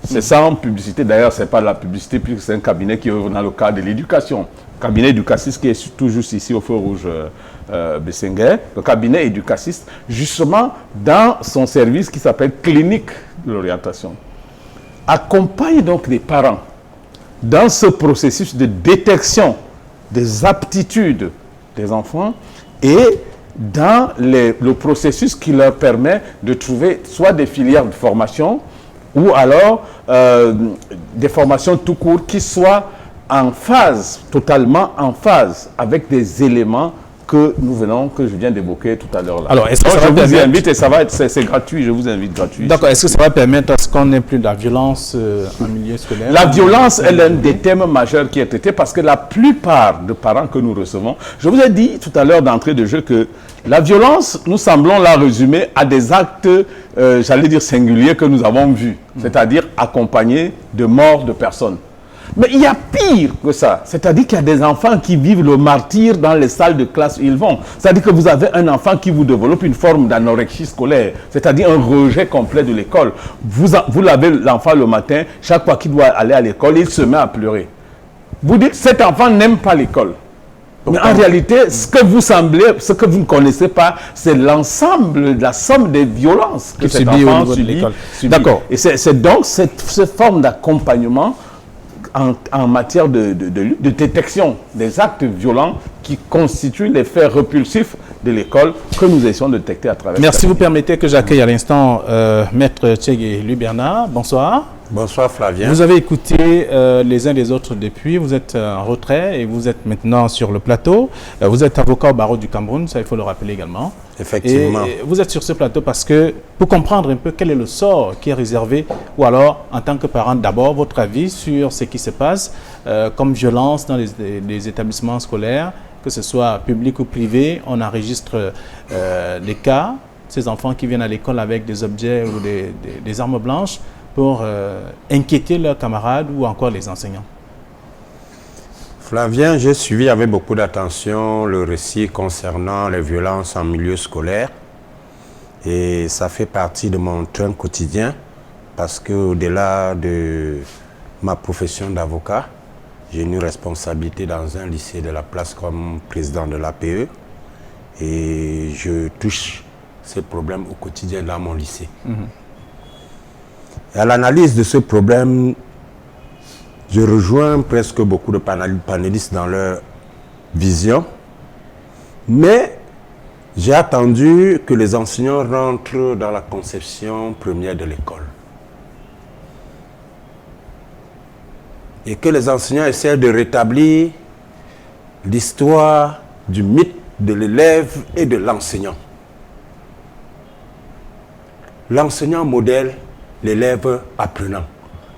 C'est ça en publicité. D'ailleurs, ce n'est pas de la publicité, puisque c'est un cabinet qui œuvre dans le cadre de l'éducation. Cabinet éducaciste qui est tout juste ici au feu rouge Bessenguer. Le cabinet éducaciste, justement, dans son service qui s'appelle clinique de l'orientation, accompagne donc les parents dans ce processus de détection des aptitudes des enfants et dans le processus qui leur permet de trouver soit des filières de formation ou alors des formations tout court qui soient en phase, totalement en phase avec des éléments que je viens d'évoquer tout à l'heure. Alors, est-ce que ça je va vous permettre... invite et c'est gratuit, je vous invite gratuit. D'accord, est-ce que ça va permettre à ce qu'on n'ait plus de la violence en milieu scolaire? La violence est l'un des thèmes majeurs qui est traité parce que la plupart de parents que nous recevons, je vous ai dit tout à l'heure d'entrée de jeu que la violence, nous semblons la résumer à des actes, j'allais dire singuliers que nous avons vus, c'est-à-dire accompagnés de morts de personnes. Mais il y a pire que ça, c'est-à-dire qu'il y a des enfants qui vivent le martyre dans les salles de classe où ils vont. C'est-à-dire que vous avez un enfant qui vous développe une forme d'anorexie scolaire, c'est-à-dire un rejet complet de l'école. Vous l'avez l'enfant le matin, chaque fois qu'il doit aller à l'école, il se met à pleurer. Vous dites, cet enfant n'aime pas l'école. Mais en réalité, ce que vous ne connaissez pas, c'est l'ensemble, la somme des violences que cet enfant subit. D'accord. Et c'est donc cette forme d'accompagnement en matière de détection des actes violents qui constituent les faits repulsifs de l'école que nous essayons de détecter à travers. Merci, vous permettez que j'accueille à l'instant Maître Tchègue Louis Bernard. Bonsoir. Bonsoir Flavien. Vous avez écouté les uns des autres depuis, vous êtes en retrait et vous êtes maintenant sur le plateau. Vous êtes avocat au barreau du Cameroun, ça il faut le rappeler également. Effectivement. Et vous êtes sur ce plateau parce que, pour comprendre un peu quel est le sort qui est réservé, ou alors en tant que parent d'abord, votre avis sur ce qui se passe comme violence dans les établissements scolaires, que ce soit public ou privé, on enregistre des cas, ces enfants qui viennent à l'école avec des objets ou des armes blanches pour inquiéter leurs camarades ou encore les enseignants. Flavien, j'ai suivi avec beaucoup d'attention le récit concernant les violences en milieu scolaire et ça fait partie de mon train quotidien parce qu'au-delà de ma profession d'avocat, j'ai une responsabilité dans un lycée de la place comme président de l'APE et je touche ces problèmes au quotidien dans mon lycée. Et à l'analyse de ce problème, je rejoins presque beaucoup de panélistes dans leur vision, mais j'ai attendu que les enseignants rentrent dans la conception première de l'école. Et que les enseignants essaient de rétablir l'histoire du mythe de l'élève et de l'enseignant. L'enseignant modèle, l'élève apprenant.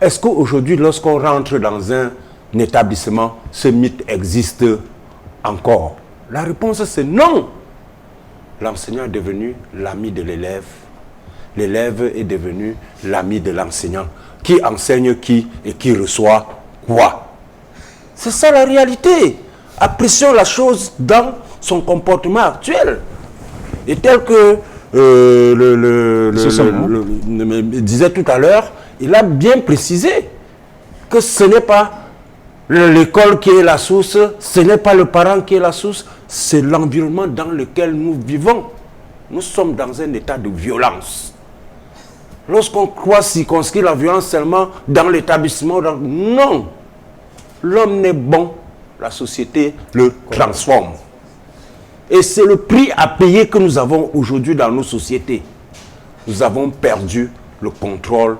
Est-ce qu'aujourd'hui, lorsqu'on rentre dans un établissement, ce mythe existe encore? La réponse c'est non. L'enseignant est devenu l'ami de l'élève. L'élève est devenu l'ami de l'enseignant. Qui enseigne qui et qui reçoit quoi? C'est ça la réalité. Apprécions la chose dans son comportement actuel. Et tel que disait tout à l'heure, il a bien précisé que ce n'est pas l'école qui est la source, ce n'est pas le parent qui est la source, c'est l'environnement dans lequel nous vivons. Nous sommes dans un état de violence. Lorsqu'on croit circonscrire la violence seulement dans l'établissement, non. L'homme n'est bon, la société le transforme. Et c'est le prix à payer que nous avons aujourd'hui dans nos sociétés. Nous avons perdu le contrôle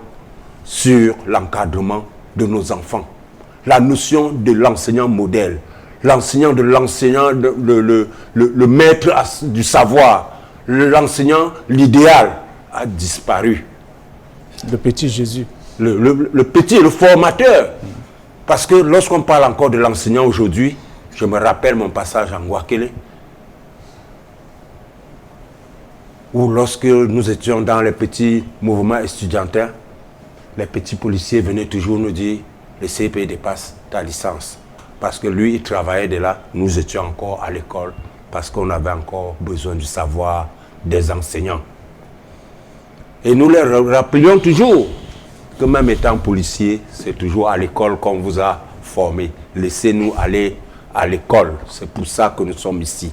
sur l'encadrement de nos enfants. La notion de l'enseignant modèle, l'enseignant de l'enseignant, le maître du savoir, l'enseignant, l'idéal, a disparu. Le petit Jésus. Le petit, le formateur. Parce que lorsqu'on parle encore de l'enseignant aujourd'hui, je me rappelle mon passage en Ouakele, où lorsque nous étions dans les petits mouvements estudiantins, les petits policiers venaient toujours nous dire « le CP dépasse ta licence ». Parce que lui, il travaillait de là, nous étions encore à l'école, parce qu'on avait encore besoin du savoir des enseignants. Et nous les rappelions toujours que même étant policier, c'est toujours à l'école qu'on vous a formé. Laissez-nous aller à l'école, c'est pour ça que nous sommes ici.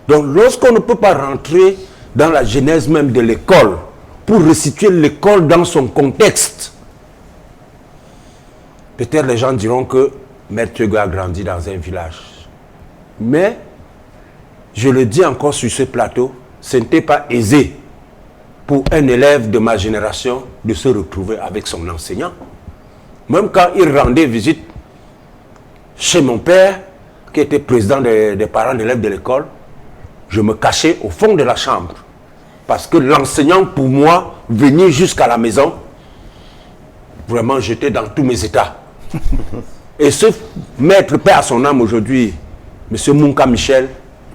Donc lorsqu'on ne peut pas rentrer dans la genèse même de l'école, pour resituer l'école dans son contexte, peut-être les gens diront que Maître Tchègue a grandi dans un village. Mais je le dis encore sur ce plateau, ce n'était pas aisé pour un élève de ma génération de se retrouver avec son enseignant. Même quand il rendait visite chez mon père, qui était président des parents d'élèves de l'école, je me cachais au fond de la chambre. Parce que l'enseignant, pour moi, venir jusqu'à la maison, vraiment, j'étais dans tous mes états. Et ce maître, paix à son âme aujourd'hui, M. Mounka Michel,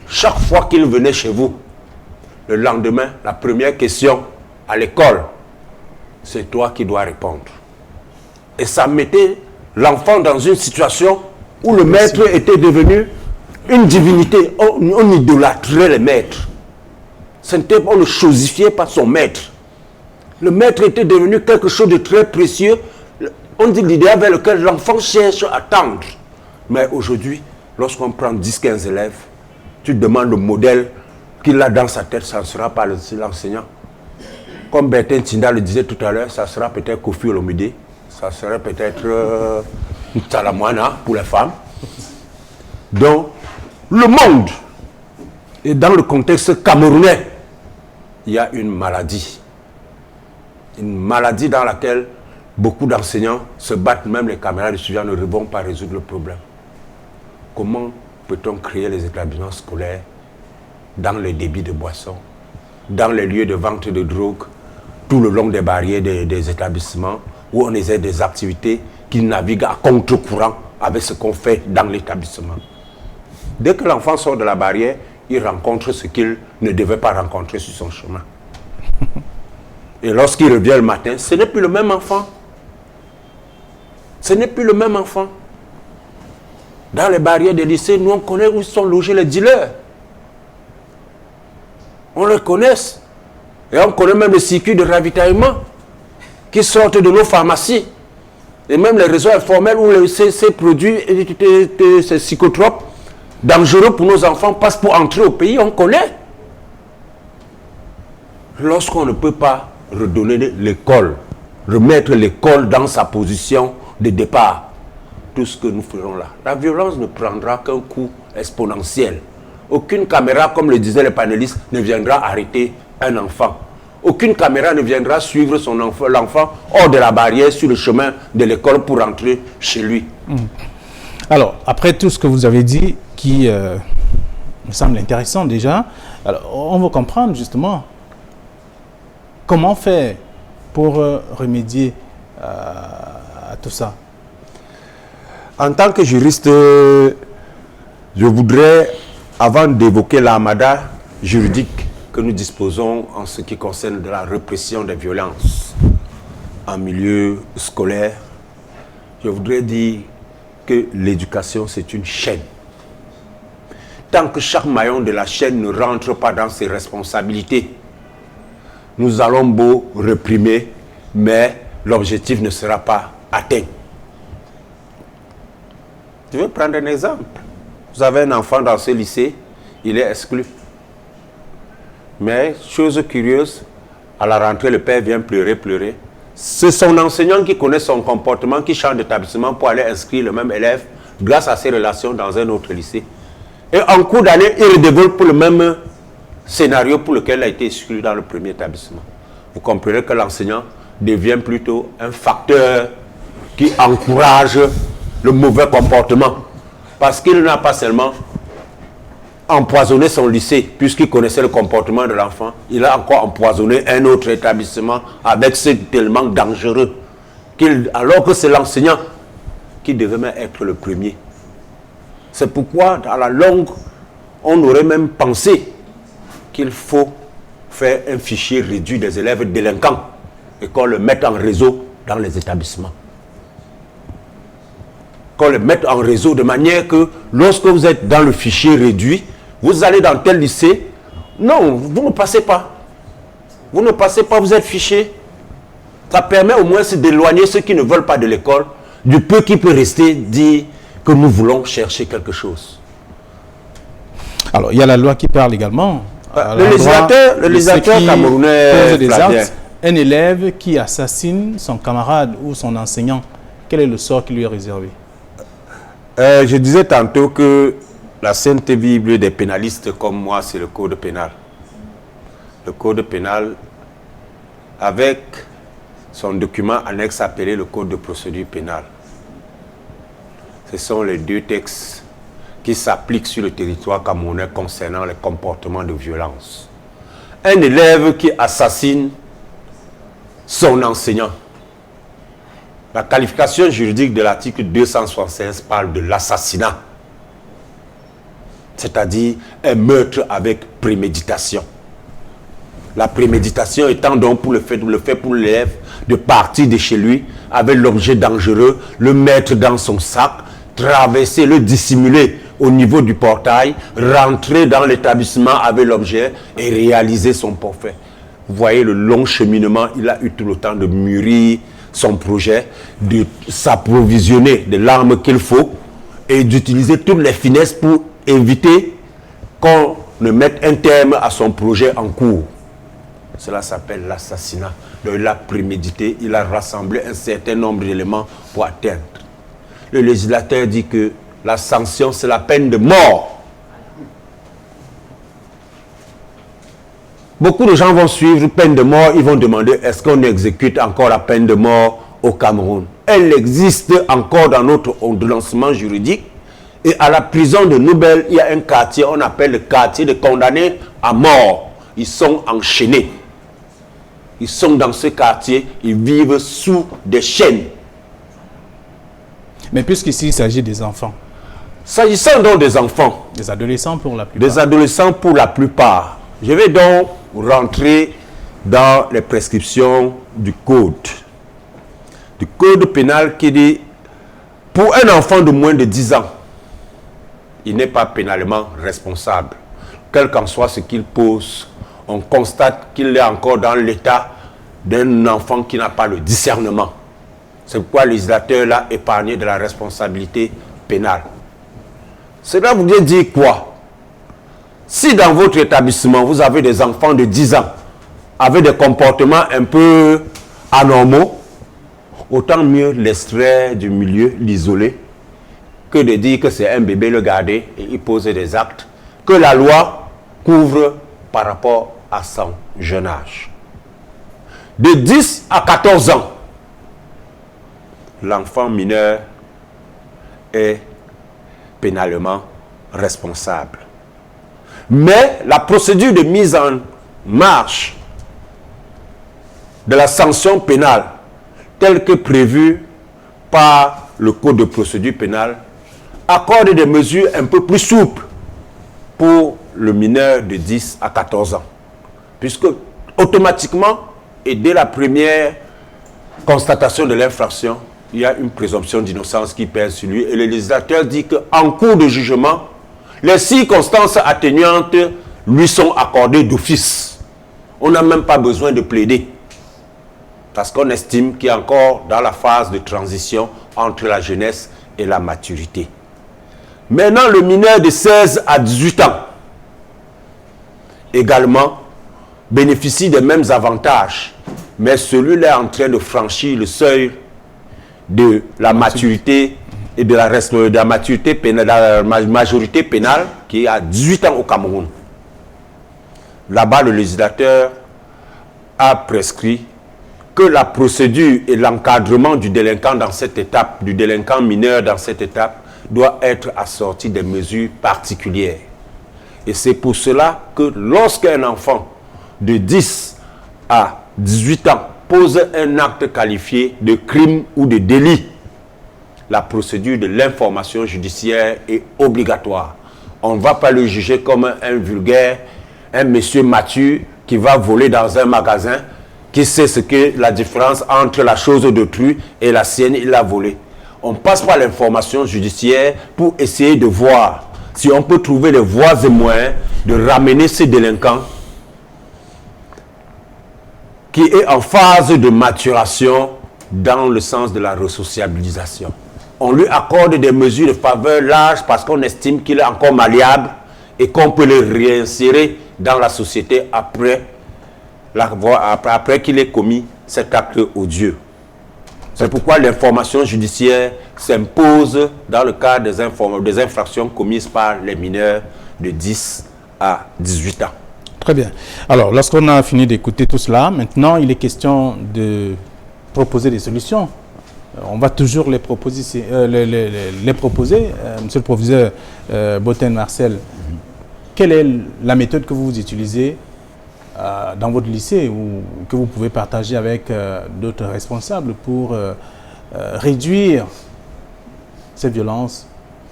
chaque fois qu'il venait chez vous, le lendemain, la première question à l'école, c'est toi qui dois répondre. Et ça mettait l'enfant dans une situation où le maître était devenu une divinité. On idolâtrait les maîtres. On ne chosifiait pas son maître. Le maître était devenu quelque chose de très précieux. On dit l'idéal vers lequel l'enfant cherche à tendre. Mais aujourd'hui, lorsqu'on prend 10-15 élèves, tu demandes le modèle qu'il a dans sa tête, ça ne sera pas l'enseignant. Comme Bertin Tinda le disait tout à l'heure, ça sera peut-être Kofi Olomide, ça serait peut-être Talamouana pour les femmes. Donc, le monde, et dans le contexte camerounais, il y a une maladie. Une maladie dans laquelle beaucoup d'enseignants se battent, même les camarades étudiants ne vont pas résoudre le problème. Comment peut-on créer les établissements scolaires dans les débits de boissons, dans les lieux de vente de drogue, tout le long des barrières des établissements, où on essaie des activités qui naviguent à contre-courant avec ce qu'on fait dans l'établissement. Dès que l'enfant sort de la barrière, il rencontre ce qu'il ne devait pas rencontrer sur son chemin. Et lorsqu'il revient le matin, ce n'est plus le même enfant. Ce n'est plus le même enfant. Dans les barrières des lycées, nous on connaît où sont logés les dealers. On les connaît. Et on connaît même les circuits de ravitaillement qui sortent de nos pharmacies. Et même les réseaux informels où ces produits, ces psychotropes dangereux pour nos enfants passent pour entrer au pays, on connaît. Lorsqu'on ne peut pas redonner l'école, remettre l'école dans sa position de départ, tout ce que nous ferons là, la violence ne prendra qu'un coup exponentiel. Aucune caméra, comme le disaient les panélistes, ne viendra arrêter un enfant. Aucune caméra ne viendra suivre l'enfant hors de la barrière sur le chemin de l'école pour rentrer chez lui. Alors, après tout ce que vous avez dit, qui me semble intéressant déjà, alors, on va comprendre justement comment faire pour remédier à tout ça. En tant que juriste, je voudrais, avant d'évoquer l'armada juridique que nous disposons en ce qui concerne de la répression des violences en milieu scolaire, je voudrais dire que l'éducation, c'est une chaîne. Tant que chaque maillon de la chaîne ne rentre pas dans ses responsabilités, nous allons beau réprimer, mais l'objectif ne sera pas atteint. Je vais prendre un exemple. Vous avez un enfant dans ce lycée, il est exclu. Mais, chose curieuse, à la rentrée, le père vient pleurer. C'est son enseignant qui connaît son comportement, qui change d'établissement pour aller inscrire le même élève grâce à ses relations dans un autre lycée. Et en cours d'année, il redéveloppe le même scénario pour lequel il a été exclu dans le premier établissement. Vous comprenez que l'enseignant devient plutôt un facteur qui encourage le mauvais comportement. Parce qu'il n'a pas seulement empoisonné son lycée, puisqu'il connaissait le comportement de l'enfant, il a encore empoisonné un autre établissement avec ce tellement dangereux, alors que c'est l'enseignant qui devait même être le premier. C'est pourquoi, à la longue, on aurait même pensé qu'il faut faire un fichier réduit des élèves délinquants et qu'on le mette en réseau dans les établissements. Qu'on le mette en réseau de manière que lorsque vous êtes dans le fichier réduit, vous allez dans tel lycée, non, vous ne passez pas. Vous ne passez pas, vous êtes fiché. Ça permet au moins d'éloigner ceux qui ne veulent pas de l'école, du peu qui peut rester, dire que nous voulons chercher quelque chose. Alors, il y a la loi qui parle également. Le législateur camerounais des actes, un élève qui assassine son camarade ou son enseignant, quel est le sort qui lui est réservé? Je disais tantôt que La Sainte Bible des pénalistes comme moi, c'est le Code pénal. Le Code pénal, avec son document annexe appelé le Code de procédure pénale. Ce sont les deux textes qui s'appliquent sur le territoire camerounais concernant les comportements de violence. Un élève qui assassine son enseignant. La qualification juridique de l'article 276 parle de l'assassinat, c'est-à-dire un meurtre avec préméditation. La préméditation étant donc pour le fait pour l'élève de partir de chez lui avec l'objet dangereux, le mettre dans son sac, traverser, le dissimuler au niveau du portail, rentrer dans l'établissement avec l'objet et réaliser son forfait. Vous voyez le long cheminement, il a eu tout le temps de mûrir son projet, de s'approvisionner de l'arme qu'il faut et d'utiliser toutes les finesses pour éviter qu'on ne mette un terme à son projet en cours. Cela s'appelle l'assassinat. Donc il a prémédité, il a rassemblé un certain nombre d'éléments pour atteindre. Le législateur dit que la sanction, c'est la peine de mort. Beaucoup de gens vont suivre peine de mort, ils vont demander est-ce qu'on exécute encore la peine de mort au Cameroun. Elle existe encore dans notre ordonnancement juridique. Et à la prison de Noubel, il y a un quartier, on appelle le quartier de condamnés à mort. Ils sont enchaînés. Ils sont dans ce quartier, ils vivent sous des chaînes. Mais puisqu'ici, il s'agit des enfants. S'agissant donc des enfants. Des adolescents pour la plupart. Des adolescents pour la plupart. Je vais donc rentrer dans les prescriptions du code. Du code pénal qui dit, pour un enfant de moins de 10 ans, il n'est pas pénalement responsable. Quel qu'en soit ce qu'il pose, on constate qu'il est encore dans l'état d'un enfant qui n'a pas le discernement. C'est pourquoi le législateur l'a épargné de la responsabilité pénale. Cela voudrait dire quoi? Si dans votre établissement, vous avez des enfants de 10 ans avec des comportements un peu anormaux, autant mieux l'extraire du milieu, l'isoler, que de dire que c'est un bébé, le garder et y poser des actes que la loi couvre par rapport à son jeune âge. De 10 à 14 ans, l'enfant mineur est pénalement responsable. Mais la procédure de mise en marche de la sanction pénale, telle que prévue par le Code de procédure pénale, accorde des mesures un peu plus souples pour le mineur de 10 à 14 ans. Puisque automatiquement, et dès la première constatation de l'infraction, il y a une présomption d'innocence qui pèse sur lui. Et le législateur dit qu'en cours de jugement, les circonstances atténuantes lui sont accordées d'office. On n'a même pas besoin de plaider. Parce qu'on estime qu'il est encore dans la phase de transition entre la jeunesse et la maturité. Maintenant, le mineur de 16 à 18 ans, également, bénéficie des mêmes avantages. Mais celui-là est en train de franchir le seuil de la maturité et de la maturité pénale, de la majorité pénale qui est à 18 ans au Cameroun. Là-bas, le législateur a prescrit que la procédure et l'encadrement du délinquant dans cette étape, du délinquant mineur dans cette étape, doit être assorti des mesures particulières. Et c'est pour cela que lorsqu'un enfant de 10 à 18 ans pose un acte qualifié de crime ou de délit, la procédure de l'information judiciaire est obligatoire. On ne va pas le juger comme un vulgaire, un monsieur mature qui va voler dans un magasin, qui sait ce que la différence entre la chose d'autrui et la sienne, il l'a volée. On passe par l'information judiciaire pour essayer de voir si on peut trouver les voies et moyens de ramener ces délinquants qui est en phase de maturation dans le sens de la resociabilisation. On lui accorde des mesures de faveur larges parce qu'on estime qu'il est encore malléable et qu'on peut le réinsérer dans la société après qu'il ait commis cet acte odieux. C'est pourquoi l'information judiciaire s'impose dans le cadre des infractions commises par les mineurs de 10 à 18 ans. Très bien. Alors, lorsqu'on a fini d'écouter tout cela, maintenant, il est question de proposer des solutions. On va toujours les proposer. Monsieur le professeur Boten Marcel, quelle est la méthode que vous utilisez dans votre lycée ou que vous pouvez partager avec d'autres responsables pour réduire cette violence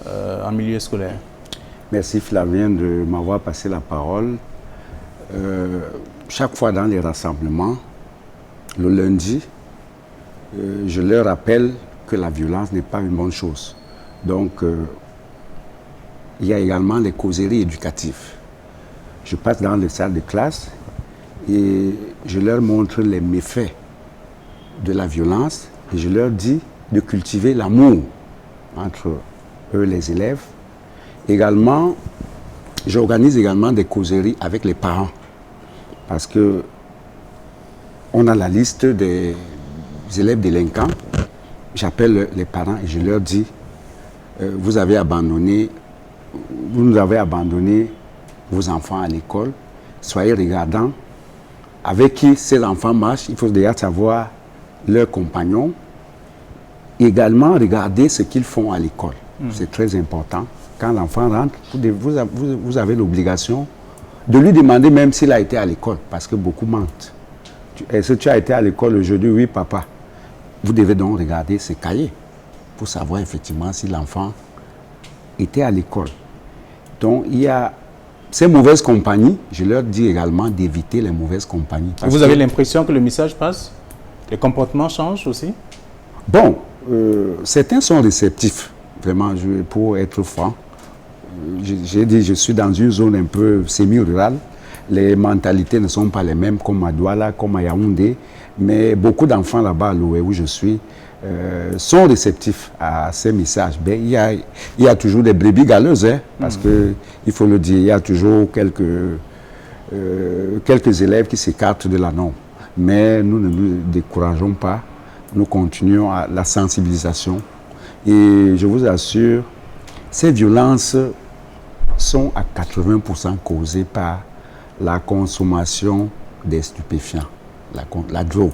en milieu scolaire? Merci Flavien de m'avoir passé la parole. Chaque fois dans les rassemblements, le lundi, je leur rappelle que la violence n'est pas une bonne chose. Donc, il y a également les causeries éducatives. Je passe dans les salles de classe et je leur montre les méfaits de la violence et je leur dis de cultiver l'amour entre eux, les élèves. Également, j'organise également des causeries avec les parents parce que on a la liste des élèves délinquants. J'appelle les parents et je leur dis vous nous avez abandonné vos enfants à l'école, soyez regardants avec qui ces enfants marchent. Il faut déjà savoir leurs compagnons. Également, regarder ce qu'ils font à l'école. C'est très important. Quand l'enfant rentre, vous avez l'obligation de lui demander même s'il a été à l'école, parce que beaucoup mentent. Est-ce que tu as été à l'école aujourd'hui? Oui, papa. Vous devez donc regarder ses cahiers pour savoir effectivement si l'enfant était à l'école. Donc, il y a ces mauvaises compagnies, je leur dis également d'éviter les mauvaises compagnies. Vous avez l'impression que le message passe? Les comportements changent aussi? Bon, certains sont réceptifs, vraiment, pour être franc. J'ai dit, je suis dans une zone un peu semi-rurale. Les mentalités ne sont pas les mêmes comme à Douala, comme à Yaoundé, mais beaucoup d'enfants là-bas, à Loué, où je suis, sont réceptifs à ces messages. Ben, il y a toujours des brebis galeuses, hein, parce que, il faut le dire, il y a toujours quelques élèves qui s'écartent de la norme. Mais nous ne nous décourageons pas, nous continuons à la sensibilisation. Et je vous assure, ces violences sont à 80% causées par la consommation des stupéfiants, la drogue.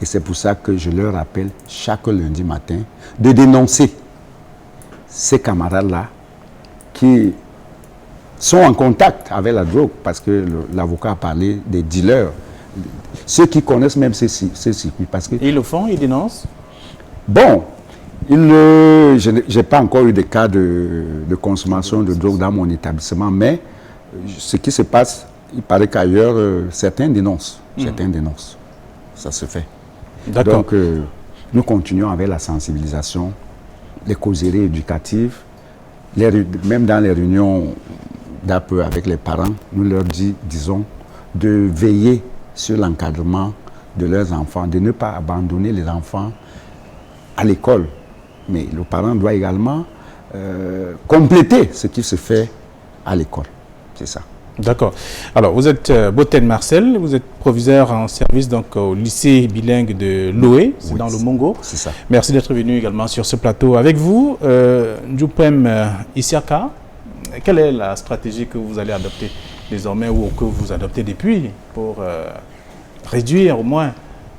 Et c'est pour ça que je leur rappelle chaque lundi matin de dénoncer ces camarades-là qui sont en contact avec la drogue, parce que l'avocat a parlé des dealers, ceux qui connaissent même ces circuits. Parce que, ils le font, ils dénoncent? Bon, je n'ai pas encore eu de cas de consommation de drogue dans mon établissement, mais ce qui se passe, il paraît qu'ailleurs, certains dénoncent. Certains dénoncent. Ça se fait. Donc, nous continuons avec la sensibilisation, les causeries éducatives, même dans les réunions d'APE avec les parents, nous leur disons de veiller sur l'encadrement de leurs enfants, de ne pas abandonner les enfants à l'école. Mais le parent doit également compléter ce qui se fait à l'école. C'est ça. D'accord. Alors, vous êtes Boten Marcel, vous êtes proviseur en service donc, au lycée bilingue de Loé, c'est dans le Mongo. C'est ça. Merci d'être venu également sur ce plateau avec vous. Njupem Isiaka, quelle est la stratégie que vous allez adopter désormais ou que vous adoptez depuis pour réduire au moins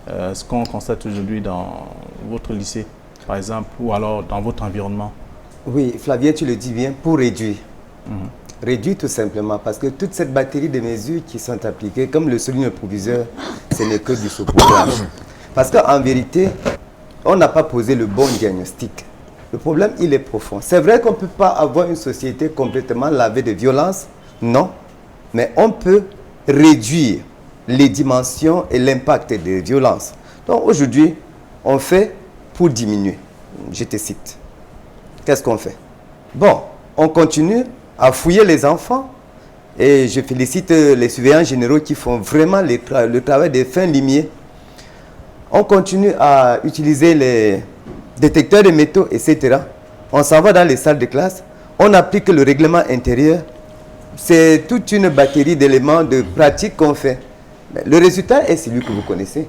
ce qu'on constate aujourd'hui dans votre lycée, par exemple, ou alors dans votre environnement? Oui, Flavien, tu le dis bien, pour réduire. Réduire tout simplement, parce que toute cette batterie de mesures qui sont appliquées, comme le souligne le proviseur, ce n'est que du saupoudrage. Parce qu'en vérité, on n'a pas posé le bon diagnostic. Le problème, il est profond. C'est vrai qu'on ne peut pas avoir une société complètement lavée de violence, non, mais on peut réduire les dimensions et l'impact des violences. Donc aujourd'hui, on fait pour diminuer. Je te cite. Qu'est-ce qu'on fait? Bon, on continue à fouiller les enfants et je félicite les surveillants généraux qui font vraiment le travail des fins limiers. On continue à utiliser les détecteurs de métaux, etc. On s'en va dans les salles de classe, on applique le règlement intérieur. C'est toute une batterie d'éléments de pratique qu'on fait. Mais le résultat est celui que vous connaissez.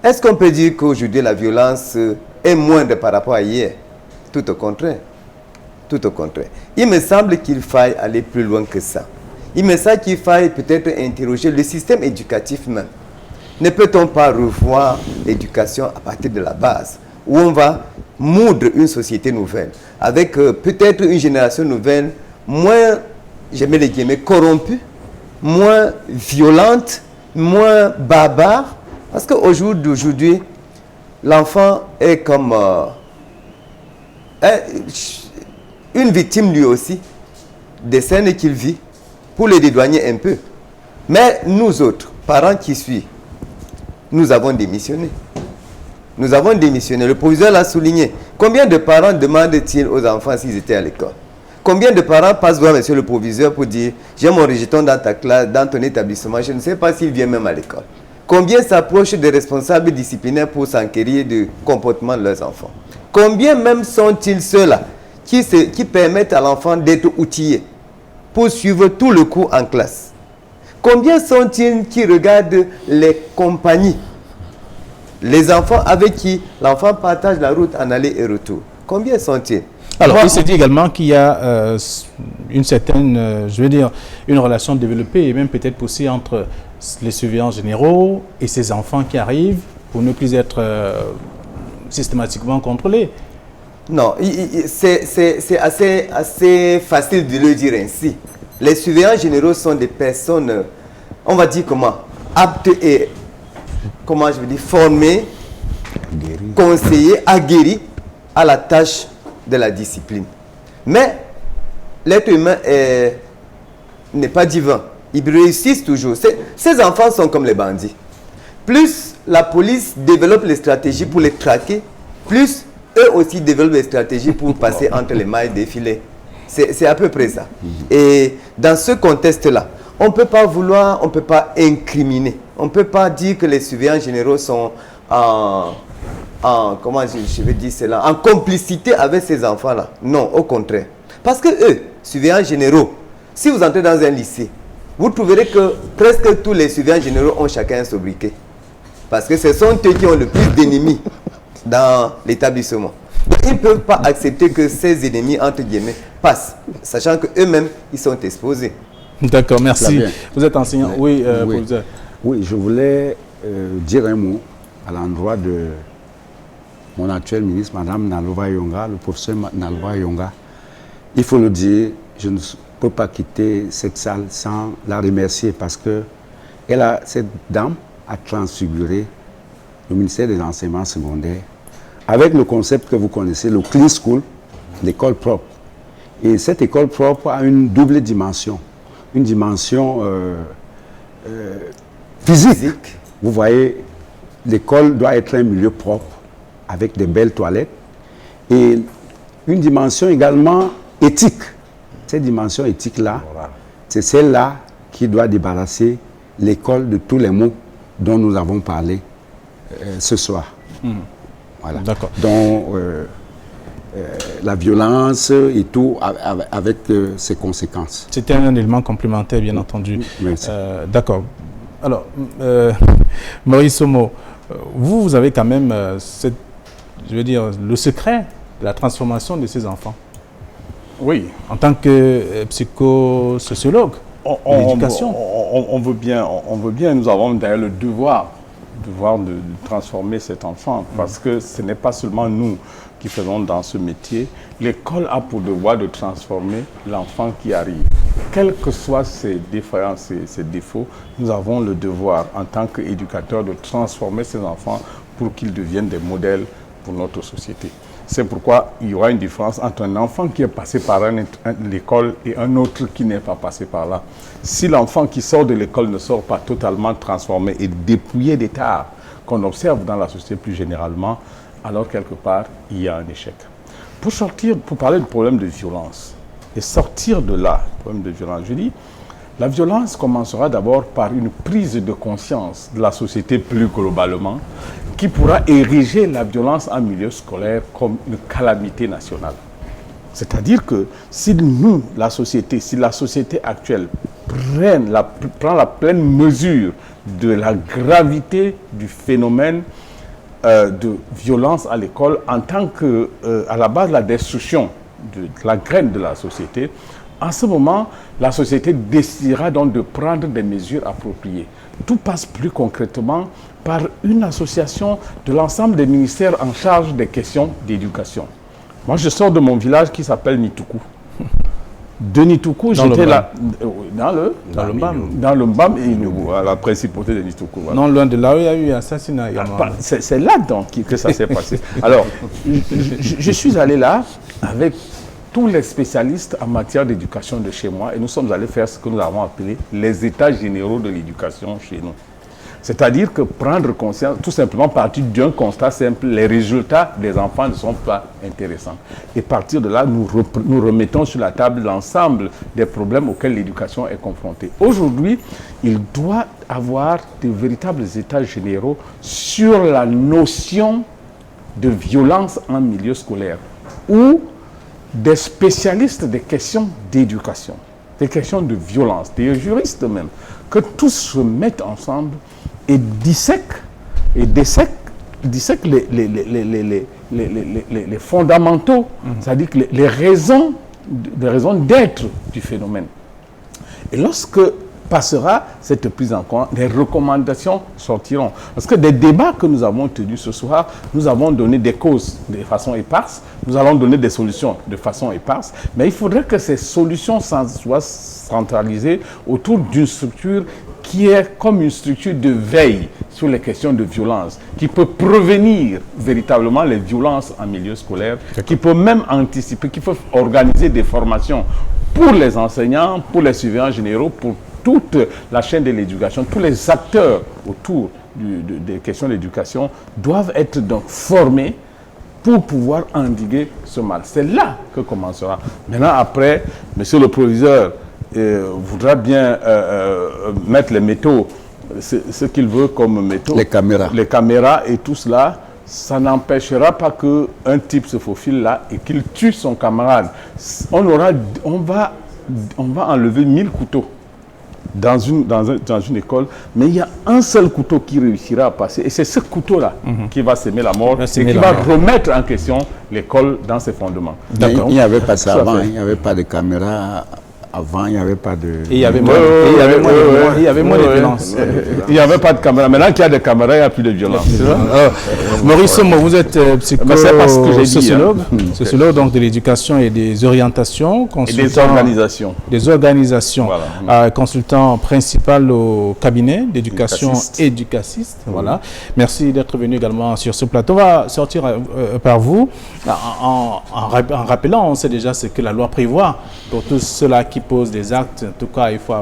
Est-ce qu'on peut dire qu'aujourd'hui la violence est moindre par rapport à hier? Tout au contraire. Tout au contraire. Il me semble qu'il faille aller plus loin que ça. Il me semble qu'il faille peut-être interroger le système éducatif même. Ne peut-on pas revoir l'éducation à partir de la base, où on va moudre une société nouvelle, avec peut-être une génération nouvelle, moins, je mets les guillemets, corrompue, moins violente, moins barbare, parce qu'au jour d'aujourd'hui, l'enfant est comme une victime lui aussi des scènes qu'il vit, pour le dédouaner un peu. Mais nous autres, parents qui suivent, nous avons démissionné. Nous avons démissionné. Le proviseur l'a souligné. Combien de parents demandent-ils aux enfants s'ils étaient à l'école? Combien de parents passent voir monsieur le proviseur pour dire « J'ai mon rejeton dans ta classe, dans ton établissement, je ne sais pas s'il vient même à l'école ». Combien s'approchent des responsables disciplinaires pour s'enquérir du comportement de leurs enfants? Combien même sont-ils ceux-là qui permettent à l'enfant d'être outillé pour suivre tout le cours en classe? Combien sont-ils qui regardent les compagnies, les enfants avec qui l'enfant partage la route en aller et retour? Combien sont-ils? Alors, il se dit également qu'il y a une certaine, je veux dire, une relation développée et même peut-être poussée entre les surveillants généraux et ces enfants qui arrivent pour ne plus être systématiquement contrôlés. Non, c'est assez facile de le dire ainsi. Les surveillants généraux sont des personnes, on va dire comment, aptes et, comment je veux dire, formées, conseillées, aguerries à la tâche de la discipline. Mais l'être humain n'est pas divin. Ils réussissent toujours. Ces enfants sont comme les bandits. Plus la police développe les stratégies pour les traquer, plus eux aussi développent des stratégies pour passer entre les mailles des filets. C'est à peu près ça. Et dans ce contexte-là, on ne peut pas vouloir, on ne peut pas incriminer. On ne peut pas dire que les surveillants généraux sont comment je vais dire cela, en complicité avec ces enfants-là. Non, au contraire. Parce que eux, surveillants généraux, si vous entrez dans un lycée, vous trouverez que presque tous les surveillants généraux ont chacun un sobriquet. Parce que ce sont eux qui ont le plus d'ennemis dans l'établissement. Ils ne peuvent pas accepter que ces ennemis, entre guillemets, passent, sachant qu'eux-mêmes, ils sont exposés. D'accord, merci. Vous êtes enseignant. Oui, oui, je voulais dire un mot à l'endroit de mon actuel ministre, Mme Nalova Yonga, le professeur Nalova Yonga. Il faut le dire, je ne peux pas quitter cette salle sans la remercier parce que cette dame a transfiguré le ministère des enseignements secondaires avec le concept que vous connaissez, le Clean School, l'école propre. Et cette école propre a une double dimension. Une dimension physique. Vous voyez, l'école doit être un milieu propre, avec des belles toilettes. Et une dimension également éthique. Cette dimension éthique-là, c'est celle-là qui doit débarrasser l'école de tous les maux dont nous avons parlé ce soir. Voilà. D'accord. Donc, la violence et tout, avec ses conséquences. C'était un élément complémentaire, bien entendu. Merci. D'accord. Alors, Maurice Somo, vous avez quand même je veux dire, le secret de la transformation de ces enfants. Oui. En tant que psychosociologue, l'éducation. On veut bien, nous avons d'ailleurs le devoir de transformer cet enfant, parce que ce n'est pas seulement nous qui faisons dans ce métier. L'école a pour devoir de transformer l'enfant qui arrive. Quels que soient ses défaillances et ses défauts, nous avons le devoir, en tant qu'éducateurs, de transformer ces enfants pour qu'ils deviennent des modèles pour notre société. C'est pourquoi il y aura une différence entre un enfant qui est passé par l'école et un autre qui n'est pas passé par là. Si l'enfant qui sort de l'école ne sort pas totalement transformé et dépouillé des tares qu'on observe dans la société plus généralement, alors quelque part, il y a un échec. Pour parler du problème de violence et sortir de là, problème de violence, je dis, la violence commencera d'abord par une prise de conscience de la société plus globalement, qui pourra ériger la violence en milieu scolaire comme une calamité nationale. C'est-à-dire que si nous, si la société actuelle prend la pleine mesure de la gravité du phénomène, de violence à l'école en tant que, à la base, la destruction de la graine de la société, en ce moment, la société décidera donc de prendre des mesures appropriées. Tout passe plus concrètement par une association de l'ensemble des ministères en charge des questions d'éducation. Moi, je sors de mon village qui s'appelle Nitoukou. De Nitoukou, j'étais là, dans le Mbam et Inugu, à la principauté de Nitoukou. Voilà. Non, loin de là où il y a eu un assassinat. C'est là donc que ça s'est passé. Alors, je suis allé là avec tous les spécialistes en matière d'éducation de chez moi et nous sommes allés faire ce que nous avons appelé les états généraux de l'éducation chez nous. C'est-à-dire que prendre conscience, tout simplement partir d'un constat simple, les résultats des enfants ne sont pas intéressants. Et partir de là, nous remettons sur la table l'ensemble des problèmes auxquels l'éducation est confrontée. Aujourd'hui, il doit avoir de véritables états généraux sur la notion de violence en milieu scolaire, où des spécialistes des questions d'éducation, des questions de violence, des juristes même, que tous se mettent ensemble et dissèquent les fondamentaux, c'est-à-dire que les raisons d'être du phénomène. Et lorsque passera cette prise en compte, les recommandations sortiront. Parce que des débats que nous avons tenus ce soir, nous avons donné des causes de façon éparse, nous allons donner des solutions de façon éparse, mais il faudrait que ces solutions soient centralisées autour d'une structure qui est comme une structure de veille sur les questions de violence, qui peut prévenir véritablement les violences en milieu scolaire, qui peut même anticiper, qui peut organiser des formations pour les enseignants, pour les surveillants généraux, pour toute la chaîne de l'éducation. Tous les acteurs autour des questions d'éducation doivent être donc formés pour pouvoir endiguer ce mal. C'est là que commencera. Maintenant, après, monsieur le proviseur voudra bien mettre les métaux, ce qu'il veut comme métaux. Les caméras et tout cela, ça n'empêchera pas qu'un type se faufile là et qu'il tue son camarade. On va enlever 1000 couteaux dans une école, mais il y a un seul couteau qui réussira à passer, et c'est ce couteau-là qui va s'aimer la mort et qui va remettre en question l'école dans ses fondements. Il n'y avait pas ça avant, il n'y avait pas de caméra. Avant, il n'y avait pas de... Et il y avait moins de violence. Il n'y avait pas de caméra. Maintenant qu'il y a des caméras, il n'y a plus de violence. Maurice Somo, vous êtes sociologue, sociologue donc de l'éducation et des orientations. Et des organisations. Des organisations. Voilà. Consultant principal au cabinet d'éducation éducaciste. Voilà. Merci d'être venu également sur ce plateau. On va sortir par vous en rappelant, on sait déjà ce que la loi prévoit pour tous ceux-là qui posent des actes. En tout cas, il faut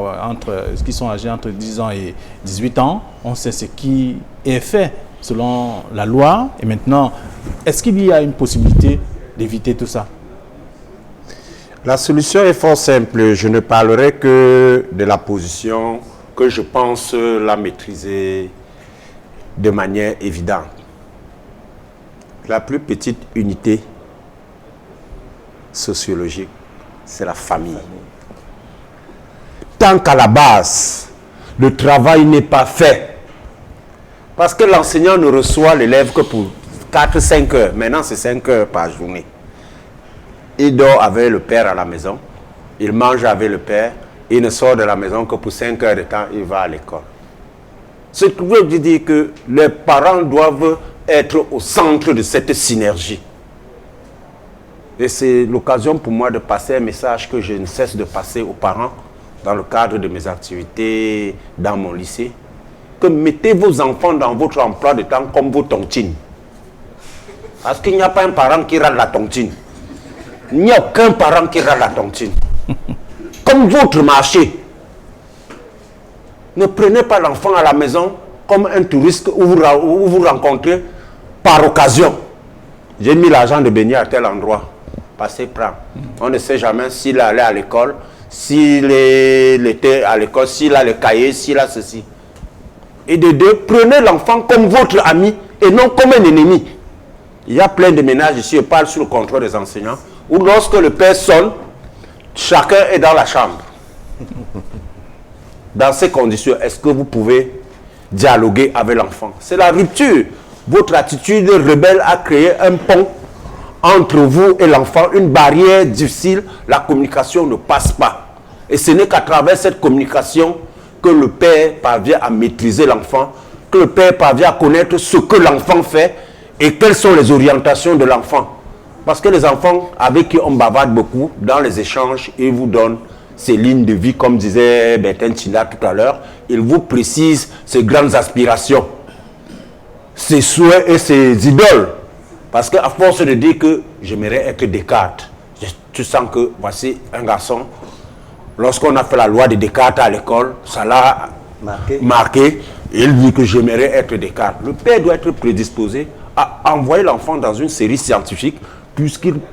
qui sont âgés entre 10 ans et 18 ans. On sait ce qui est fait selon la loi. Et maintenant, est-ce qu'il y a une possibilité d'éviter tout ça? La solution est fort simple. Je ne parlerai que de la position que je pense la maîtriser de manière évidente. La plus petite unité sociologique, c'est la famille. Tant qu'à la base, le travail n'est pas fait, parce que l'enseignant ne reçoit l'élève que pour 4-5 heures. Maintenant, c'est 5 heures par journée. Il dort avec le père à la maison, il mange avec le père, il ne sort de la maison que pour 5 heures de temps, il va à l'école. Ce qui veut dire que les parents doivent être au centre de cette synergie. Et c'est l'occasion pour moi de passer un message que je ne cesse de passer aux parents dans le cadre de mes activités dans mon lycée, que mettez vos enfants dans votre emploi de temps comme vos tontines. Parce qu'il n'y a pas un parent qui rate la tontine. Il n'y a aucun parent qui rate la tontine. Comme votre marché. Ne prenez pas l'enfant à la maison comme un touriste où vous rencontrez par occasion. J'ai mis l'argent de baigner à tel endroit. Passez, prends. On ne sait jamais s'il allait à l'école, s'il était à l'école, s'il a le cahier, s'il a ceci. Et de deux, prenez l'enfant comme votre ami et non comme un ennemi. Il y a plein de ménages ici, je parle sur le contrôle des enseignants, où lorsque le père sonne, chacun est dans la chambre. Dans ces conditions, est-ce que vous pouvez dialoguer avec l'enfant? C'est la rupture. votre attitude rebelle a créé un pont entre vous et l'enfant, une barrière difficile, la communication ne passe pas. Et ce n'est qu'à travers cette communication que le père parvient à maîtriser l'enfant, que le père parvient à connaître ce que l'enfant fait et quelles sont les orientations de l'enfant. Parce que les enfants avec qui on bavarde beaucoup, dans les échanges, ils vous donnent ces lignes de vie, comme disait Bertin Tinda tout à l'heure, ils vous précisent ses grandes aspirations, ses souhaits et ses idoles. Parce qu'à force de dire que j'aimerais être Descartes, tu sens que voici un garçon, lorsqu'on a fait la loi de Descartes à l'école, ça l'a marqué, et il dit que j'aimerais être Descartes. Le père doit être prédisposé à envoyer l'enfant dans une série scientifique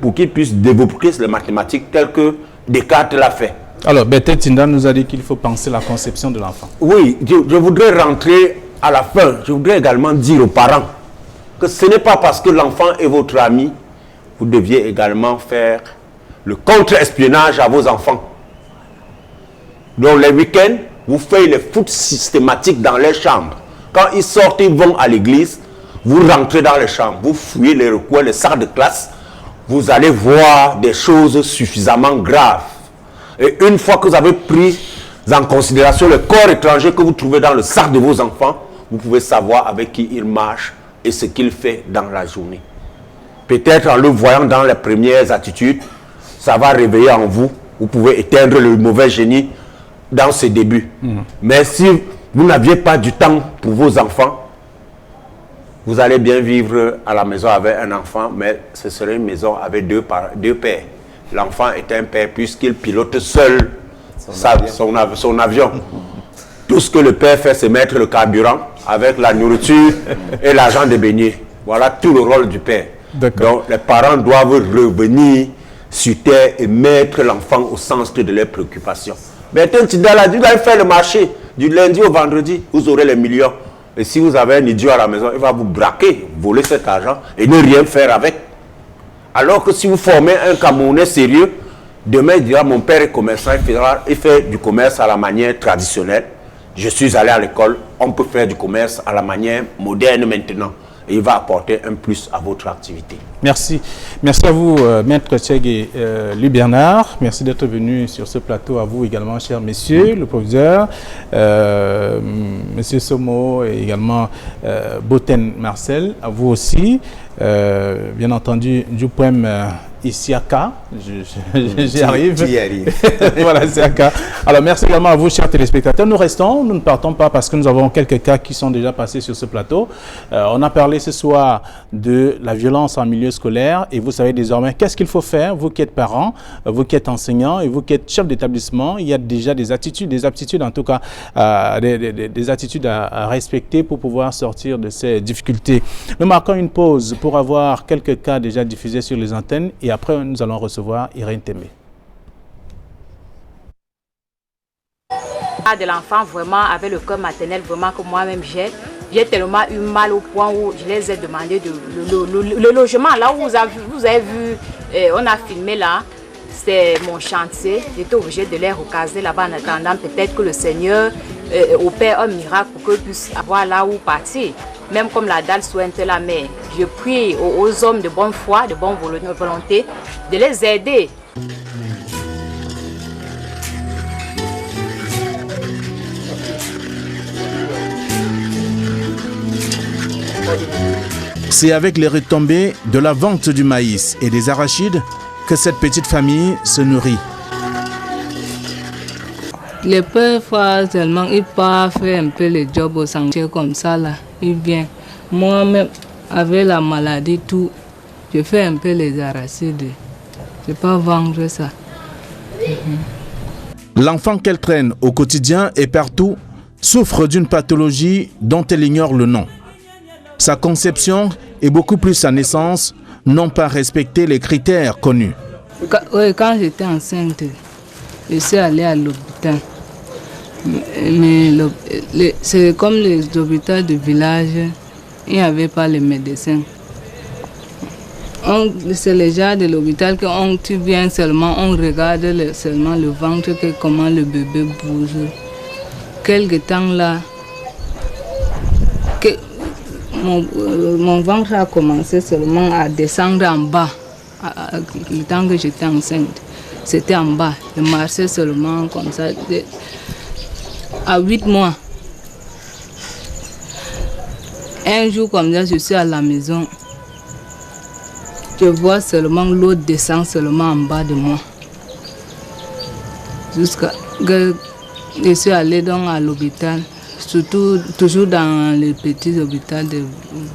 pour qu'il puisse développer les mathématiques telles que Descartes l'a fait. Alors, Bertin Tinda nous a dit qu'il faut penser la conception de l'enfant. Oui, je voudrais rentrer à la fin. Je voudrais également dire aux parents que ce n'est pas parce que l'enfant est votre ami, vous deviez également faire le contre-espionnage à vos enfants. Donc les week-ends, vous faites les foot systématiques dans les chambres. Quand ils sortent, ils vont à l'église, vous rentrez dans les chambres, vous fouillez les recoins, les sacs de classe, vous allez voir des choses suffisamment graves. Et une fois que vous avez pris en considération le corps étranger que vous trouvez dans le sac de vos enfants, vous pouvez savoir avec qui il marche et ce qu'il fait dans la journée. Peut-être en le voyant dans les premières attitudes, ça va réveiller en vous. Vous pouvez éteindre le mauvais génie dans ses débuts. Mais si vous n'aviez pas du temps pour vos enfants, vous allez bien vivre à la maison avec un enfant, mais ce serait une maison avec deux pères. L'enfant est un père puisqu'il pilote seul son avion. Tout ce que le père fait, c'est mettre le carburant avec la nourriture et l'argent de beignets. Voilà tout le rôle du père. Donc les parents doivent revenir sur terre et mettre l'enfant au centre de leurs préoccupations. Bertin Tinda a dit, vous allez faire le marché du lundi au vendredi, vous aurez les millions. Et si vous avez un idiot à la maison, il va vous braquer, voler cet argent et ne rien faire avec. Alors que si vous formez un Camerounais sérieux, demain il dira, mon père est commerçant, il fait du commerce à la manière traditionnelle. Je suis allé à l'école, on peut faire du commerce à la manière moderne maintenant. Et il va apporter un plus à votre activité. Merci. Merci à vous, Maître Tchègue et Louis Bernard. Merci d'être venu sur ce plateau. À vous également, chers messieurs, le professeur, Monsieur Somo et également Boten Marcel. À vous aussi. Bien entendu, du poème Isiaka. J'y arrive. Tu y arrives. Voilà, Isiaka. Alors, merci également à vous, chers téléspectateurs. Nous restons, nous ne partons pas parce que nous avons quelques cas qui sont déjà passés sur ce plateau. On a parlé ce soir de la violence en milieu scolaire et vous savez désormais qu'est-ce qu'il faut faire, vous qui êtes parents, vous qui êtes enseignants et vous qui êtes chef d'établissement. Il y a déjà des aptitudes en tout cas, des attitudes à respecter pour pouvoir sortir de ces difficultés. Nous marquons une pause pour avoir quelques cas déjà diffusés sur les antennes et après nous allons recevoir Irène Tembe. De l'enfant vraiment avec le cœur maternel vraiment que moi-même j'ai tellement eu mal au point où je les ai demandé le logement là où vous avez vu on a filmé là, c'est mon chantier. J'étais obligée de les recaser là-bas en attendant peut-être que le Seigneur opère un miracle pour qu'ils puissent avoir là où partir. Même comme la dalle souhaite la mer, je prie aux hommes de bonne foi, de bonne volonté, de les aider. C'est avec les retombées de la vente du maïs et des arachides que cette petite famille se nourrit. Les pères font seulement, ils peuvent faire un peu le job au sanctuaire comme ça là, ils viennent. Moi-même, avec la maladie, tout, je fais un peu les arachides. Je ne peux pas vendre ça. L'enfant qu'elle traîne au quotidien et partout souffre d'une pathologie dont elle ignore le nom. Sa conception et beaucoup plus sa naissance n'ont pas respecté les critères connus. Quand j'étais enceinte, je suis allée à l'hôpital. Mais c'est comme les hôpitaux de village, il n'y avait pas les médecins. C'est les gens de l'hôpital que tu viens seulement, on regarde seulement le ventre, comment le bébé bouge. Quelque temps là, mon ventre a commencé seulement à descendre en bas. Le temps que j'étais enceinte, c'était en bas. Je marchais seulement comme ça. À 8 mois. Un jour comme ça, je suis à la maison. Je vois seulement l'eau descend seulement en bas de moi. Jusqu'à que je suis allée donc à l'hôpital, surtout toujours dans les petits hôpitaux du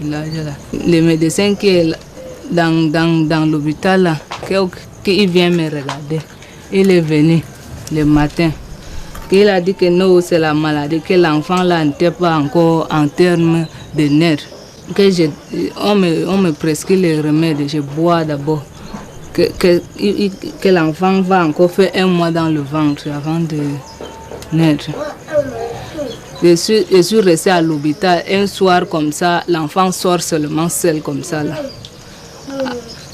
village là. Le médecin qui est dans l'hôpital là, qui vient me regarder, il est venu le matin. Il a dit que non, c'est la maladie, que l'enfant là n'était pas encore en termes de nerfs. On me prescrit les remèdes, je bois d'abord. Que l'enfant va encore faire 1 mois dans le ventre avant de naître. Je suis restée à l'hôpital. Un soir comme ça, l'enfant sort seulement seul comme ça là.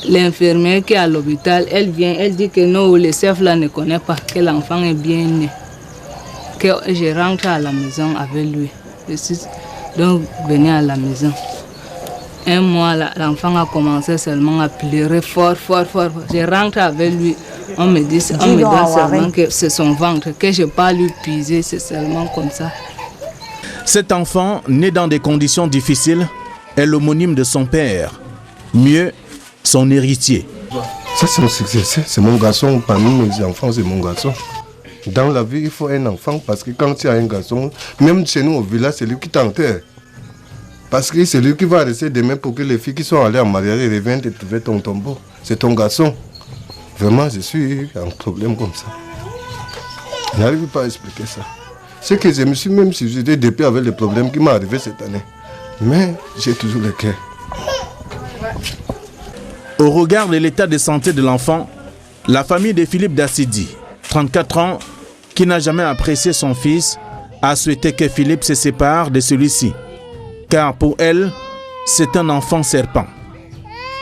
L'infirmière qui est à l'hôpital, elle vient, elle dit que non, le chef là ne connaît pas, que l'enfant est bien né. Que je rentre à la maison avec lui. Je suis donc venue à la maison. 1 mois, l'enfant a commencé seulement à pleurer fort. Je rentre avec lui. On me dit seulement que c'est son ventre, que je ne peux pas lui puiser, c'est seulement comme ça. Cet enfant, né dans des conditions difficiles, est l'homonyme de son père. Mieux, son héritier. Ça, c'est mon garçon. Parmi mes enfants, c'est mon garçon. Dans la vie, il faut un enfant parce que quand tu as un garçon, même chez nous au village, c'est lui qui t'enterre. Parce que c'est lui qui va rester demain pour que les filles qui sont allées en mariage reviennent te trouver ton tombeau. C'est ton garçon. Vraiment, je suis en problème comme ça. Je n'arrive pas à expliquer ça. C'est que je me suis même suicidé depuis avec les problèmes qui m'ont arrivé cette année. Mais j'ai toujours le cœur. Au regard de l'état de santé de l'enfant, la famille de Philippe Dassidi, 34 ans, qui n'a jamais apprécié son fils, a souhaité que Philippe se sépare de celui-ci. Car pour elle, c'est un enfant serpent.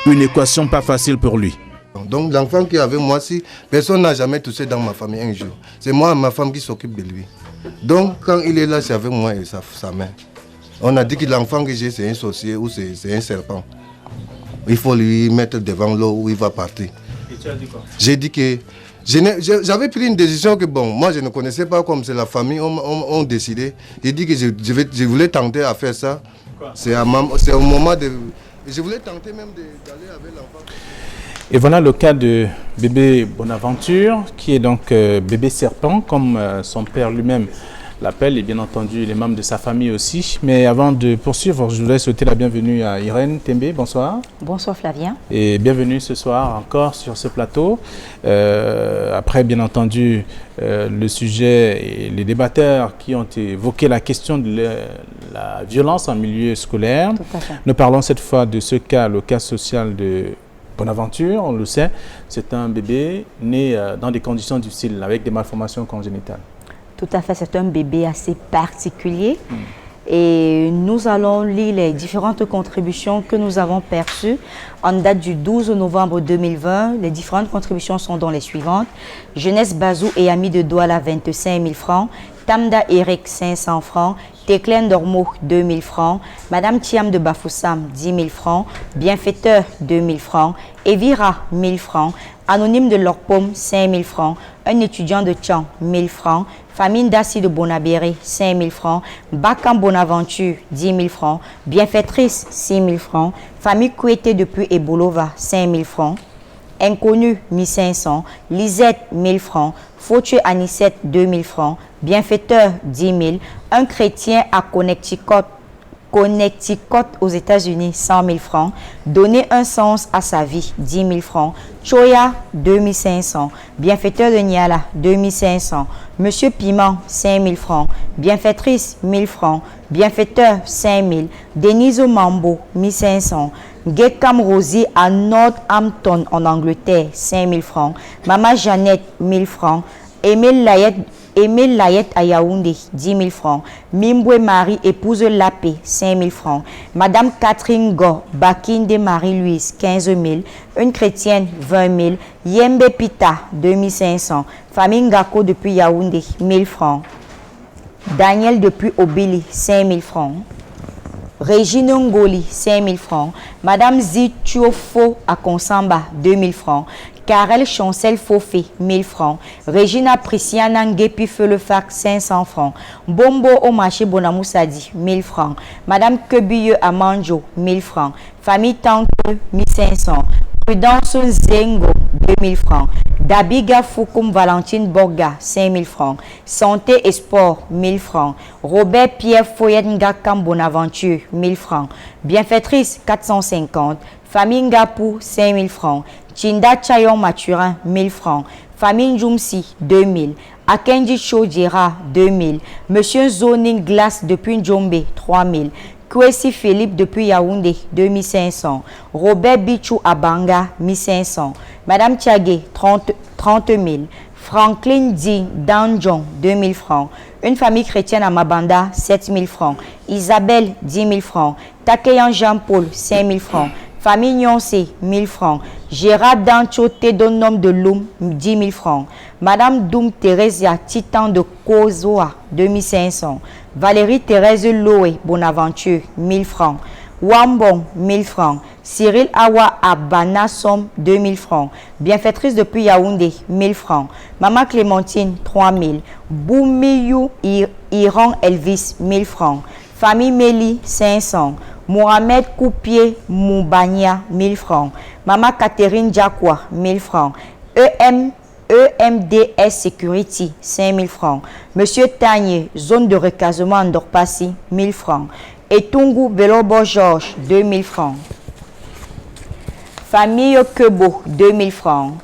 Une équation pas facile pour lui. Donc l'enfant qui est avec moi, si personne n'a jamais touché dans ma famille un jour, c'est moi et ma femme qui s'occupe de lui. Donc quand il est là, c'est avec moi et sa mère. On a dit que l'enfant que j'ai, c'est un sorcier ou c'est un serpent. Il faut lui mettre devant l'eau où il va partir. Et tu as dit quoi? J'ai dit que j'avais pris une décision que bon, moi je ne connaissais pas comme c'est la famille, on décidé. J'ai dit que je voulais tenter à faire ça. C'est au moment de... Je voulais tenter même d'aller avec l'enfant. Et voilà le cas de bébé Bonaventure, qui est donc bébé serpent, comme son père lui-même l'appelle, et bien entendu les membres de sa famille aussi. Mais avant de poursuivre, je voudrais souhaiter la bienvenue à Irène Tembe. Bonsoir. Bonsoir Flavien. Et bienvenue ce soir encore sur ce plateau. Après, bien entendu, le sujet et les débatteurs qui ont évoqué la question de la violence en milieu scolaire. Tout à fait. Nous parlons cette fois de ce cas, le cas social de Bonaventure, on le sait. C'est un bébé né dans des conditions difficiles, avec des malformations congénitales. Tout à fait, c'est un bébé assez particulier. Et nous allons lire les différentes contributions que nous avons perçues en date du 12 novembre 2020. Les différentes contributions sont dans les suivantes. Jeunesse Bazou et Amis de Douala, 25 000 francs. Tamda Eric, 500 francs. Teclen Dormo, 2 000 francs. Madame Thiam de Bafoussam, 10 000 francs. Bienfaiteur, 2 000 francs. Evira, 1 000 francs. Anonyme de Lorpom, 5 000 francs. Un étudiant de Tchan, 1 000 francs. Famille Dassi de Bonabéré, 5 000 francs. Bakam Bonaventure, 10 000 francs. Bienfaitrice, 6 000 francs. Famille Kouété depuis Ebolova, 5 000 francs. Inconnu, 1 500. Lisette, 1 000 francs. Fautueux Anicette, 2 000 francs. Bienfaiteur, 10 000. Un chrétien à Connecticut aux États-Unis, 100 000 francs. Donner un sens à sa vie, 10 000 francs. Choya, 2 500. Bienfaiteur de Niala, 2 500. Monsieur Piment, 5 000 francs. Bienfaitrice, 1 000 francs. Bienfaiteur, 5 000. Denise Mambo, 1 500. Gekam Rosie à Northampton, en Angleterre, 5 000 francs. Maman Jeannette, 1 000 francs. Émile Layette à Yaoundé, 10 000 francs. Mimboué Marie, épouse Lapé, 5 000 francs. Madame Catherine Go, Bakinde Marie-Louise, 15 000. Une chrétienne, 20 000. Yembe Pita, 2 500. Famille Ngako depuis Yaoundé, 1 000 francs. Daniel depuis Obili, 5 000 francs. Régine Ngoli, 5 000 francs. Madame Zituofo à Konsamba, 2 000 francs. Karel Chancel Fofé, 1 000 francs. Regina Prisciana Ngepi Feulefac, 500 francs. Bombo au marché Bonamoussadi, 1 000 francs. Madame Kebiye Amanjo, 1 000 francs. Famille Tanque, 1 500. Prudence Zengo, 2 000 francs. Dabiga Foukoum Valentine Borga, 5 000 francs. Santé et sport, 1 000 francs. Robert Pierre Foyet Ngakam Bonaventure, 1 000 francs. Bienfaitrice, 450. Famille Ngapou, 5 000 francs. Chinda Chayon Mathurin, 1 000 francs. Famille Njumsi, 2 000. Akendi Chodjera, 2 000. Monsieur Zoning Glace depuis Njombe, 3 000. Kwesi Philippe depuis Yaoundé, 2 500. Robert Bichou Abanga, 1 500. Madame Thiagué, 30 000. Franklin Di Danjon, 2 000 francs. Une famille chrétienne à Mabanda, 7 000 francs. Isabelle, 10 000 francs. Takeyan Jean-Paul, 5 000 francs. Famille Nyonse, 1 000 francs. Gérard Dancho Tédonome de Loum, 10 000 francs. Madame Doum Thérésia Titan de Kozoa, 2 500. Valérie Thérèse Loé Bonaventure, 1 000 francs. Wambon, 1 000 francs. Cyril Awa Abanasom, 2 000 francs. Bienfaitrice depuis Yaoundé, 1 000 francs. Maman Clémentine, 3 000. Boumiyou Iran Elvis, 1 000 francs. Famille Méli, 500. Mohamed Koupier Moubania, 1 000 francs. Maman Catherine Diakwa, 1 000 francs. EMDS Security, 5 000 francs. Monsieur Tagné, zone de recasement Andorpassi, 1 000 francs. Et Tungu Belobo Georges, 2 000 francs. Famille Kebo, 2 000 francs.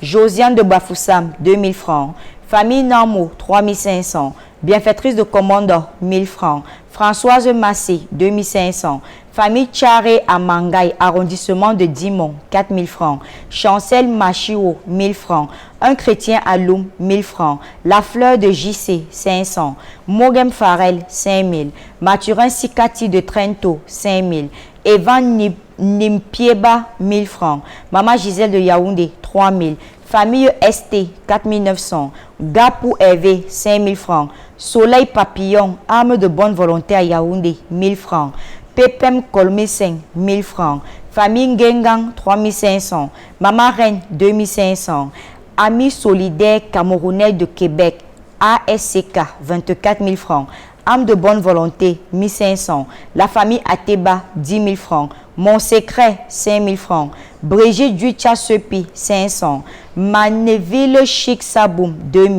Josiane de Bafoussam, 2 000 francs. Famille Namo, 3 500. Bienfaitrice de commandant, 1 000 francs. Françoise Massé, 2 500. Famille Tcharé à Mangaï, arrondissement de Dimon, 4 000 francs. Chancel Machio, 1 000 francs. Un chrétien à Loum, 1 000 francs. La fleur de JC, 500. Mogem Farel, 5 000. Mathurin Sikati de Trento, 5 000. Evan Nimpieba, 1 000 francs. Maman Gisèle de Yaoundé, 3 000. Famille ST, 4 900. Gapou Hervé, 5 000 francs. Soleil Papillon, arme de bonne volonté à Yaoundé, 1 000 francs. Pepem Kolmeseng, 1 000 francs. Famille Ngengang, 3 500. Maman Reine, 2 500. Amis solidaires camerounais de Québec, ASCK, 24 000 francs. Âme de bonne volonté, 1 500. La famille Ateba, 10 000 francs. Mon secret, 5 000 francs. Brigitte Ducha Sepi, 500. Maneville Chic Saboum, 2 000.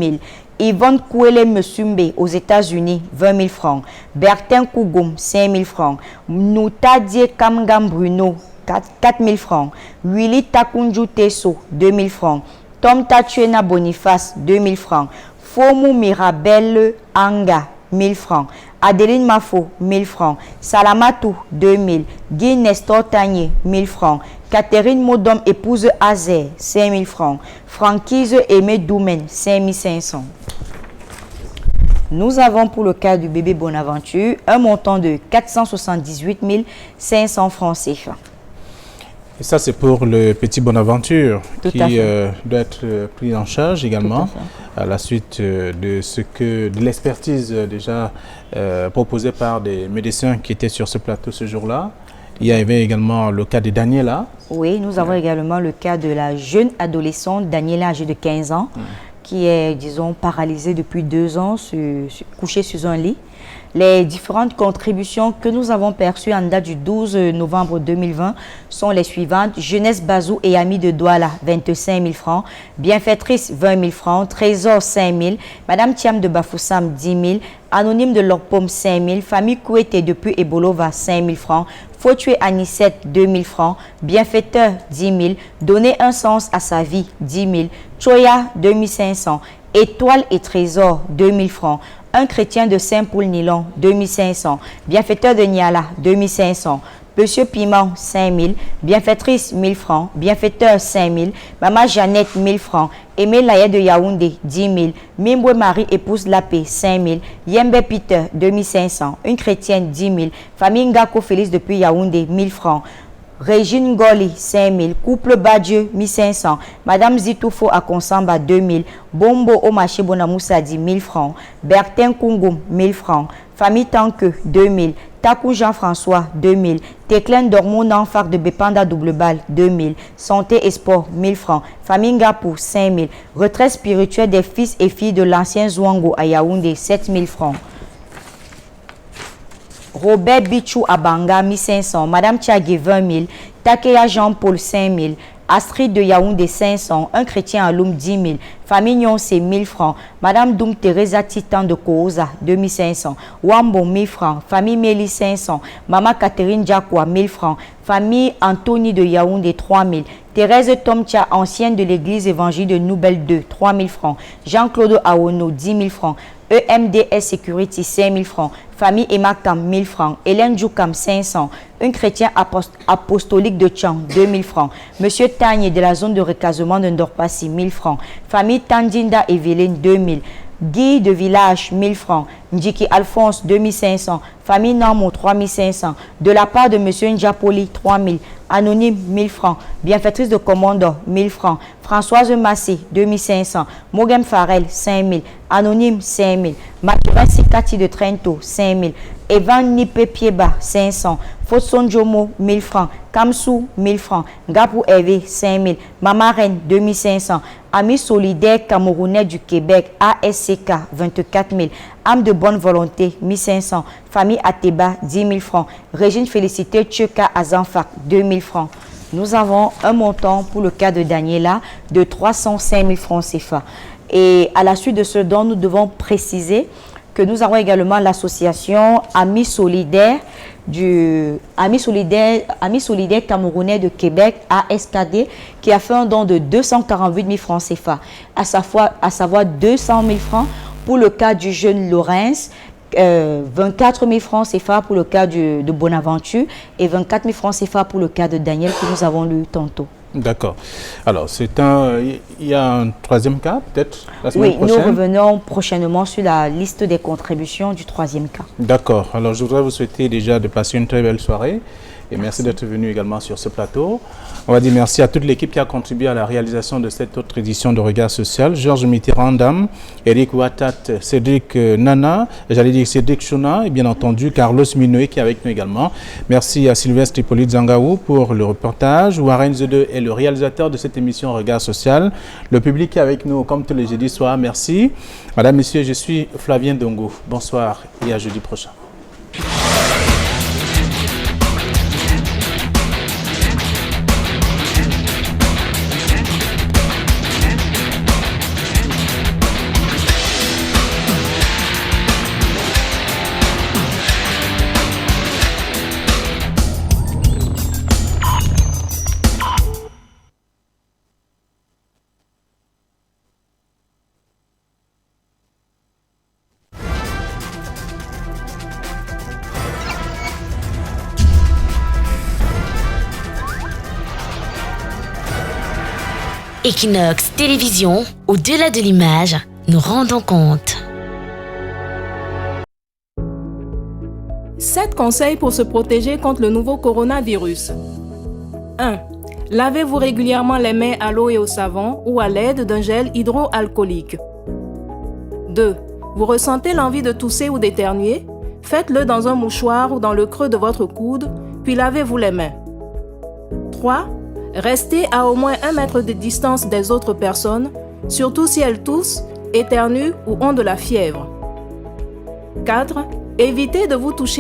Yvonne Kouele Mesumbe aux États-Unis, 20 000 francs. Bertin Kougoum, 5 000 francs. Noutadie Kamgam Bruno, 4 000 francs. Willy Takunju Tesso, 2 000 francs. Tom Tatuena Boniface, 2 000 francs. Fomou Mirabelle Anga, 1 000 francs. Adeline Mafo, 1 000 francs. Salamatou, 2 000. Guy Nestor Tagné, 1 000 francs. Catherine Modom, épouse Azer, 5 000 francs. Franquise Aimé Doumen, 5 500. Nous avons pour le cas du bébé Bonaventure un montant de 478 500 francs CFA. Et ça, c'est pour le petit Bonaventure Tout qui doit être pris en charge également à la suite de l'expertise déjà proposée par des médecins qui étaient sur ce plateau ce jour-là. Il y avait également le cas de Daniela. Oui, nous avons également le cas de la jeune adolescente Daniela, âgée de 15 ans, qui est, disons, paralysée depuis 2 ans, couchée sur un lit. Les différentes contributions que nous avons perçues en date du 12 novembre 2020 sont les suivantes. Jeunesse Bazou et Amis de Douala, 25 000 francs. Bienfaitrice, 20 000 francs. Trésor, 5 000. Madame Thiam de Bafoussam, 10 000. Anonyme de Lorpom, 5 000. Famille Kouete depuis Ebolova, 5 000 francs. Faut tuer Anicette, 2 000 francs. Bienfaiteur, 10 000. Donner un sens à sa vie, 10 000. Choya, 2 500. Étoile et Trésor, 2 000 francs. Un chrétien de Saint-Paul-Nilon, 2 500. Bienfaiteur de Niala, 2 500. Monsieur Piment, 5 000. Bienfaitrice, 1 000 francs. Bienfaiteur, 5 000. Maman Jeannette, 1 000 francs. Aimé Laye de Yaoundé, 10 000. Mimbwe Marie, épouse Lapé, 5 000. Yembe Peter, 2 500. Une chrétienne, 10 000. Famille Ngako Félix depuis Yaoundé, 1 000 francs. Régine Goli, 5 000. Couple Badieu, 1 500. Madame Zitoufo à Konsamba, 2 000. Bombo Omaché Bonamoussa, 10 000 francs. Bertin Kungum, 1 000 francs. Famille Tanque, 2 000. Takou Jean-François, 2000. Teclen Dormon, Nanfak de Bepanda double balle, 2000. Santé et sport, 1000 francs. Famille Ngapou, 5000. Retraite spirituelle des fils et filles de l'ancien Zouango à Yaoundé, 7000 francs. Robert Bichou Abanga, 1500. Madame Tchagé, 20 000. Takeya Jean-Paul, 5 000. Astrid de Yaoundé, 500. Un chrétien à Loum, 10 000. Famille Nyon, c'est 1000 francs. Madame Doum Teresa Titan de Kooza, 2500. Wambo, 1000 francs. Famille Méli, 500. Maman Catherine Diakwa, 1000 francs. Famille Anthony de Yaoundé, 3000. Thérèse Tomtia, ancienne de l'église évangile de Nouvelle 2, 3000 francs. Jean-Claude Aono, 10 000 francs. EMDS Security, 5 000 francs. Famille Emakam, 1000 francs. Hélène Djoukam, 500. Un chrétien apostolique de Tchang, 2000 francs. Monsieur Tagne de la zone de recasement de Ndorpassi, 1000 francs. Famille Tandinda Evelyne, 2000. Guy de Village, 1000 francs. Ndjiki Alphonse, 2500. Famille Namo, 3500. De la part de Monsieur Ndjapoli, 3000. Anonyme, 1000 francs. Bienfaitrice de commande, 1000 francs. Françoise Massé, 2500. Mogem Farel, 5000. Anonyme, 5000. Mathurin Sikati de Trento, 5000. Evan Nipe Pieba, 500. Fotson Jomo, 1000 francs. Kamsou, 1000 francs. Gapou Hervé, 5000. Mama Reine, 2500. Amis solidaires camerounais du Québec, ASCK, 24 000. Âme de bonne volonté, 1500. Famille Ateba, 10 000 francs. Régine Félicité Tcheka Azanfak, 2 000 francs. Nous avons un montant pour le cas de Daniela de 305 000 francs CFA. Et à la suite de ce dont nous devons préciser que nous avons également l'association Amis Solidaires Amis Solidaires Camerounais de Québec, ASKD, qui a fait un don de 248 000 francs CFA, à savoir 200 000 francs pour le cas du jeune Laurence, 24 000 francs CFA pour le cas de Bonaventure et 24 000 francs CFA pour le cas de Daniel que nous avons lu tantôt. D'accord. Alors, il y a un troisième cas, peut-être, la semaine prochaine? Oui, nous revenons prochainement sur la liste des contributions du troisième cas. D'accord. Alors, je voudrais vous souhaiter déjà de passer une très belle soirée. Et merci d'être venu également sur ce plateau. On va dire merci à toute l'équipe qui a contribué à la réalisation de cette autre édition de Regard Social. Georges Mitterrand, Eric Ouattat, Cédric Nana, j'allais dire Cédric Chouna et bien entendu Carlos Minoé qui est avec nous également. Merci à Sylvestre Hippolyte Zangaou pour le reportage. Warren Zede est le réalisateur de cette émission Regard Social. Le public est avec nous comme tous les jeudis soirs. Merci. Madame, Messieurs, je suis Flavien Dongo. Bonsoir et à jeudi prochain. Equinox Télévision, au-delà de l'image, nous rendons compte. 7 conseils pour se protéger contre le nouveau coronavirus. 1. Lavez-vous régulièrement les mains à l'eau et au savon ou à l'aide d'un gel hydroalcoolique. 2. Vous ressentez l'envie de tousser ou d'éternuer? Faites-le dans un mouchoir ou dans le creux de votre coude, puis lavez-vous les mains. 3. Restez à au moins 1 mètre de distance des autres personnes, surtout si elles toussent, éternuent ou ont de la fièvre. 4. Évitez de vous toucher